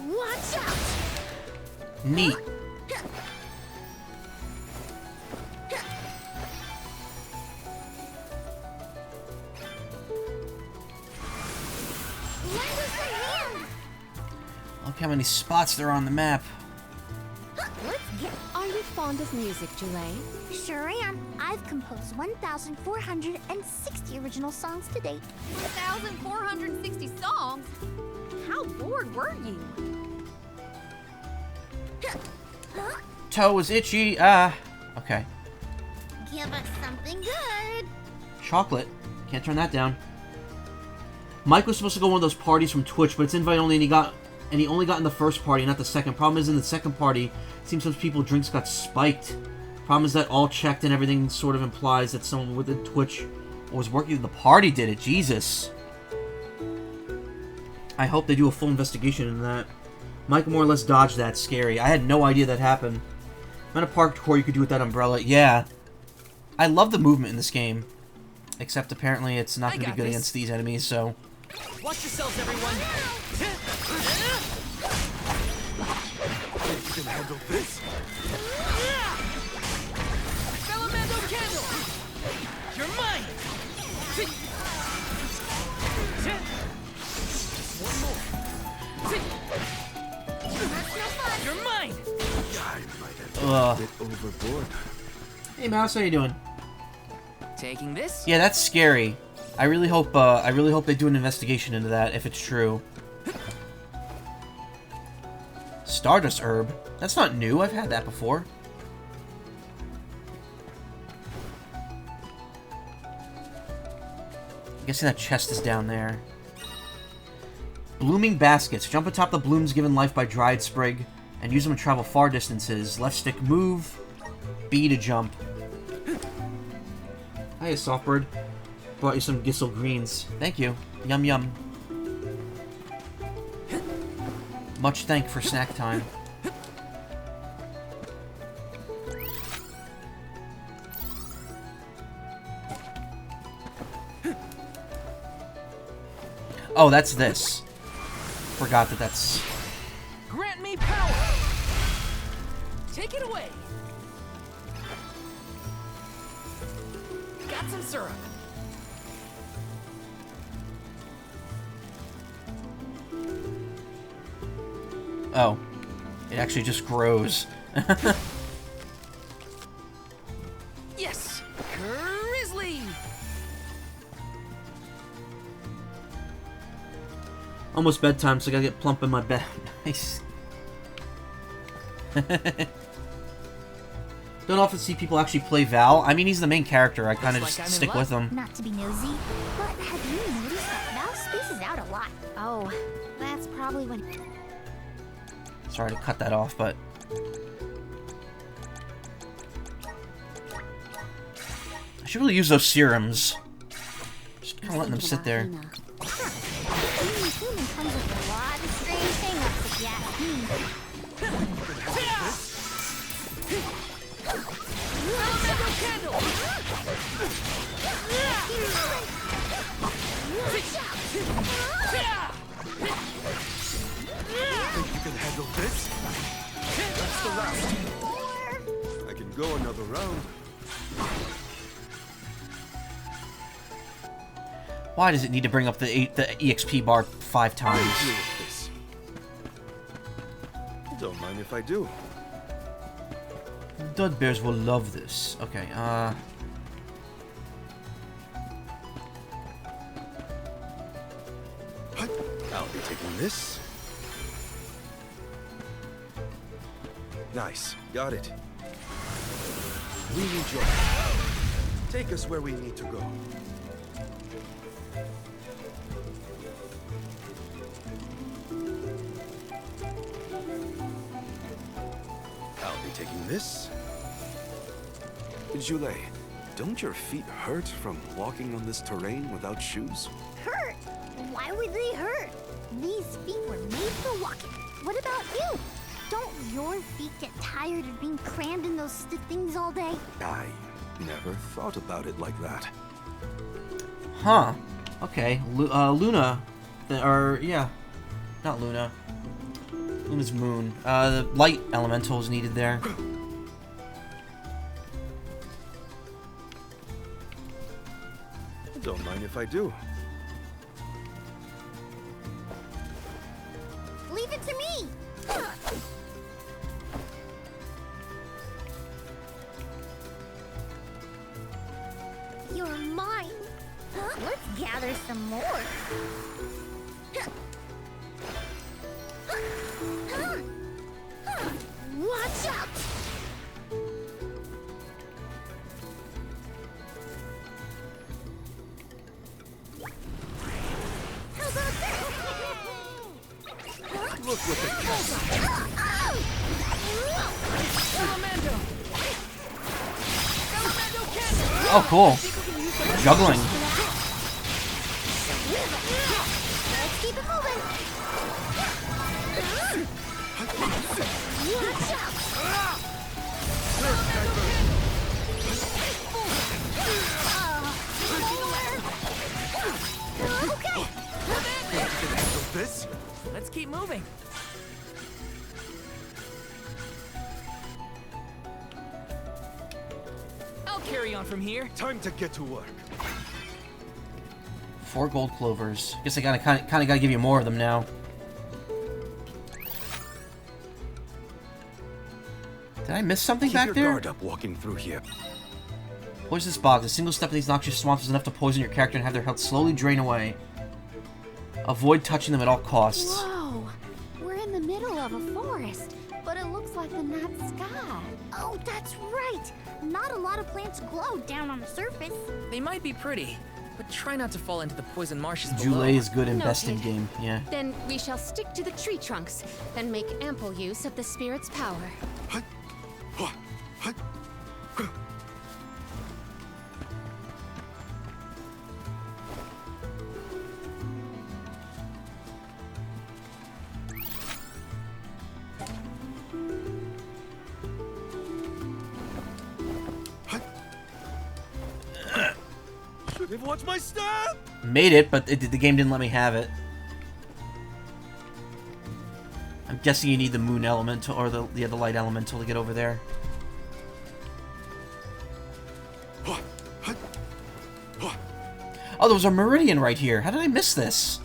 Watch out! Neat. Look how many spots there are on the map. Are you fond of music, Jule? Sure am. I've composed 1,460 original songs to date. 1,460 songs? How bored were you? Toe is itchy. Okay. Give us something good. Chocolate. Can't turn that down. Mike was supposed to go to one of those parties from Twitch, but it's invite only, and he only got in the first party, not the second. Problem is, in the second party, it seems some people's drinks got spiked. Problem is that all checked and everything sort of implies that someone within Twitch was working in the party did it. Jesus. I hope they do a full investigation into that. Mike more or less dodged that. Scary. I had no idea that happened. Amount of parkour you could do with that umbrella. Yeah. I love the movement in this game. Except apparently it's not going to be good against these enemies, so... Watch yourselves, everyone! You can handle this? Fellamando Candle! You're mine! Just one more. You're mine! I might have been a bit overboard. Hey, Mouse, how you doing? Taking this? Yeah, that's scary. I really hope they do an investigation into that, if it's true. Stardust herb? That's not new, I've had that before. I'm guessing that chest is down there. Blooming baskets. Jump atop the blooms given life by dried sprig, and use them to travel far distances. Left stick move, B to jump. Hiya, Softbird. Brought you some Gissel greens. Thank you. Yum yum. Much thank for snack time. Oh, that's this. Forgot that that's... Grant me power! Take it away! Got some syrup. Oh. It actually just grows. Yes! Grizzly! Almost bedtime, so I gotta get plump in my bed. Nice. Don't often see people actually play Val. I mean, he's the main character. I kind of just stick with him. Not to be nosy, but have you noticed that Val spaces out a lot? Oh, that's probably when... Sorry to cut that off, but... I should really use those serums. Just kind of letting them sit there. Being human comes with a lot of strange hang-ups, if you ask me. Think you can handle this? That's the last. I can go another round. Why does it need to bring up the EXP bar 5 times? Don't mind if I do. dud bears will love this. Okay, I'll be taking this. Nice. Got it. We need your help. Take us where we need to go. I'll be taking this. Julie, don't your feet hurt from walking on this terrain without shoes? Hurt? Why would they hurt? These feet were made for walking. What about you? Don't your feet get tired of being crammed in those stiff things all day? I never thought about it like that. Huh. Okay. Luna. Yeah. Not Luna. Luna's moon. The light elemental is needed there. Don't mind if I do. Leave it to me! You're mine! Let's gather some more. Watch out! How about that? Look what they got. Oh, cool. Juggling. Let's keep it moving. Watch out! Okay. This? Let's keep moving. I'll carry on from here. Time to get to work. 4 gold clovers. Guess I kind of gotta give you more of them now. Did I miss something back Keep there? your guard up walking through here. Poisonous bogs. A single step in these noxious swamps is enough to poison your character and have their health slowly drain away. Avoid touching them at all costs. Whoa! We're in the middle of a forest, but it looks like the night sky. Oh, that's right. Not a lot of plants glow down on the surface. They might be pretty, but try not to fall into the poison marshes below. Julie is good and best in Noted. game. Yeah. Then we shall stick to the tree trunks and make ample use of the spirit's power. Should have watched my step. Made it, but the game didn't let me have it. I'm guessing you need the moon elemental or the light elemental to get over there. Oh, there was a meridian right here. How did I miss this?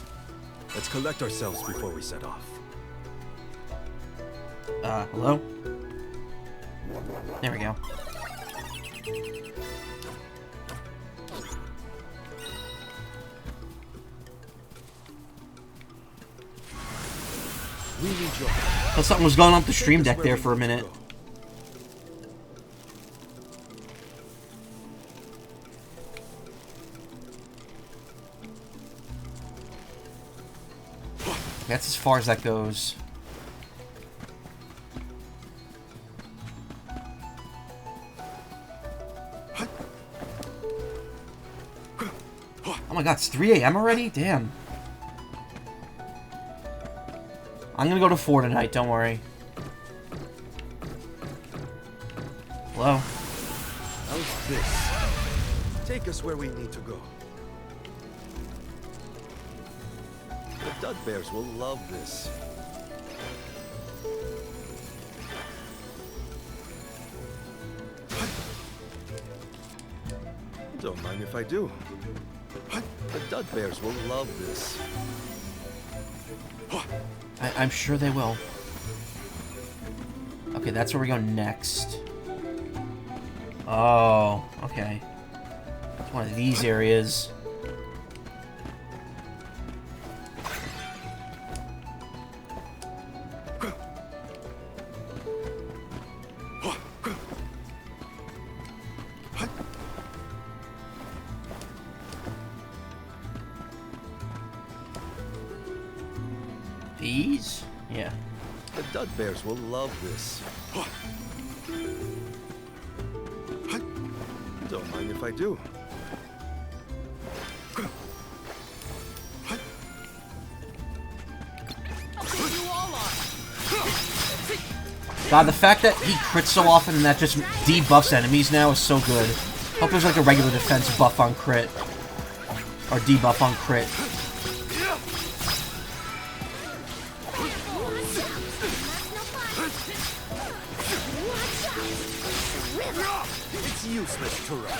Let's collect ourselves before we set off. Hello? There we go. We need your Thought something was going on with the stream deck there for a minute. That's as far as that goes. Oh my god, it's 3 AM already? Damn. I'm gonna go to 4 tonight, don't worry. Hello? How's this? Take us where we need to go. The dud bears will love this. Don't mind if I do. The dud bears will love this. I'm sure they will. Okay, that's where we go next. Oh, okay. It's one of these areas. These? Yeah. The Dud Bears will love this. Don't mind if I do. God, the fact that he crits so often and that just debuffs enemies now is so good. Hope there's like a regular defense buff on crit. Or debuff on crit. It's useless to run.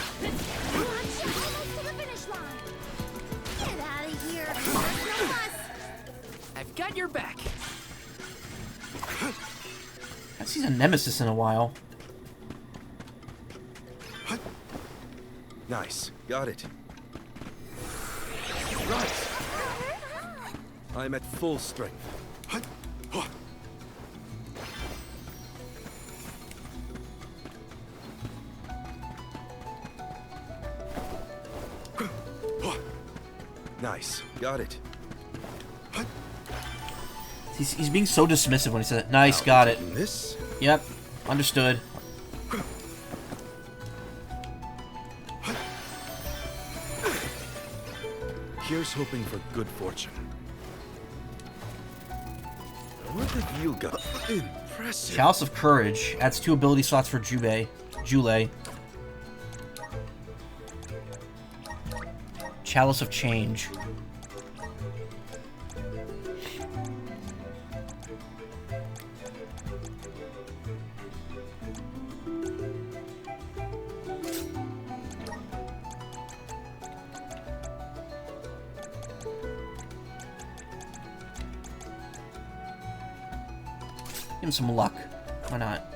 Get out of here. There's no bus. I've got your back. Haven't seen a nemesis in a while. Nice. Got it. Right. I'm at full strength. Nice. Got it. He's being so dismissive when he said it. Nice, got it. This? Yep, understood. Here's hoping for good fortune. What have you got? Impressive. Chalice of Courage adds 2 ability slots for Jule. Chalice of Change. Give him some luck. Why not?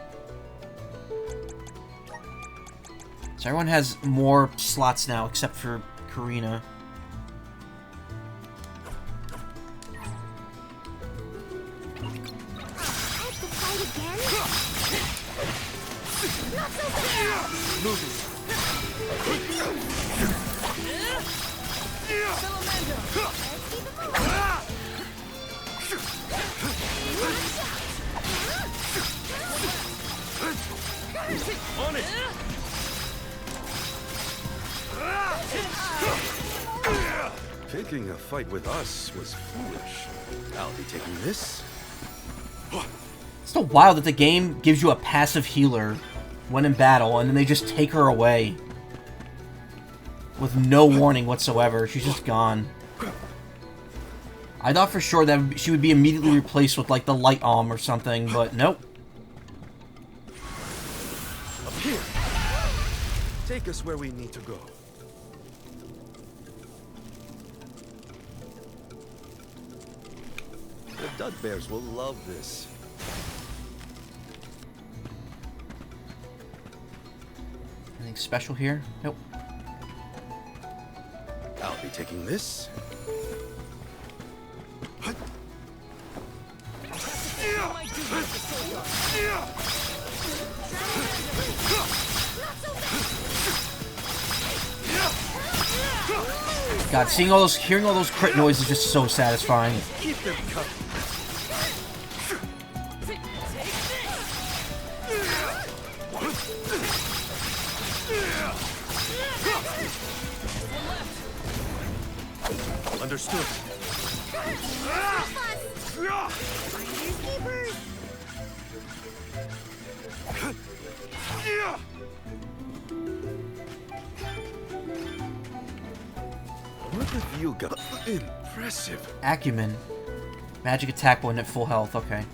So everyone has more slots now, except for Karina. On it! Picking a fight with us was foolish. I'll be taking this. It's so wild that the game gives you a passive healer when in battle, and then they just take her away. With no warning whatsoever. She's just gone. I thought for sure that she would be immediately replaced with, like, the light arm or something, but nope. Up here. Take us where we need to go. The Dud Bears will love this. Anything special here? Nope. I'll be taking this. God, hearing all those crit noises is just so satisfying. Keep them coming. Understood. What have you got? Impressive. Acumen. Magic attack when at full health, okay.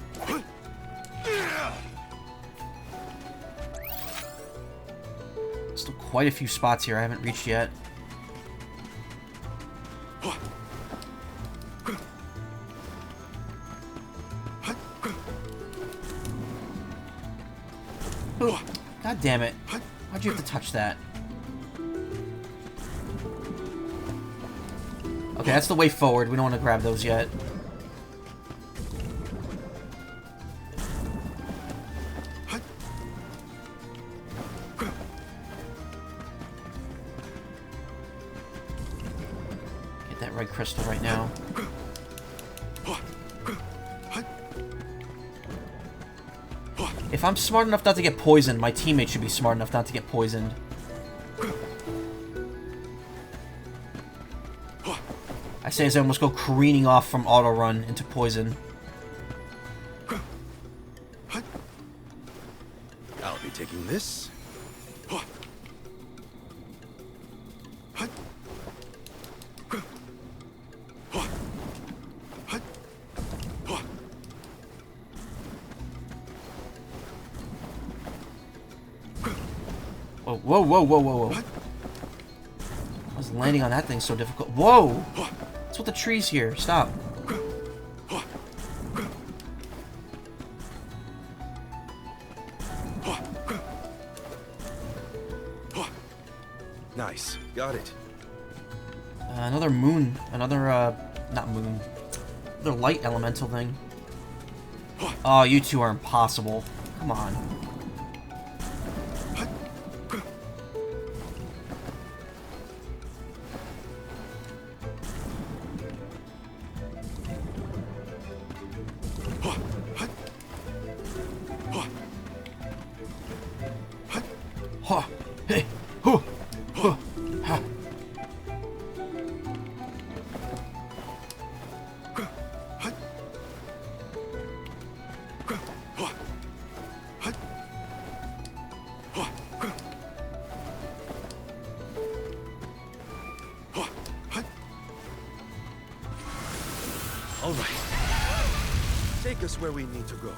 Still quite a few spots here I haven't reached yet. Ooh, God damn it. Why'd you have to touch that? Okay, that's the way forward. We don't want to grab those yet. Get that red crystal right now. If I'm smart enough not to get poisoned, my teammate should be smart enough not to get poisoned. I say as I almost go careening off from auto run into poison. I'll be taking this. Whoa, whoa, whoa, whoa, whoa. I was landing on that thing so difficult. Whoa! What's with the trees here? Stop. Nice. Got it. Another moon. Another, not moon. Another light elemental thing. Oh, you two are impossible. Come on. All right. Take us where we need to go.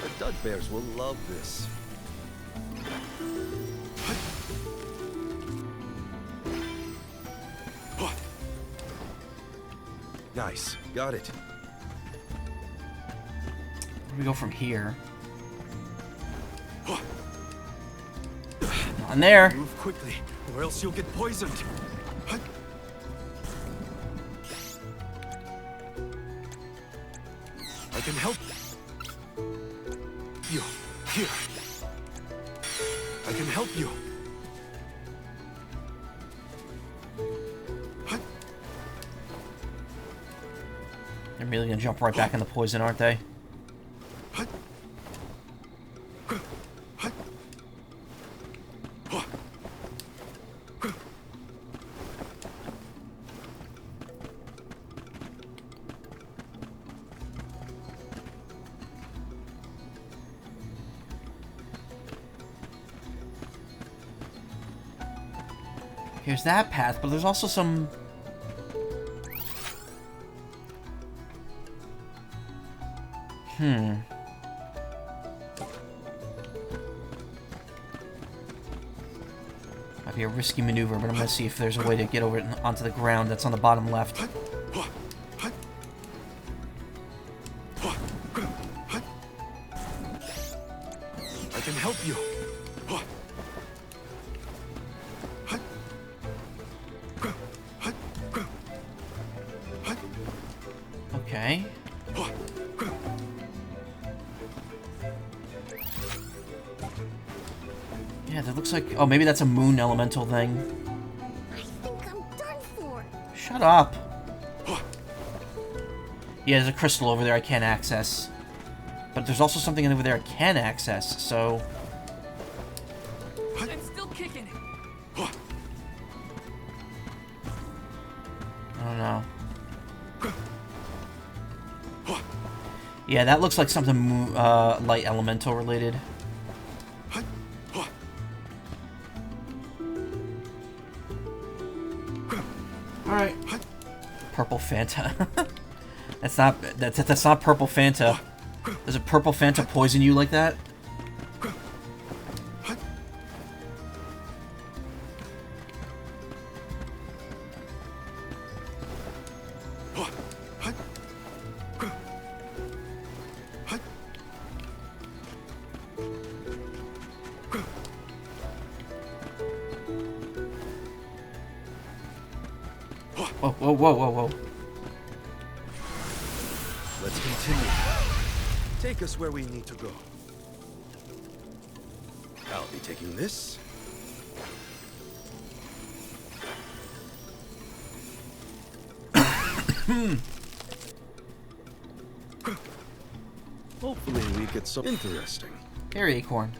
The Dud Bears will love this. Nice. Got it. Where do we go from here? On there. Move quickly, or else you'll get poisoned. I can help you. Here. I can help you. They're immediately gonna jump right back in the poison, aren't they? Here's that path, but there's also some... Might be a risky maneuver, but I'm gonna see if there's a way to get over it onto the ground that's on the bottom left. I can help you. Okay. Yeah, that looks like... Oh, maybe that's a moon elemental thing. I think I'm done for. Shut up. Yeah, there's a crystal over there I can't access. But there's also something over there I can access, so... I'm still kicking. I don't know. Yeah, that looks like something light elemental related. Alright. Purple Fanta. that's not purple Fanta. Does a purple Fanta poison you like that? Whoa, whoa, whoa, whoa, whoa. Let's continue. Take us where we need to go. I'll be taking this. Hopefully we get some interesting. Here, Acorn.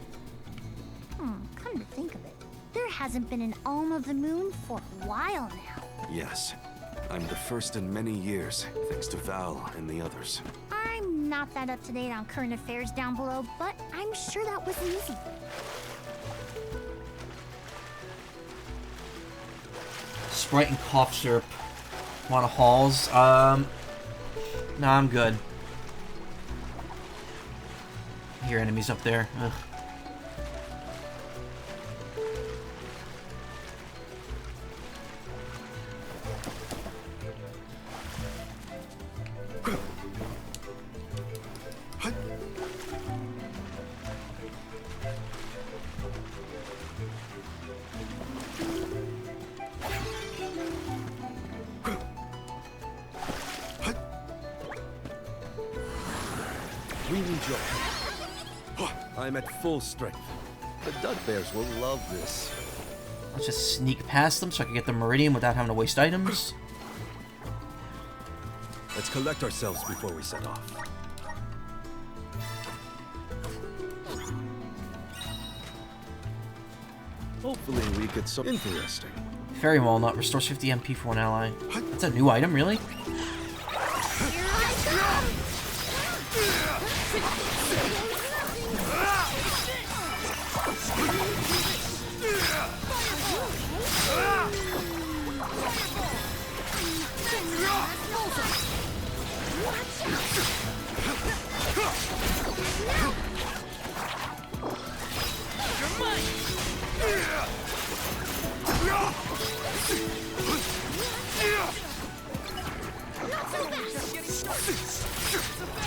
Come to think of it, there hasn't been an Alm of the Moon for a while now. Yes. I'm the first in many years, thanks to Val and the others. I'm not that up to date on current affairs down below, but I'm sure that was easy. Sprite and cough syrup. Want a Halls? Nah, I'm good. I hear enemies up there. Ugh. We need your help. I'm at full strength. The Dud Bears will love this. Let's just sneak past them so I can get the Meridian without having to waste items. Let's collect ourselves before we set off. Hopefully we get some interesting. Fairy Walnut restores 50 MP for one ally. That's a new item, really?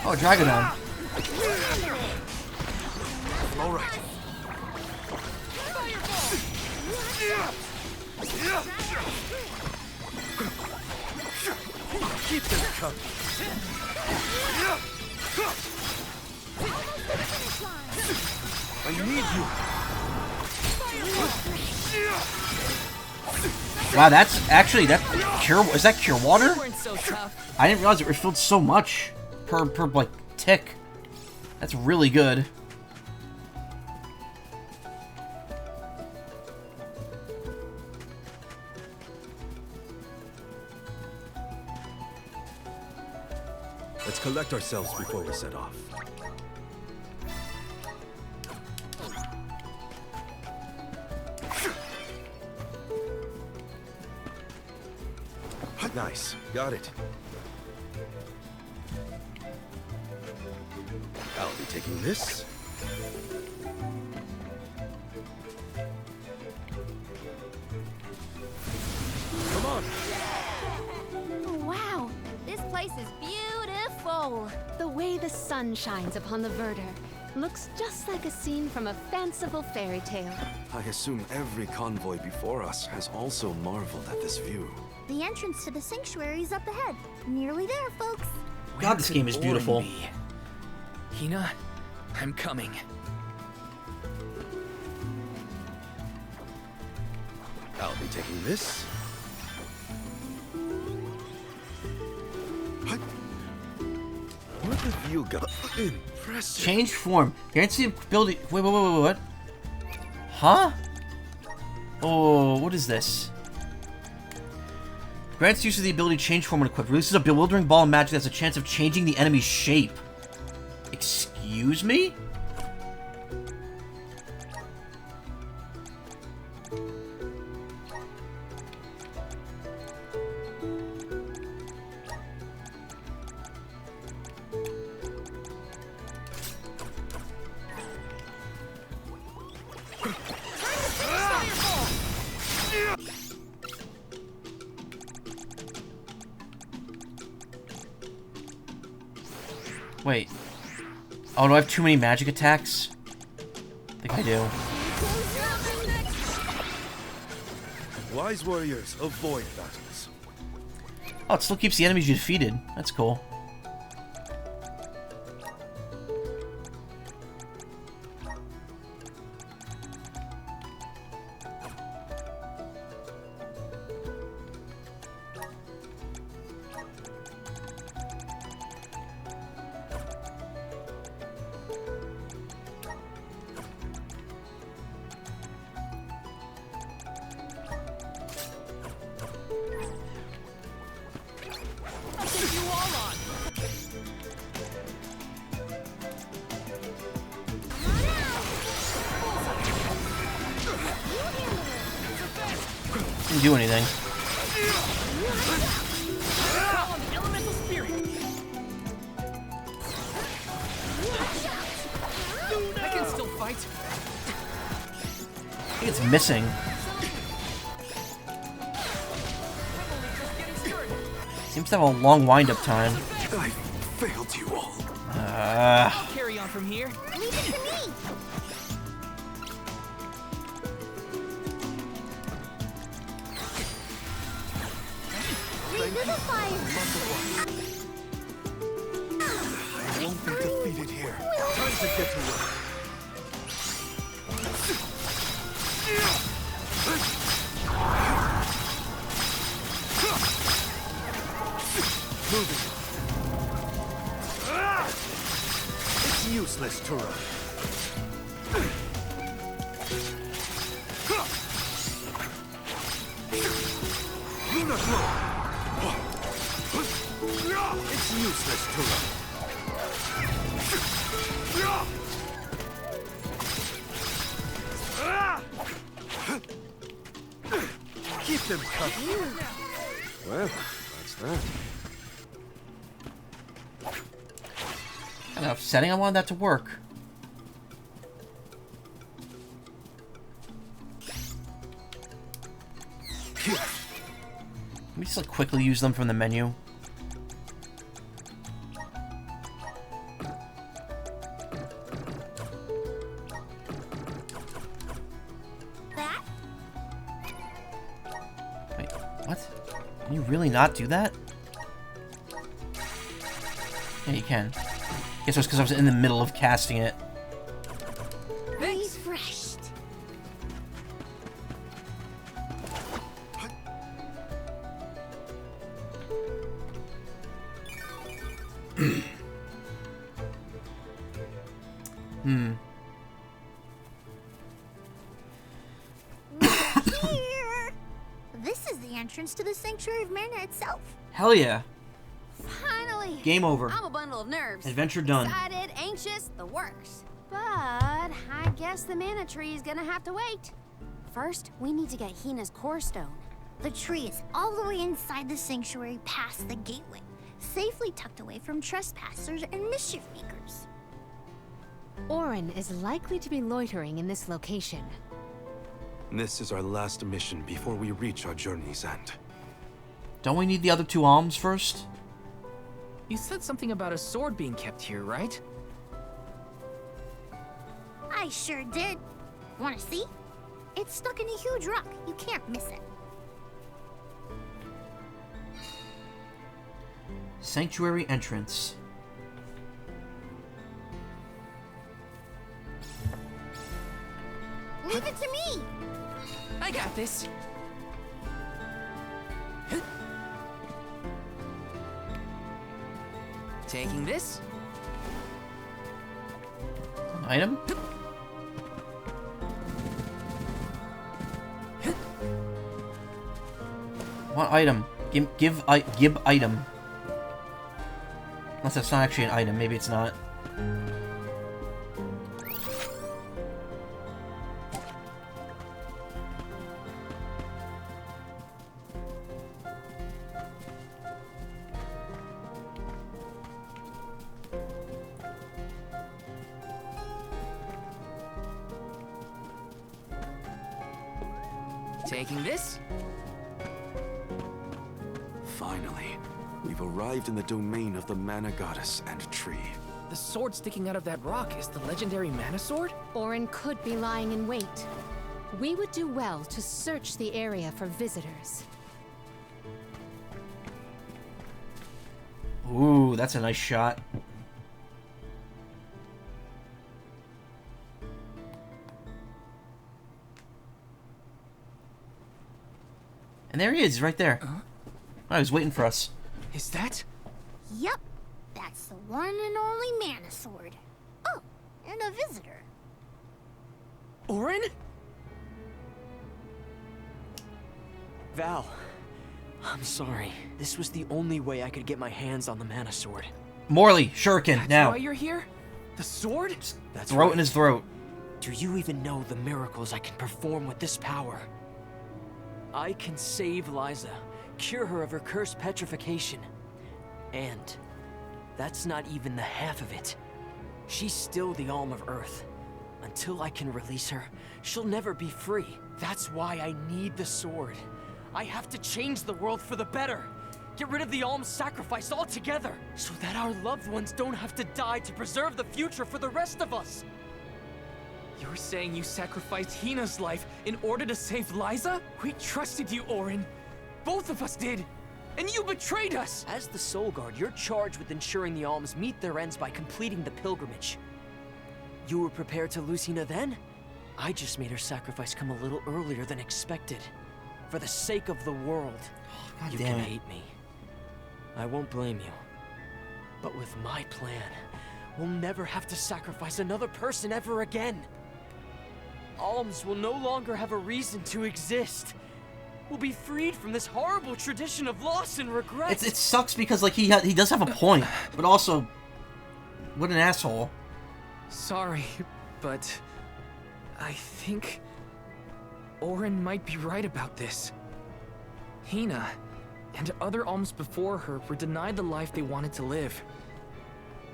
Oh, Dragodon. All right. Keep them coming. I need you. Wow, that's actually cure. Is that cure water? Weren't so tough. I didn't realize it refilled so much per like tick. That's really good. Let's collect ourselves before we set off. Nice. Got it. I'll be taking this. Come on. Wow, this place is beautiful. The way the sun shines upon the verdure looks just like a scene from a fanciful fairy tale. I assume every convoy before us has also marveled at this view. The entrance to the sanctuary's up ahead. Nearly there, folks. God, this game is beautiful. Hina, I'm coming. I'll be taking this. What have you got? Impressive. Change form. Guarantee ability. Wait, what? Huh? Oh, what is this? Grants use of the ability to change form when equipped. Releases a bewildering ball of magic that has a chance of changing the enemy's shape. Excuse me? Wait. Oh, do I have too many magic attacks? I think I do. Wise warriors avoid battles. Oh, it still keeps the enemies you defeated. That's cool. Didn't do anything. I can still fight. I think it's missing. Seems to have a long wind-up time. I failed you all. I'll carry on from here. Leave it to me. Revivify. I won't be defeated here. Time to get to work. Moving. It's useless to run. Luna Glow. It's useless to run. Keep them covered. Well, that's that. Kind of upsetting. I wanted that to work. Let me just like quickly use them from the menu. That? Wait, what? Can you really not do that? Yeah, you can. Guess it was because I was in the middle of casting it. Refreshed. Here. This is the entrance to the Sanctuary of Mana itself. Hell yeah. Finally! Game over. I'm a bundle of nerves. Adventure done. Excited, anxious, the works. But I guess the mana tree is gonna have to wait. First, we need to get Hina's core stone. The tree is all the way inside the sanctuary past the gateway, safely tucked away from trespassers and mischief makers. Orin is likely to be loitering in this location. This is our last mission before we reach our journey's end. Don't we need the other two alms first? You said something about a sword being kept here, right? I sure did. Wanna see? It's stuck in a huge rock. You can't miss it. Sanctuary entrance. Leave it to me! I got this. Taking this. An item? What item? Give item. Unless that's not actually an item, maybe it's not. Taking this. Finally, we've arrived in the domain of the Mana Goddess and Tree. The sword sticking out of that rock is the legendary mana sword? Orin could be lying in wait. We would do well to search the area for visitors. Ooh, that's a nice shot. And there he is, right there. Oh, he was waiting for us. Is that? Yup, that's the one and only Mana Sword. Oh, and a visitor. Orin? Val, I'm sorry. This was the only way I could get my hands on the Mana Sword. Morley, Shuriken, That's now. why you're here? The sword? That's Throw it right. in his throat. Do you even know the miracles I can perform with this power? I can save Liza, cure her of her cursed petrification. And that's not even the half of it. She's still the Alm of Earth. Until I can release her, she'll never be free. That's why I need the sword. I have to change the world for the better. Get rid of the Alm's sacrifice altogether, so that our loved ones don't have to die to preserve the future for the rest of us. You're saying you sacrificed Hina's life in order to save Liza? We trusted you, Orin. Both of us did. And you betrayed us! As the Soul Guard, you're charged with ensuring the Alms meet their ends by completing the pilgrimage. You were prepared to lose Hina then? I just made her sacrifice come a little earlier than expected. For the sake of the world. God You damn can it. hate me. I won't blame you. But with my plan, we'll never have to sacrifice another person ever again. Alms will no longer have a reason to exist. We'll be freed from this horrible tradition of loss and regret. It sucks because, like, he does have a point, but also, what an asshole. Sorry, but I think Orin might be right about this. Hina and other alms before her were denied the life they wanted to live.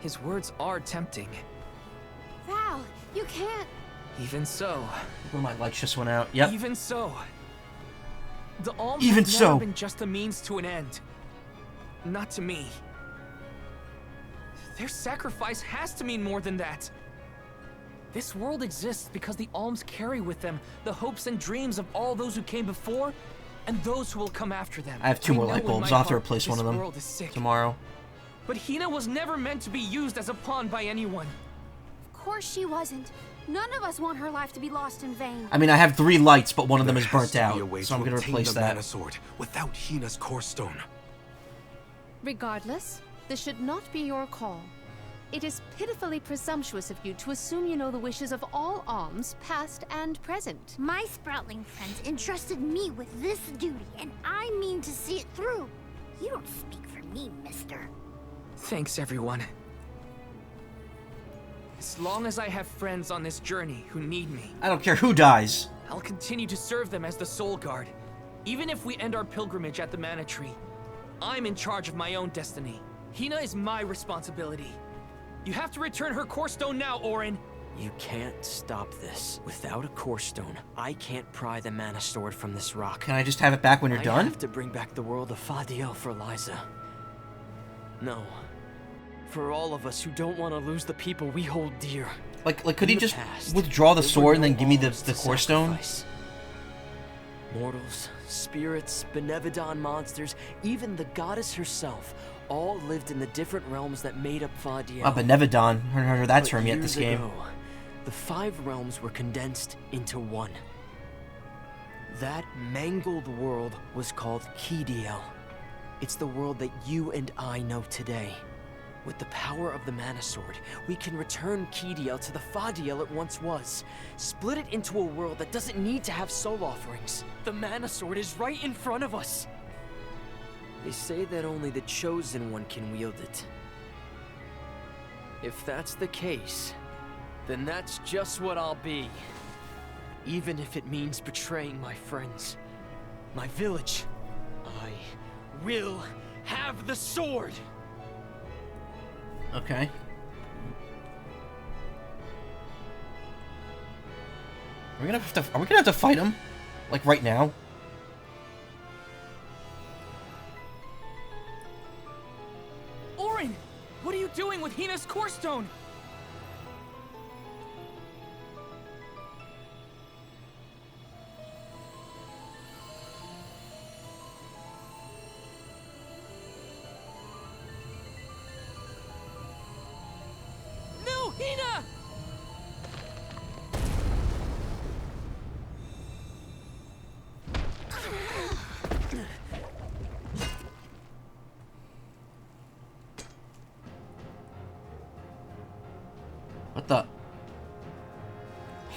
His words are tempting. Val, you can't. Even so. Well, my lights just went out. Yep. Even so. The alms Even have so. never been just a means to an end. Not to me. Their sacrifice has to mean more than that. This world exists because the alms carry with them the hopes and dreams of all those who came before and those who will come after them. I have two more know light in bulbs. my I'll have to heart replace one of this them world is sick. tomorrow. But Hina was never meant to be used as a pawn by anyone. Of course she wasn't. None of us want her life to be lost in vain. I mean, I have 3 lights, but one of them There is burnt has to be a out, way so I'm to gonna obtain replace the that. Mana Sword without Hina's core stone. Regardless, this should not be your call. It is pitifully presumptuous of you to assume you know the wishes of all alms, past and present. My Sproutling friends entrusted me with this duty, and I mean to see it through. You don't speak for me, mister. Thanks, everyone. As long as I have friends on this journey who need me, I don't care who dies. I'll continue to serve them as the Soul Guard. Even if we end our pilgrimage at the Mana Tree, I'm in charge of my own destiny. Hina is my responsibility. You have to return her core stone now, Orin. You can't stop this. Without a core stone, I can't pry the Mana Sword from this rock. Can I just have it back when you're I done? have to bring back the world of Fadiel for Liza. No. For all of us who don't want to lose the people we hold dear. Like could he In the just past, withdraw the there sword were and then no give me the alms to core stone? sacrifice. Mortals, spirits, Benevodon monsters, even the goddess herself, all lived in the different realms that made up Fadiel. Benevodon. I haven't heard that But term yet years this game. ago, the 5 realms were condensed into one. That mangled world was called Kidiel. It's the world that you and I know today. With the power of the Mana Sword, we can return Kidiel to the Fadiel it once was. Split it into a world that doesn't need to have soul offerings. The Mana Sword is right in front of us. They say that only the Chosen One can wield it. If that's the case, then that's just what I'll be. Even if it means betraying my friends, my village, I will have the sword! Okay. Are we gonna have to fight him? Like right now? Orin! What are you doing with Hina's core stone?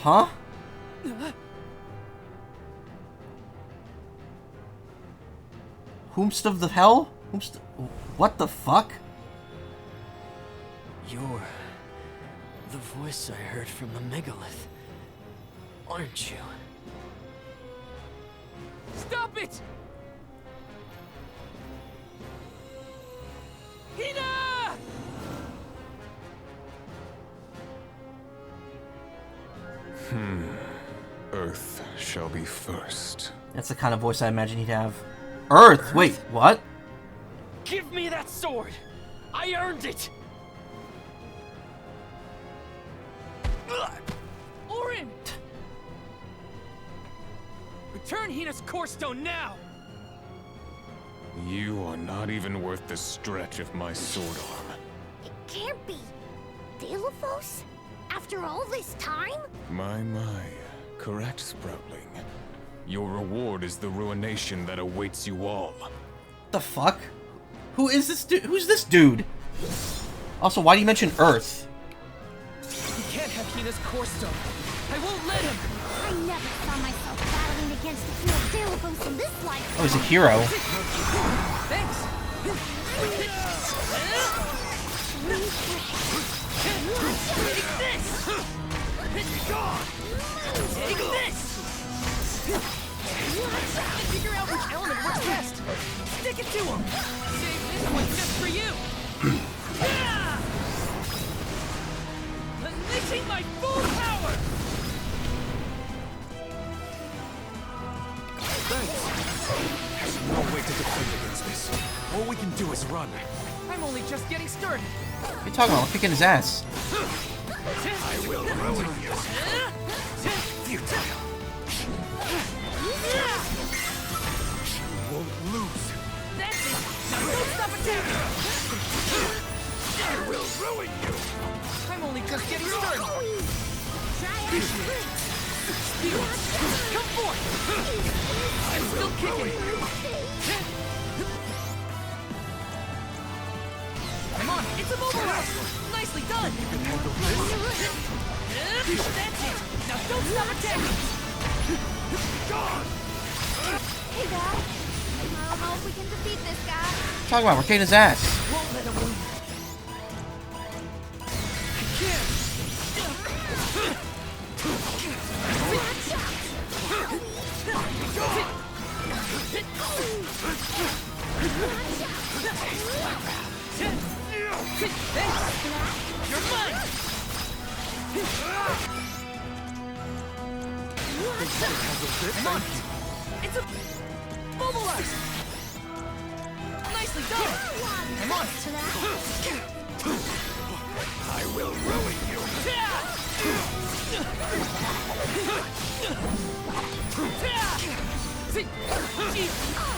Huh? Whomst of the hell? What the fuck? You're the voice I heard from the megalith, aren't you? Stop it! Hina! Earth shall be first. That's the kind of voice I imagine he'd have. Earth? Wait, what? Give me that sword! I earned it! Orin! Return Hina's core stone now! You are not even worth the stretch of my sword arm. It can't be. Delophos? After all this time? My. Correct, Sproutling. Your reward is the ruination that awaits you all. The fuck? Who is this dude? Who's this dude? Also, why do you mention Earth? He can't have Hina's core stone. I won't let him! I never saw myself battling against the hero Delophos in this life. Oh, he's a hero. Thanks! Take this! Take this! Figure out which element works best! Stick it to him! Save this one just for you! Unleashing my full power! Thanks. There's no way to defend against this. All we can do is run. I'm only just getting started. What are you talking about? I'm kicking his ass. I will ruin you. Futile. You won't lose. That's it! Now don't stop attacking! I will ruin you. I'm only just getting started. Come forth! I'm still kicking. Come on, it's immobilized! Nicely done! You can handle this. That's it! Now don't stop attacking! Gone! Hey, Dad. I don't know if we can defeat this guy. What are you talking about? We're kicking his ass. Won't let him win. I can't! Thanks! You're mine! Come on! It's a mobilized! Nicely done! Come on! I will ruin you.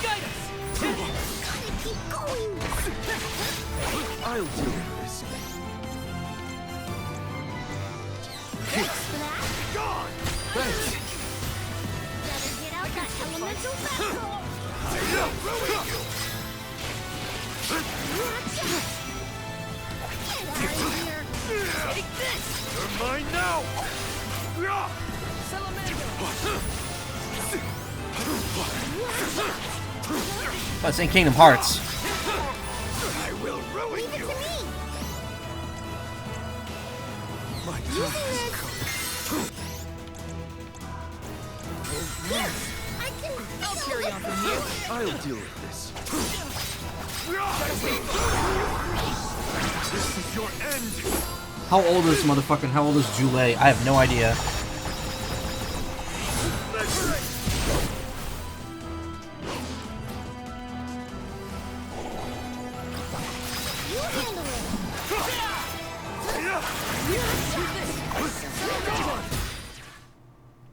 Guide us! Gotta keep going. I'll deal with this. Gone! Thanks. Better get out that elemental vessel. I will ruin you. Get out of here. Take this! You're mine now. Oh, it's in Kingdom Hearts. I will ruin Leave it you. to me. My time has come. I can. I'll carry on from here. I'll deal with this. This is your end. How old is this motherfucker? How old is Jule? I have no idea.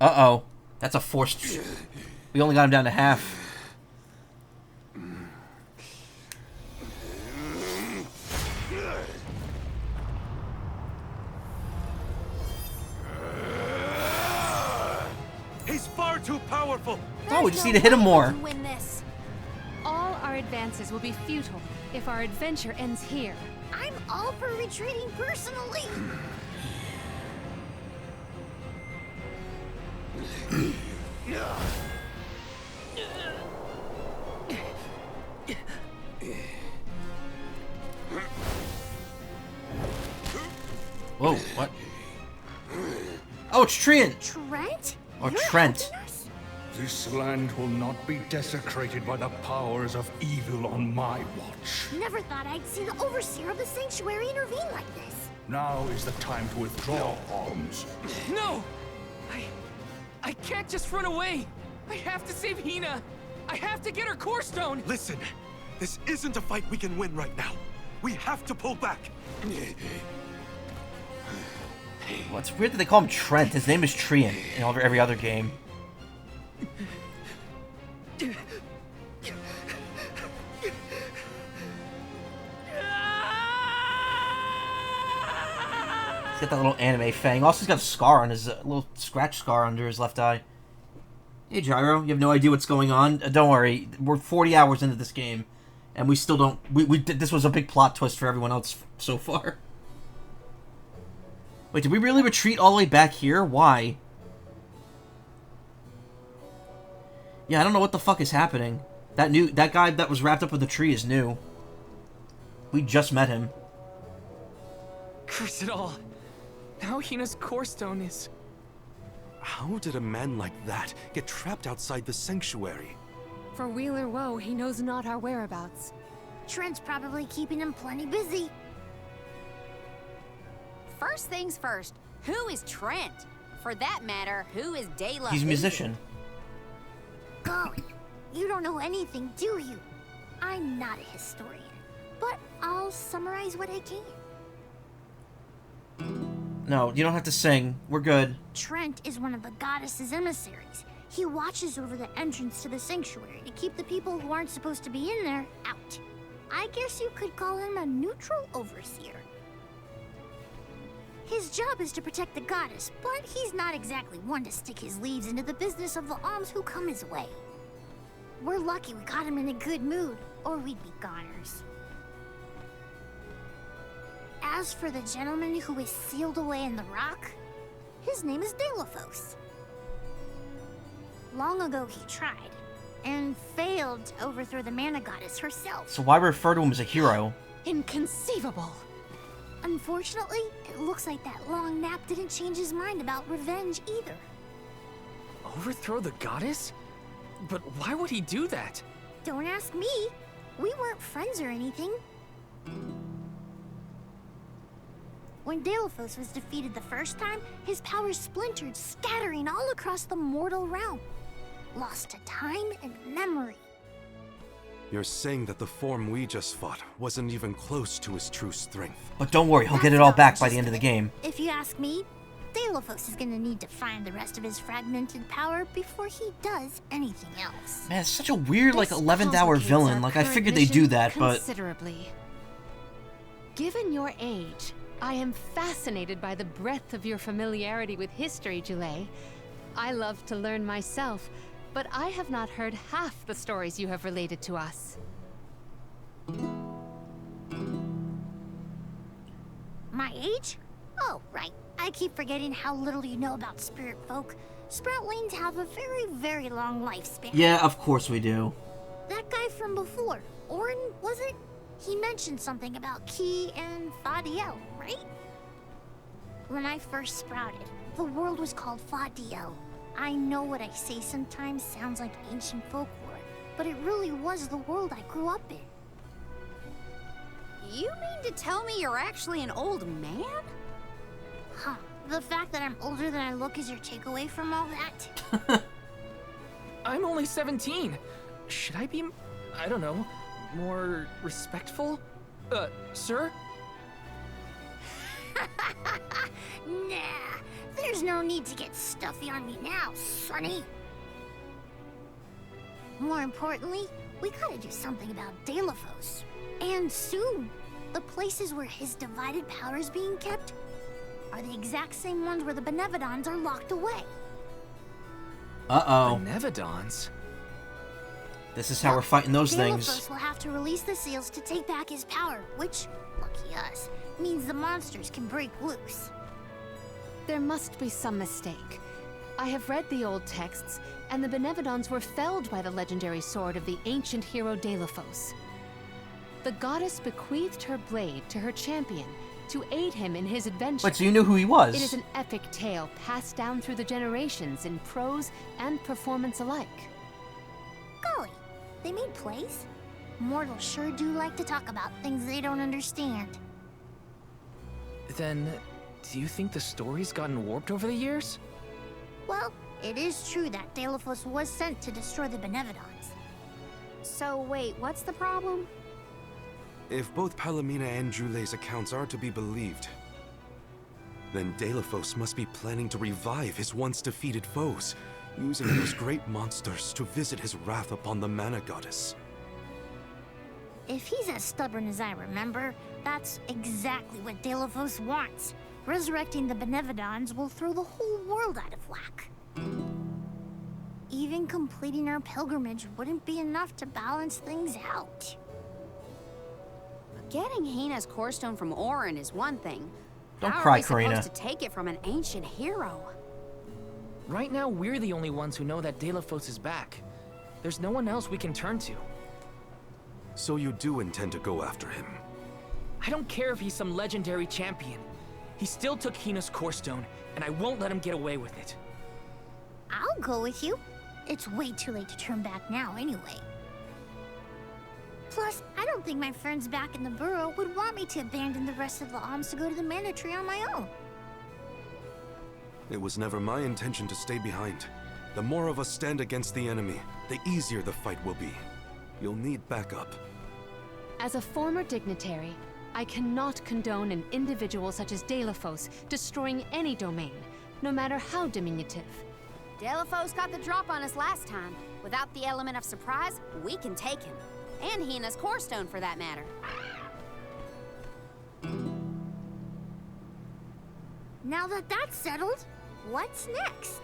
Uh-oh. That's a forced... We only got him down to half. He's far too powerful. Oh, we just need to hit him more. Win this. All our advances will be futile if our adventure ends here. I'm all for retreating personally. it's Trian! Trent? Or You're Trent. helping us? This land will not be desecrated by the powers of evil on my watch. Never thought I'd see the overseer of the sanctuary intervene like this. Now is the time to withdraw arms. No! I can't just run away! I have to save Hina! I have to get her core stone! Listen, this isn't a fight we can win right now. We have to pull back. Well, it's weird that they call him Trent. His name is Trian in every other game. He's got that little anime fang. Also, he's got a scar on his little scratch scar under his left eye. Hey, Gyro, you have no idea what's going on? Don't worry, we're 40 hours into this game, and we still don't. This was a big plot twist for everyone else so far. Wait, did we really retreat all the way back here? Why? Yeah, I don't know what the fuck is happening. That guy that was wrapped up with the tree is new. We just met him. Curse it all. Now Hina's core stone is... How did a man like that get trapped outside the sanctuary? For Wheeler Woe, he knows not our whereabouts. Trent's probably keeping him plenty busy. First things first, who is Trent? For that matter, who is De La He's a Vega? musician. Golly, you don't know anything, do you? I'm not a historian, but I'll summarize what I can. No, you don't have to sing. We're good. Trent is one of the goddess's emissaries. He watches over the entrance to the sanctuary to keep the people who aren't supposed to be in there out. I guess you could call him a neutral overseer. His job is to protect the goddess, but he's not exactly one to stick his leaves into the business of the alms who come his way. We're lucky we got him in a good mood, or we'd be goners. As for the gentleman who is sealed away in the rock, his name is Delafos. Long ago he tried, and failed to overthrow the mana goddess herself. So why refer to him as a hero? Inconceivable. Unfortunately, it looks like that long nap didn't change his mind about revenge either. Overthrow the goddess? But why would he do that? Don't ask me. We weren't friends or anything. When Delafos was defeated the first time, his powers splintered, scattering all across the mortal realm. Lost to time and memory. You're saying that the form we just fought wasn't even close to his true strength. But don't worry, he'll get it all back by the end of the game. If you ask me, Delafos is gonna need to find the rest of his fragmented power before he does anything else. Man, it's such a weird, like, 11th hour villain. Like, I figured they'd do that, but... Considerably. Given your age, I am fascinated by the breadth of your familiarity with history, Julay. I love to learn myself, but I have not heard half the stories you have related to us. My age? Oh, right. I keep forgetting how little you know about spirit folk. Sproutlings have a very, very long lifespan. Yeah, of course we do. That guy from before, Orin, was it? He mentioned something about Ki and Fadiel, right? When I first sprouted, the world was called Fadiel. I know what I say sometimes sounds like ancient folklore, but it really was the world I grew up in. You mean to tell me you're actually an old man? Huh. The fact that I'm older than I look is your takeaway from all that? I'm only 17. Should I be, I don't know, more respectful? Sir? Nah, there's no need to get stuffy on me now, Sonny. More importantly, we gotta do something about Delafos. And soon. The places where his divided power is being kept are the exact same ones where the Benevodons are locked away. Uh-oh. Benevodons? This is how we're fighting those things. Delafos will have to release the seals to take back his power, which, lucky us, means the monsters can break loose. There must be some mistake. I have read the old texts, and the Benevodons were felled by the legendary sword of the ancient hero Delafos. The goddess bequeathed her blade to her champion, to aid him in his adventure. Wait, so you knew who he was? It is an epic tale passed down through the generations in prose and performance alike. Golly, they made plays? Mortals sure do like to talk about things they don't understand. Then, do you think the story's gotten warped over the years? Well, it is true that Deilophos was sent to destroy the Benevodons. So wait, what's the problem? If both Palomina and Jule's accounts are to be believed, then Deilophos must be planning to revive his once defeated foes, using those great monsters to visit his wrath upon the Mana Goddess. If he's as stubborn as I remember, that's exactly what Deilophos wants. Resurrecting the Benevodons will throw the whole world out of whack. Even completing our pilgrimage wouldn't be enough to balance things out. Getting Hina's core stone from Orin is one thing. Don't How cry, are we Karina. supposed to take it from an ancient hero? Right now, we're the only ones who know that Deilophos is back. There's no one else we can turn to. So you do intend to go after him? I don't care if he's some legendary champion. He still took Hina's core stone, and I won't let him get away with it. I'll go with you. It's way too late to turn back now anyway. Plus, I don't think my friends back in the burrow would want me to abandon the rest of the alms to go to the Mana Tree on my own. It was never my intention to stay behind. The more of us stand against the enemy, the easier the fight will be. You'll need backup. As a former dignitary, I cannot condone an individual such as Deilophos destroying any domain, no matter how diminutive. Deilophos got the drop on us last time. Without the element of surprise, we can take him. And Hina's core stone, for that matter. Now that that's settled, what's next?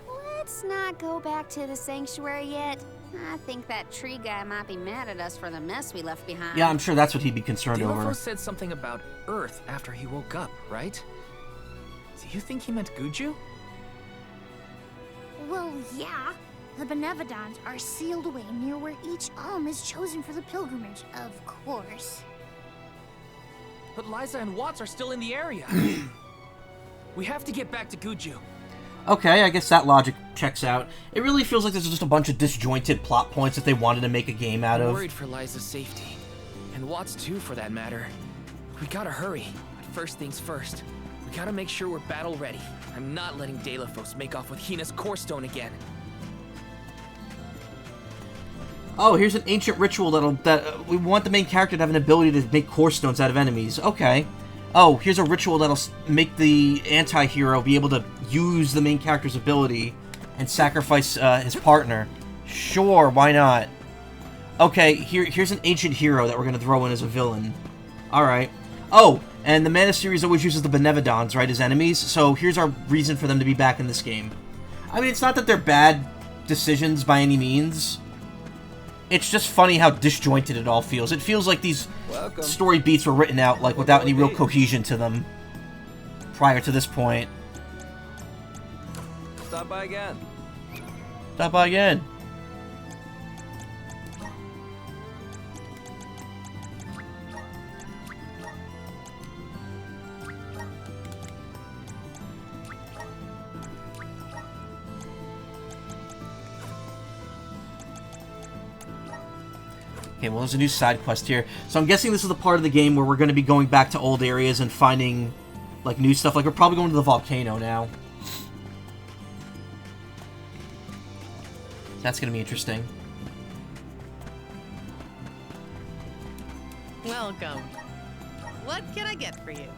Let's not go back to the sanctuary yet. I think that tree guy might be mad at us for the mess we left behind. Yeah, I'm sure that's what he'd be concerned over. Deilophos said something about Earth after he woke up, right? Do you think he meant Guju? Well, yeah. The Benevodons are sealed away near where each alm is chosen for the pilgrimage, of course. But Liza and Watts are still in the area. We have to get back to Guju. Okay, I guess that logic checks out. It really feels like there's just a bunch of disjointed plot points that they wanted to make a game out I'm of. worried for Liza's safety. And Watts too, for that matter. We gotta hurry. But first things first. We gotta make sure we're battle ready. I'm not letting Deilophos make off with Hina's core stone again. Oh, here's an ancient ritual we want the main character to have an ability to make core stones out of enemies. Okay. Oh, here's a ritual that'll make the anti-hero be able to use the main character's ability and sacrifice his partner. Sure, why not? Okay, here's an ancient hero that we're gonna throw in as a villain. Alright. Oh, and the Mana series always uses the Benevodons, right, as enemies, so here's our reason for them to be back in this game. I mean, it's not that they're bad decisions by any means. It's just funny how disjointed it all feels. It feels like these story beats were written out like without any real cohesion to them prior to this point. Stop by again. Stop by again. Okay, well, there's a new side quest here. So I'm guessing this is the part of the game where we're going to be going back to old areas and finding, like, new stuff. Like, we're probably going to the volcano now. That's going to be interesting. Welcome. What can I get for you?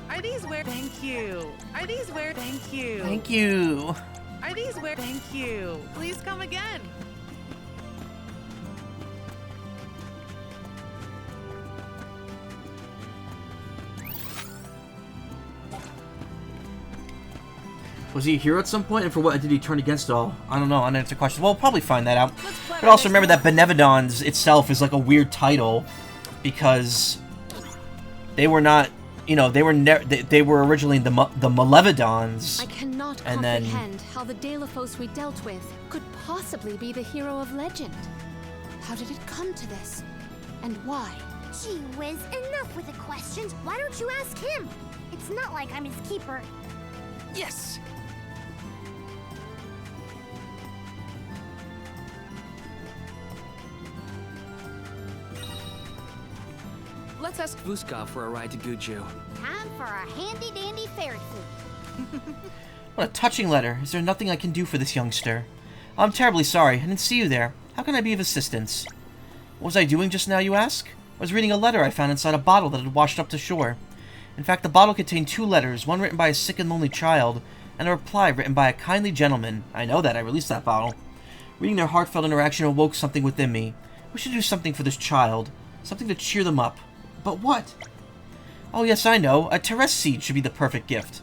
Are these where? Thank you. Are these where? Thank you. Thank you. Are these where? Thank you. Please come again. Was he a hero at some point? And for what did he turn against all? I don't know. Unanswered question. We'll probably find that out. But also remember that Benevodons itself is like a weird title because they were not, you know, they were originally the Malevodons. I cannot comprehend how the Deilophos we dealt with could possibly be the hero of legend. How did it come to this? And why? Gee whiz, enough with the questions. Why don't you ask him? It's not like I'm his keeper. Yes! Let's ask Vuskov for a ride to Guju. Time for a handy-dandy fairy flute. What a touching letter. Is there nothing I can do for this youngster? I'm terribly sorry. I didn't see you there. How can I be of assistance? What was I doing just now, you ask? I was reading a letter I found inside a bottle that had washed up to shore. In fact, the bottle contained 2 letters, one written by a sick and lonely child, and a reply written by a kindly gentleman. I know that. I released that bottle. Reading their heartfelt interaction awoke something within me. We should do something for this child. Something to cheer them up. But what? Oh yes, I know. A Terrace seed should be the perfect gift.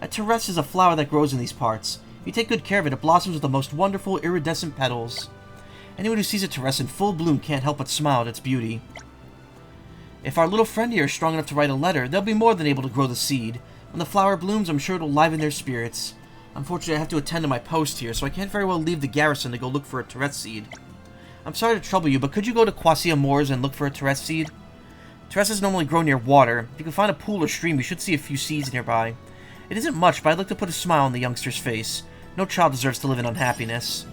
A Terrace is a flower that grows in these parts. If you take good care of it, it blossoms with the most wonderful iridescent petals. Anyone who sees a Terrace in full bloom can't help but smile at its beauty. If our little friend here is strong enough to write a letter, they'll be more than able to grow the seed. When the flower blooms, I'm sure it'll liven their spirits. Unfortunately, I have to attend to my post here, so I can't very well leave the garrison to go look for a Terrace seed. I'm sorry to trouble you, but could you go to Quasia Moors and look for a Terrace seed? Terraces normally grow near water. If you can find a pool or stream, you should see a few seeds nearby. It isn't much, but I'd like to put a smile on the youngster's face. No child deserves to live in unhappiness.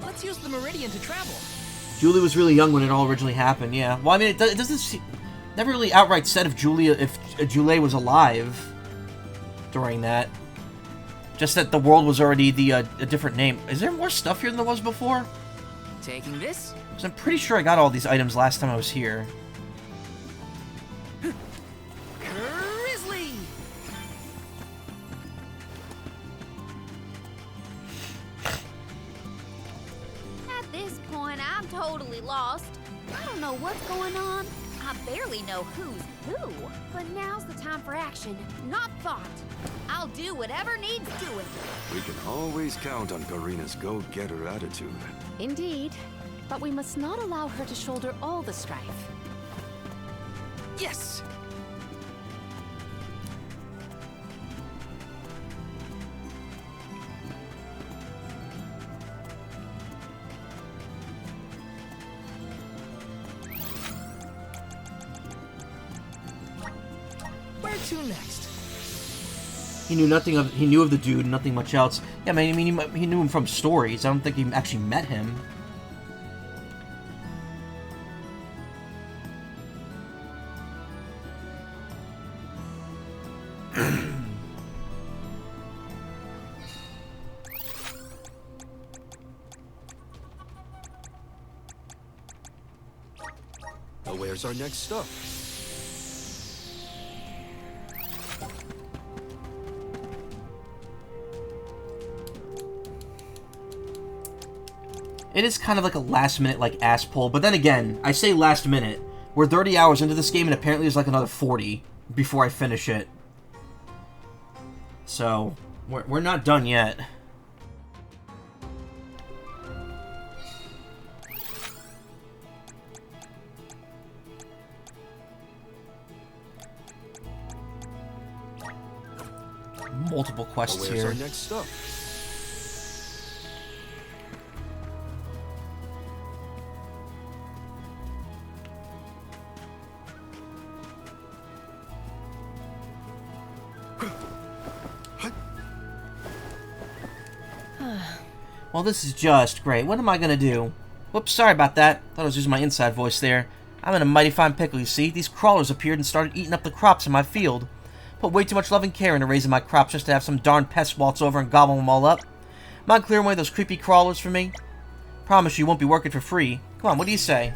Let's use the Meridian to travel. Julie was really young when it all originally happened, yeah. Well, I mean, it doesn't seem... Never really outright said if Julie was alive during that. Just that the world was already a different name. Is there more stuff here than there was before? Taking this? Because I'm pretty sure I got all these items last time I was here. Grizzly! At this point, I'm totally lost. I don't know what's going on. I barely know who's who. But now's the time for action, not thought. I'll do whatever needs doing. We can always count on Karina's go-getter attitude. Indeed. But we must not allow her to shoulder all the strife. Yes! Where to next? He knew nothing of. He knew of the dude, nothing much else. Yeah, I mean, he knew him from stories. I don't think he actually met him. Now where's our next stop? It is kind of like a last-minute, like, ass pull. But then again, I say last minute. We're 30 hours into this game, and apparently there's like another 40 before I finish it. So, we're not done yet. Multiple quests Where's here. our next stop? Well, this is just great. What am I gonna do? Whoops, sorry about that. Thought I was using my inside voice there. I'm in a mighty fine pickle, you see. These crawlers appeared and started eating up the crops in my field. Put way too much love and care into raising my crops just to have some darn pest waltz over and gobble them all up. Mind clearing away those creepy crawlers for me? Promise you won't be working for free. Come on, what do you say?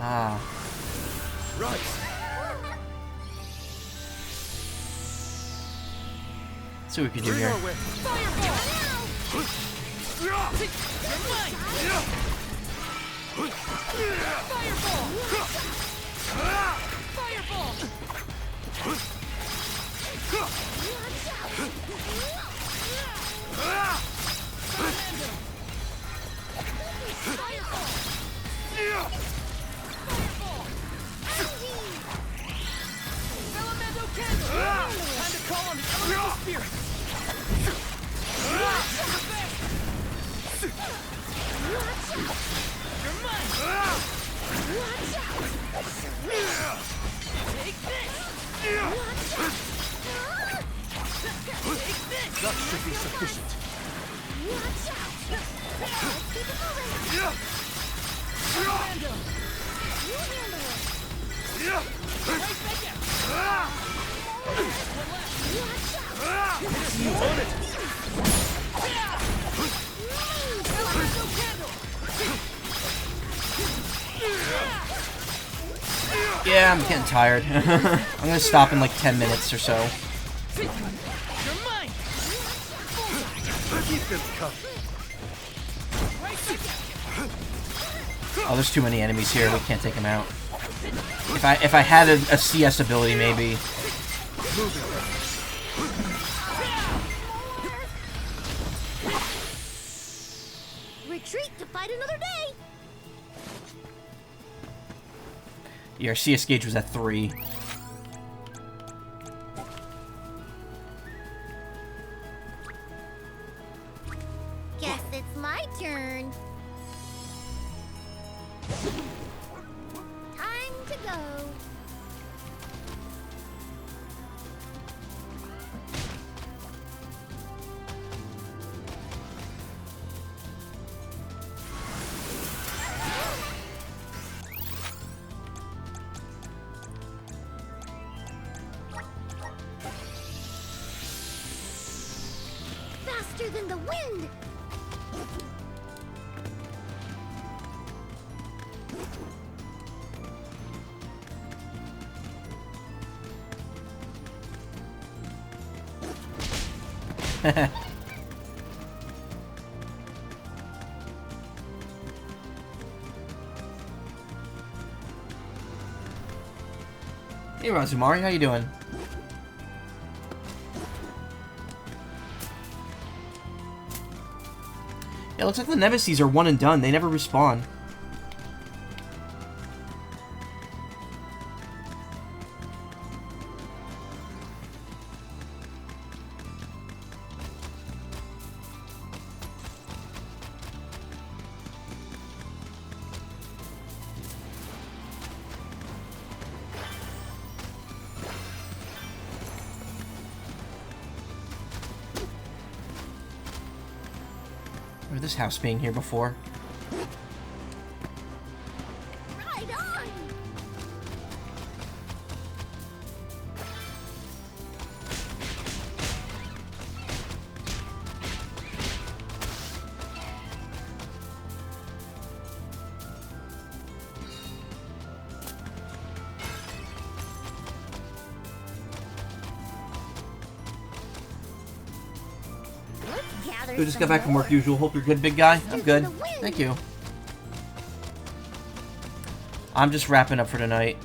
Ah. Right. Let's see what we can do here. Time to call on the elemental spirit. You're mine. Take this. That should be sufficient. Yeah, I'm getting tired. I'm gonna stop in like 10 minutes or so. Oh, there's too many enemies here. We can't take them out. If I had a CS ability, maybe. Retreat to fight another day. Yeah, our CS gauge was at 3. Guess it's my turn. Time to go. Faster than the wind. Hey, Razumari, how you doing? Yeah, looks like the Nemesis are one and done. They never respawn. Remember this house being here before? Right on. We just got back from work usual. Hope you're good, big guy. I'm good. Thank you. I'm just wrapping up for tonight.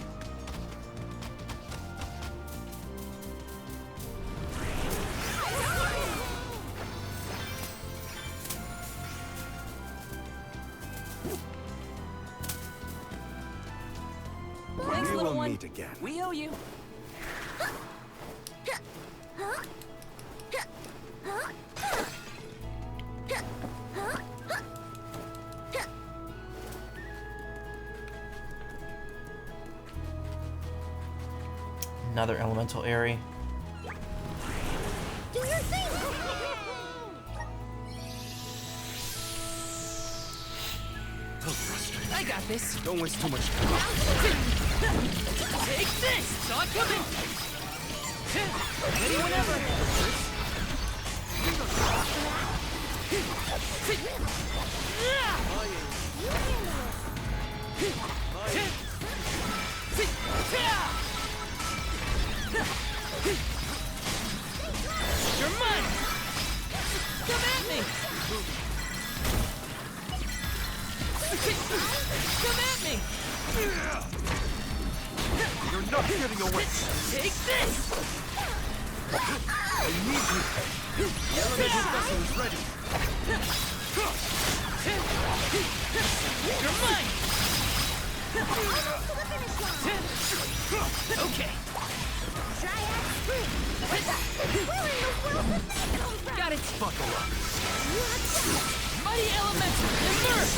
Thanks, We little will one. meet again. We owe you. Another elemental area. Do your thing. I got this. Don't waste too much time. Take this. Saw it coming. Ready whenever. You're mine. Come at me. getting away. Take this! I need you. The elemental vessel is ready. You're mine! Okay. Got it. Buckle up. Mighty elemental, immerse!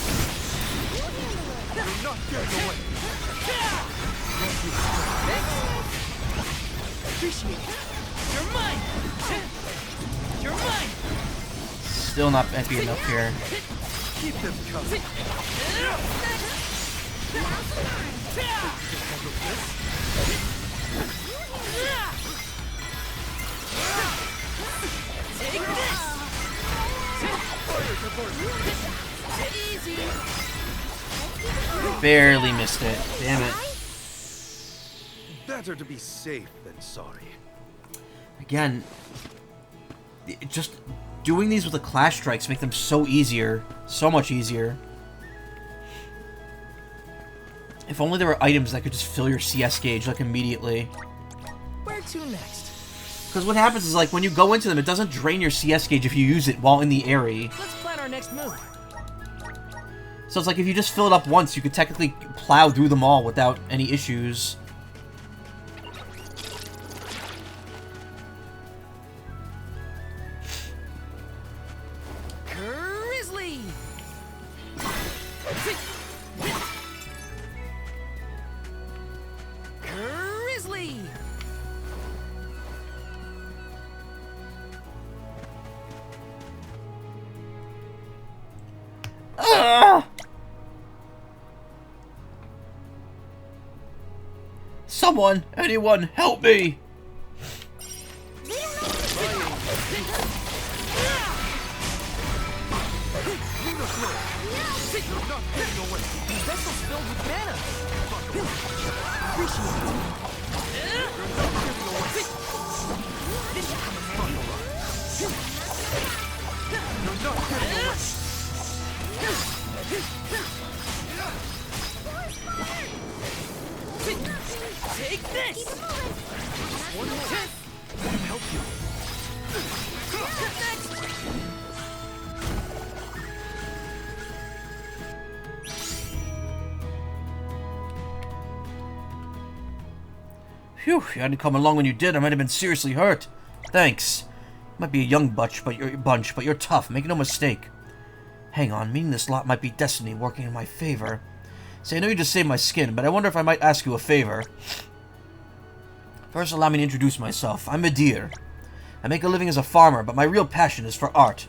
You're not getting away. Appreciate it. You're mine! You're mine! Still not empty enough here. Keep them coming. Take this! Easy! Barely missed it. Damn it. Better to be safe than sorry. Again, just doing these with the clash strikes make them so easier. So much easier. If only there were items that could just fill your CS gauge like immediately. Where to next? Because what happens is, like, when you go into them, it doesn't drain your CS gauge if you use it while in the area. Let's plan our next move. So it's like if you just fill it up once, you could technically plow through them all without any issues. Grizzly! Grizzly! Someone, anyone, help me! Vessel's filled with mana. Appreciate it. This should come in handy. You're not getting away. Take this! One more. Let him help you. Next! Phew, you hadn't come along when you did, I might have been seriously hurt. Thanks. Might be a young bunch, but you're tough, make no mistake. Hang on, meaning this lot might be destiny working in my favor. Say, I know you just saved my skin, but I wonder if I might ask you a favor. First, allow me to introduce myself. I'm Adir. I make a living as a farmer, but my real passion is for art.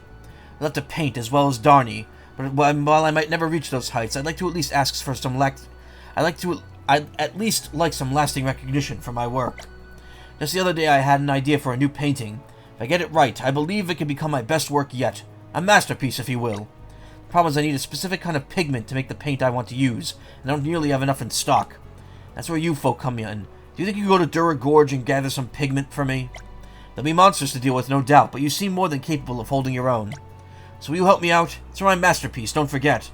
I love to paint as well as Darnie, but while I might never reach those heights, I'd like to at least ask for some I'd at least like some lasting recognition for my work. Just the other day I had an idea for a new painting. If I get it right, I believe it can become my best work yet. A masterpiece, if you will. The problem is I need a specific kind of pigment to make the paint I want to use, and I don't nearly have enough in stock. That's where you folk come in. Do you think you could go to Dura Gorge and gather some pigment for me? There'll be monsters to deal with, no doubt, but you seem more than capable of holding your own. So will you help me out? It's for my masterpiece, don't forget.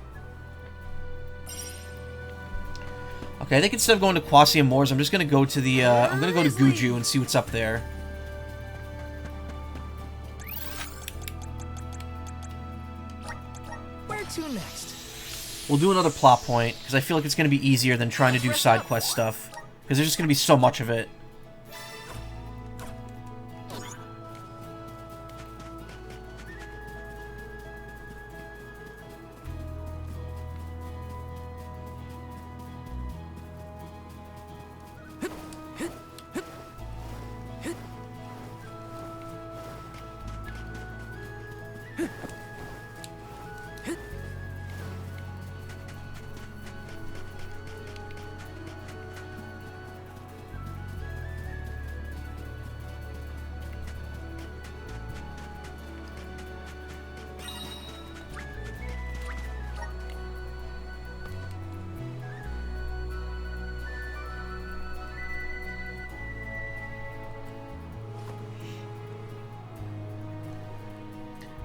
Okay, I think instead of going to Kwasi and Moors, I'm just gonna go to the, I'm gonna go to Guju and see what's up there. Where to next? We'll do another plot point, because I feel like it's gonna be easier than trying to do side quest stuff. Because there's just gonna be so much of it.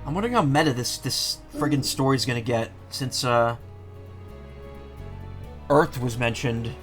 I'm wondering how meta this friggin' story's gonna get, since, Earth was mentioned.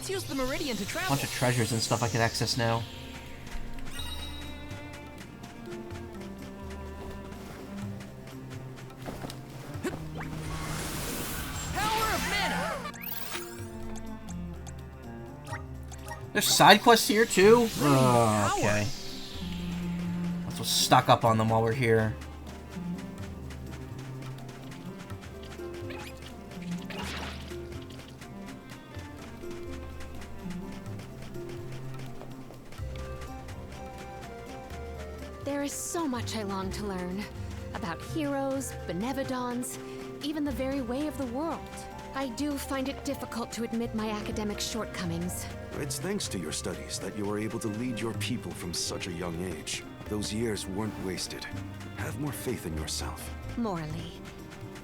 Let's use the meridian to travel. Bunch of treasures and stuff I can access now. Power of mana. There's side quests here too? Oh, okay. Let's just stock up on them while we're here. There is so much I long to learn. About heroes, benevodons, even the very way of the world. I do find it difficult to admit my academic shortcomings. It's thanks to your studies that you were able to lead your people from such a young age. Those years weren't wasted. Have more faith in yourself. Morley,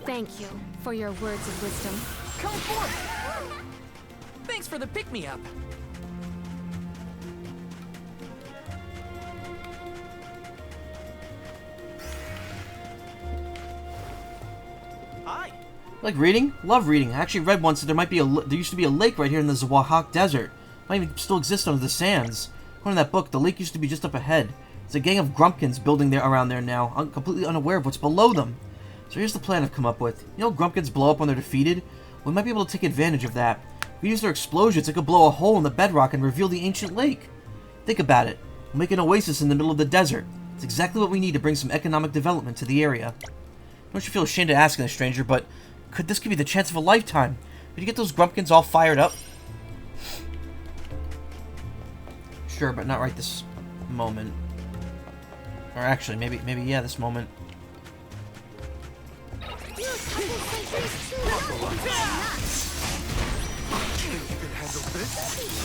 thank you for your words of wisdom. Come forth. Thanks for the pick-me-up. Hi. Like reading? Love reading. I actually read once that there used to be a lake right here in the Zawahak Desert. Might even still exist under the sands. According to that book, the lake used to be just up ahead. There's a gang of Grumpkins building there around there now, completely unaware of what's below them. So here's the plan I've come up with. You know Grumpkins blow up when they're defeated? We might be able to take advantage of that. If we use their explosions, it could blow a hole in the bedrock and reveal the ancient lake. Think about it. We'll make an oasis in the middle of the desert. It's exactly what we need to bring some economic development to the area. Don't you feel ashamed of asking this, stranger, but this could be the chance of a lifetime. Could you get those Grumpkins all fired up? Sure, but not right this moment. Or actually, maybe yeah, this moment.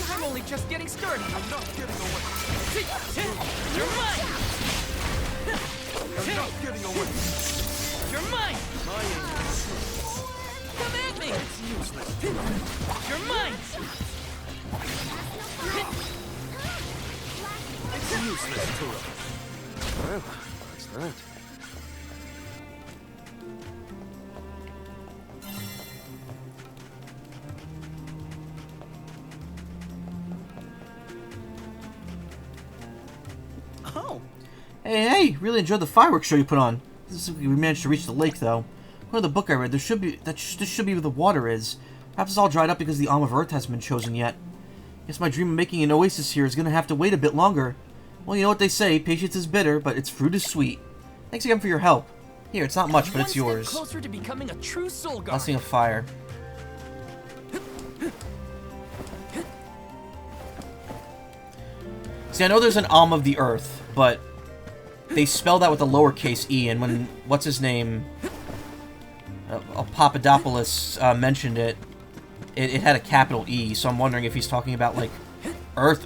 I'm only just getting started. I'm not getting away. You're mine. I'm not getting away. You're mine. Come at me. It's useless. You're mine. It's useless to us. Well, what's that? Oh. Hey, really enjoyed the fireworks show you put on. We managed to reach the lake, though. According to the book I read, this should be where the water is. Perhaps it's all dried up because the Alm of Earth hasn't been chosen yet. Guess my dream of making an oasis here is gonna have to wait a bit longer. Well, you know what they say, patience is bitter, but its fruit is sweet. Thanks again for your help. Here, it's not much, but it's yours. One step closer to becoming a true soul guard. Blessing of fire. See, I know there's an Alm of the Earth, but they spell that with a lowercase e, and when, what's his name, Papadopoulos mentioned it, it had a capital E, so I'm wondering if he's talking about, like, Earth.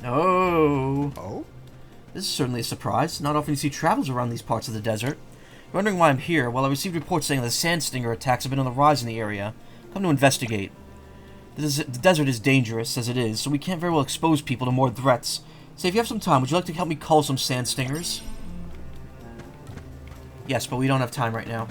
Oh. This is certainly a surprise. Not often you see travelers around these parts of the desert. Wondering why I'm here? Well, I received reports saying that sand stinger attacks have been on the rise in the area. Come to investigate. The desert is dangerous as it is, so we can't very well expose people to more threats. So if you have some time, would you like to help me cull some sand stingers? Yes, but we don't have time right now.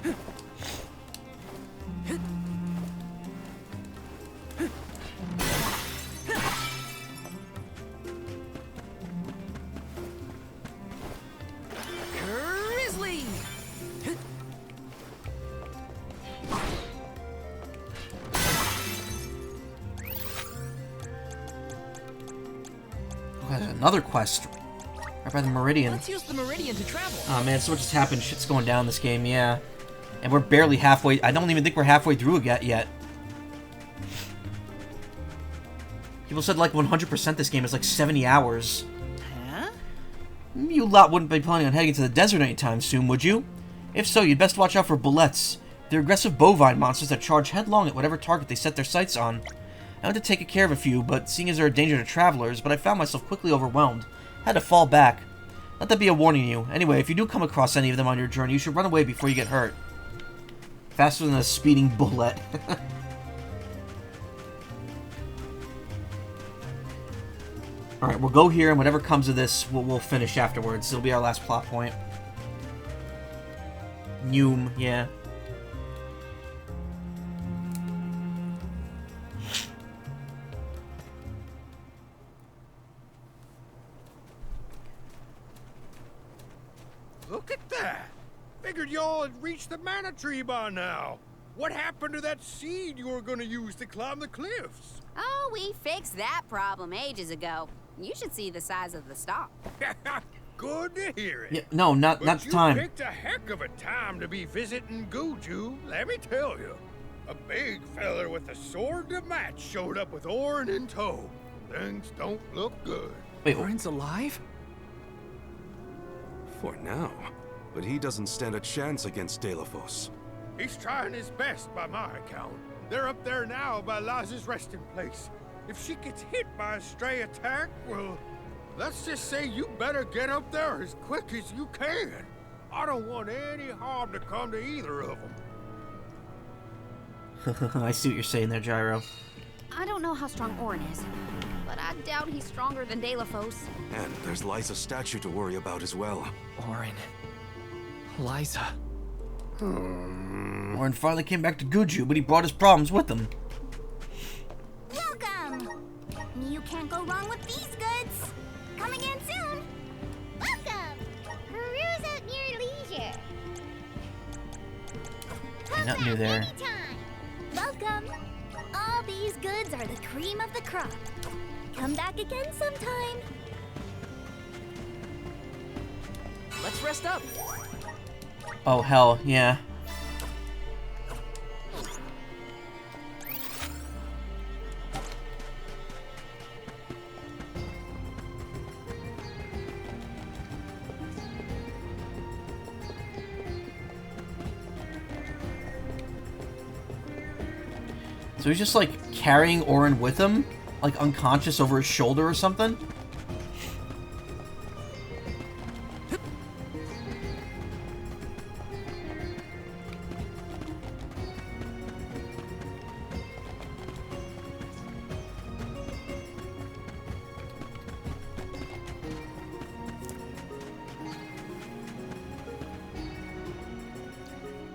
Another quest. Right by the meridian. Let's use the meridian to travel. Oh man, so much has happened. Shit's going down this game, yeah. And we're barely halfway. I don't even think we're halfway through it yet. People said like 100% this game is like 70 hours. Huh? You lot wouldn't be planning on heading to the desert anytime soon, would you? If so, you'd best watch out for bullets. They're aggressive bovine monsters that charge headlong at whatever target they set their sights on. I went to take care of a few, but seeing as they're a danger to travelers, but I found myself quickly overwhelmed. Had to fall back. Let that be a warning to you. Anyway, if you do come across any of them on your journey, you should run away before you get hurt. Faster than a speeding bullet. Alright, we'll go here, and whatever comes of this, we'll finish afterwards. It'll be our last plot point. Noom, yeah. Look at that! Figured y'all had reached the mana tree by now. What happened to that seed you were gonna use to climb the cliffs? Oh, we fixed that problem ages ago. You should see the size of the stalk. Good to hear it. Yeah, no, not the time. You picked a heck of a time to be visiting Guju, let me tell you. A big feller with a sword to match showed up with Orin in tow. Things don't look good. Wait, Orin's alive? For now. But he doesn't stand a chance against Delafos. He's trying his best by my account. They're up there now by Liza's resting place. If she gets hit by a stray attack, well, let's just say you better get up there as quick as you can. I don't want any harm to come to either of them. I see what you're saying there, Gyro. I don't know how strong Orin is, but I doubt he's stronger than Delafos. And there's Liza's statue to worry about as well. Orin. Liza. Orin finally came back to Guju, but he brought his problems with him. Welcome! You can't go wrong with these goods. Coming in soon. Welcome! Peruse at your leisure. Not new there. Anytime. Welcome. All these goods are the cream of the crop. Come back again sometime. Let's rest up. Oh, hell, yeah. So he's just, like, carrying Orin with him? Like, unconscious over his shoulder or something?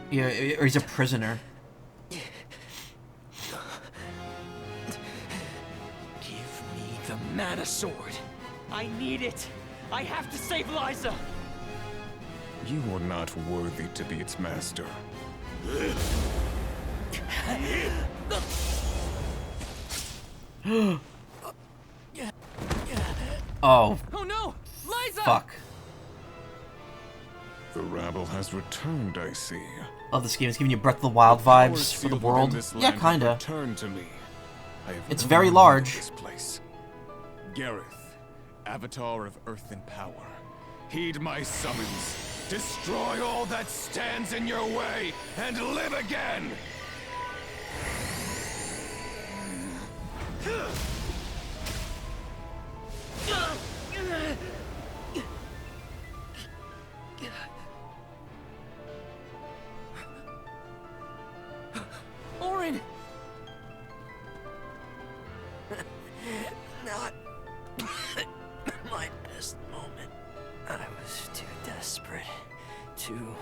Yeah, or he's a prisoner. The mana sword. I need it. I have to save Liza. You are not worthy to be its master. Oh. Oh no! Liza! Fuck. The rabble has returned, I see. Oh, this game is giving you Breath of the Wild vibes for the world. Yeah, kinda. Return to me. It's very large. This place. Gareth, Avatar of Earth and Power. Heed my summons. Destroy all that stands in your way and live again! Orin! Not my best moment. I was too desperate, too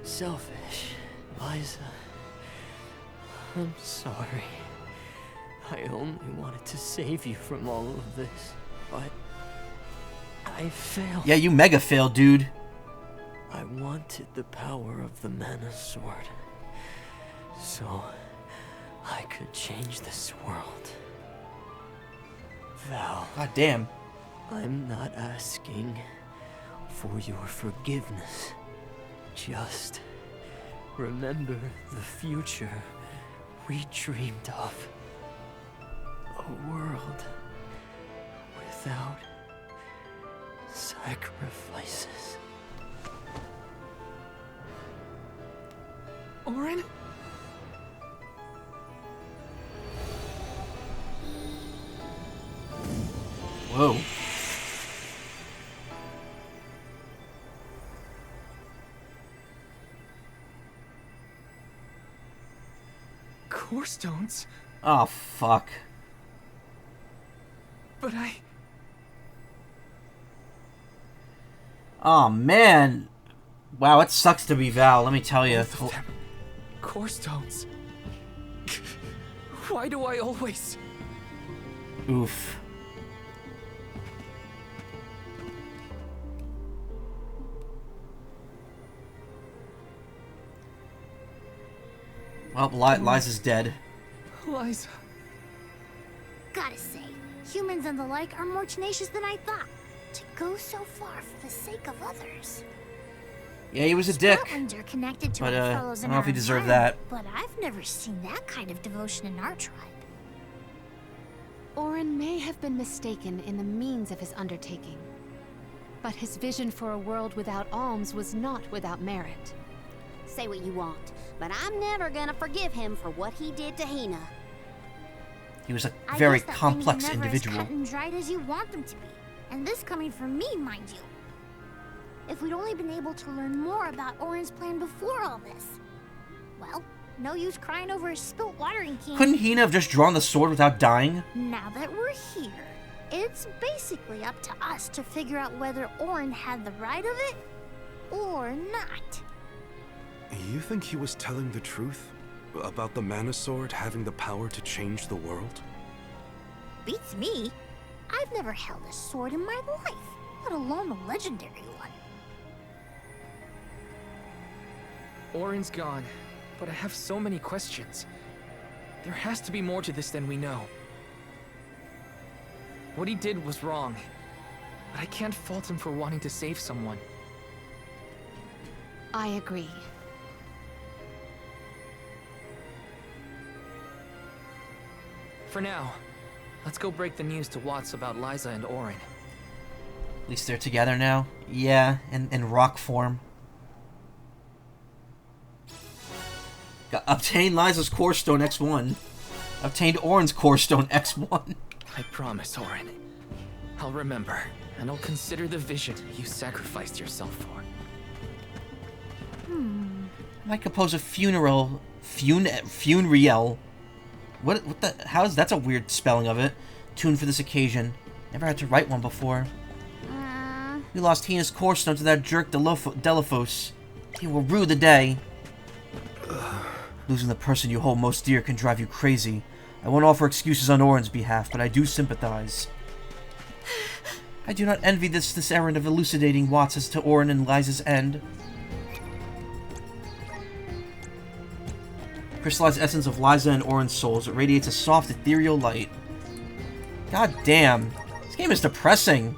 selfish. Liza, I'm sorry. I only wanted to save you from all of this, but I failed. Yeah, you mega failed, dude. I wanted the power of the mana sword, so I could change this world. Val. God damn. I'm not asking for your forgiveness. Just remember the future we dreamed of. A world without sacrifices. Orin? Whoa. Core stones? Oh, fuck. But I... Oh, man. Wow, it sucks to be Val, let me tell you. Both of them. Core stones. Why do I always... Oof. Well, Liza's dead. Liza. Gotta say, humans and the like are more tenacious than I thought. To go so far for the sake of others. Yeah, he was a dick. Scotlanders are connected to But, our I fellows don't in know our if he deserved environment, that. But I've never seen that kind of devotion in our tribe. Orin may have been mistaken in the means of his undertaking. But his vision for a world without alms was not without merit. Say what you want, but I'm never gonna forgive him for what he did to Hina. He was a I very guess that complex things are never individual. as cut and dried as you want them to be. And this coming from me, mind you. If we'd only been able to learn more about Orin's plan before all this. Well, no use crying over a spilt watering can. Couldn't Hina have just drawn the sword without dying? Now that we're here, it's basically up to us to figure out whether Orin had the right of it or not. You think he was telling the truth? About the Mana Sword having the power to change the world? Beats me. I've never held a sword in my life, let alone a legendary one. Orin's gone, but I have so many questions. There has to be more to this than we know. What he did was wrong, but I can't fault him for wanting to save someone. I agree. For now, let's go break the news to Watts about Liza and Orin. At least they're together now. Yeah, in rock form. Obtained Liza's Core Stone X1. Obtained Orin's Core Stone X1. I promise, Orin. I'll remember, and I'll consider the vision you sacrificed yourself for. I might compose a funeral... Funereal. What the... How's... That's a weird spelling of it. Tune for this occasion. Never had to write one before. We lost Hina's Core Stone to that jerk Delafos. He will rue the day. Losing the person you hold most dear can drive you crazy. I won't offer excuses on Orin's behalf, but I do sympathize. I do not envy this errand of elucidating Watts as to Orin and Liza's end. Crystallized essence of Liza and Orin's souls. It radiates a soft, ethereal light. God damn. This game is depressing.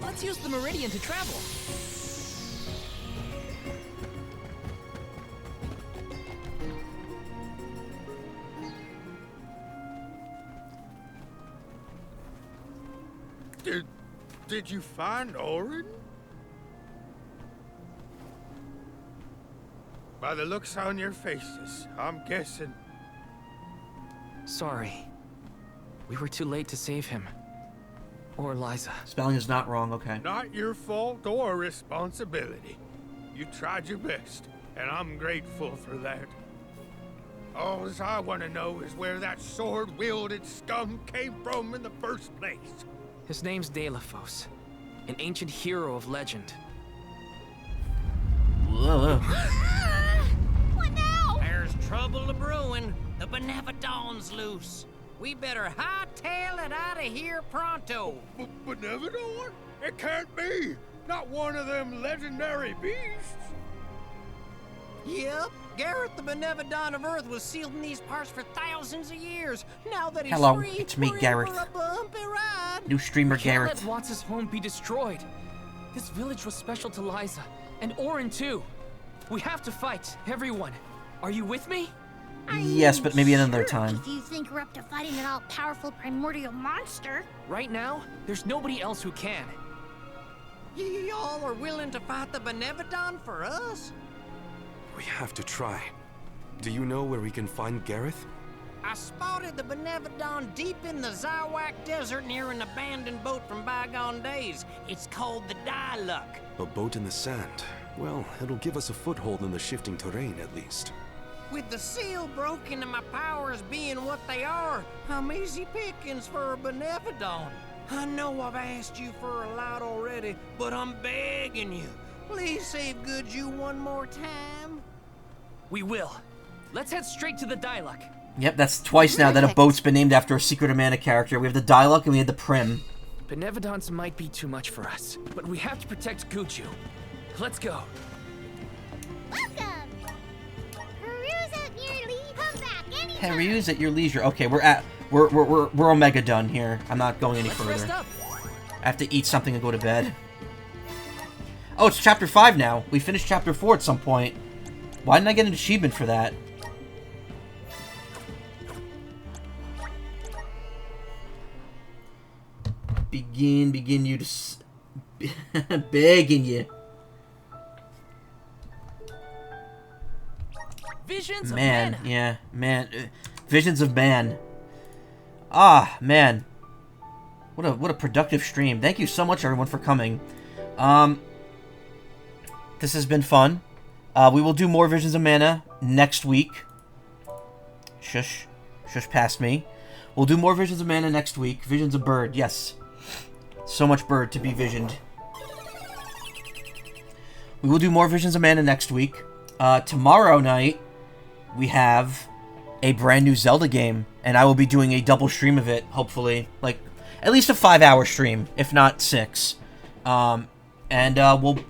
Let's use the Meridian to travel. Did you find Orin? By the looks on your faces, I'm guessing. Sorry. We were too late to save him. Or Liza. Spelling is not wrong, okay. Not your fault or responsibility. You tried your best, and I'm grateful for that. All I want to know is where that sword-wielded scum came from in the first place. His name's Delafos, an ancient hero of legend. Whoa. What now? There's trouble a-brewing. The Benevodon's loose. We better hightail it out of here pronto. Benevodon? It can't be. Not one of them legendary beasts. Yep. Gareth the Benevodon of Earth was sealed in these parts for thousands of years. Now that he's Hello, free, it's me, we're in Gareth. for a bumpy ride. New streamer Can't Gareth. let Watts' home be destroyed. This village was special to Liza, and Orin too. We have to fight, everyone. Are you with me? Yes, but maybe another time. If you think we're up to fighting an all-powerful primordial monster. Right now, there's nobody else who can. Y'all are willing to fight the Benevodon for us? We have to try. Do you know where we can find Gareth? I spotted the Benevodon deep in the Zawak Desert near an abandoned boat from bygone days. It's called the Diluc. A boat in the sand. Well, it'll give us a foothold in the shifting terrain at least. With the seal broken and my powers being what they are, I'm easy pickings for a Benevodon. I know I've asked you for a lot already, but I'm begging you. Please save goods you one more time. We will. Let's head straight to the Diluc. Yep, that's twice now that a boat's been named after a Secret of Mana character. We have the Diluc and we have the Prim. Benevodons might be too much for us, but we have to protect Guju. Let's go. Welcome! Peruse at your leisure. Come back anytime. Peruse at your leisure. Okay, we're Omega done here. I'm not going any further. Rest up. I have to eat something and go to bed. Oh, it's chapter 5 now. We finished chapter 4 at some point. Why didn't I get an achievement for that? Begin you to begging you. Visions of Man, Mana. yeah, man. Visions of Man. Ah, man. What a productive stream. Thank you so much, everyone, for coming. This has been fun. We will do more Visions of Mana next week. Shush. Shush past me. We'll do more Visions of Mana next week. Visions of Bird, yes. So much bird to be visioned. We will do more Visions of Mana next week. Tomorrow night, we have a brand new Zelda game, and I will be doing a double stream of it, hopefully. Like, at least a 5-hour stream, if not 6. We'll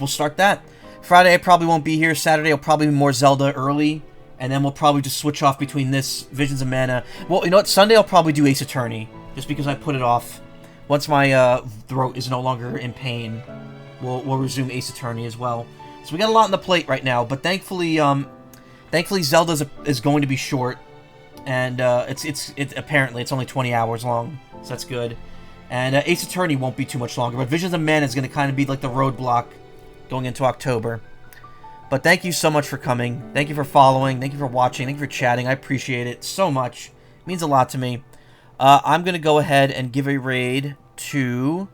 start that. Friday, I probably won't be here. Saturday, I'll probably be more Zelda early, and then we'll probably just switch off between this, Visions of Mana. Well, you know what? Sunday, I'll probably do Ace Attorney, just because I put it off. Once my throat is no longer in pain, we'll resume Ace Attorney as well. So we got a lot on the plate right now, but thankfully Zelda is going to be short, and apparently it's only 20 hours long, so that's good. And Ace Attorney won't be too much longer, but Visions of Mana is going to kind of be like the roadblock going into October. But thank you so much for coming. Thank you for following. Thank you for watching. Thank you for chatting. I appreciate it so much. It means a lot to me. I'm going to go ahead and give a raid to...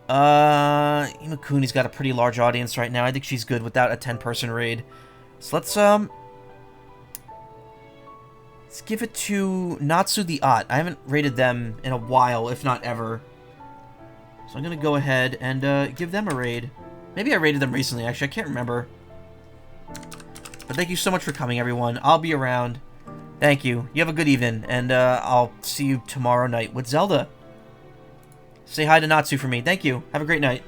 Imakuni's got a pretty large audience right now. I think she's good without a 10-person raid. So let's give it to Natsu the Ott. I haven't raided them in a while, if not ever. So I'm going to go ahead and give them a raid. Maybe I raided them recently, actually. I can't remember. But thank you so much for coming, everyone. I'll be around. Thank you. You have a good evening, and I'll see you tomorrow night with Zelda. Say hi to Natsu for me. Thank you. Have a great night.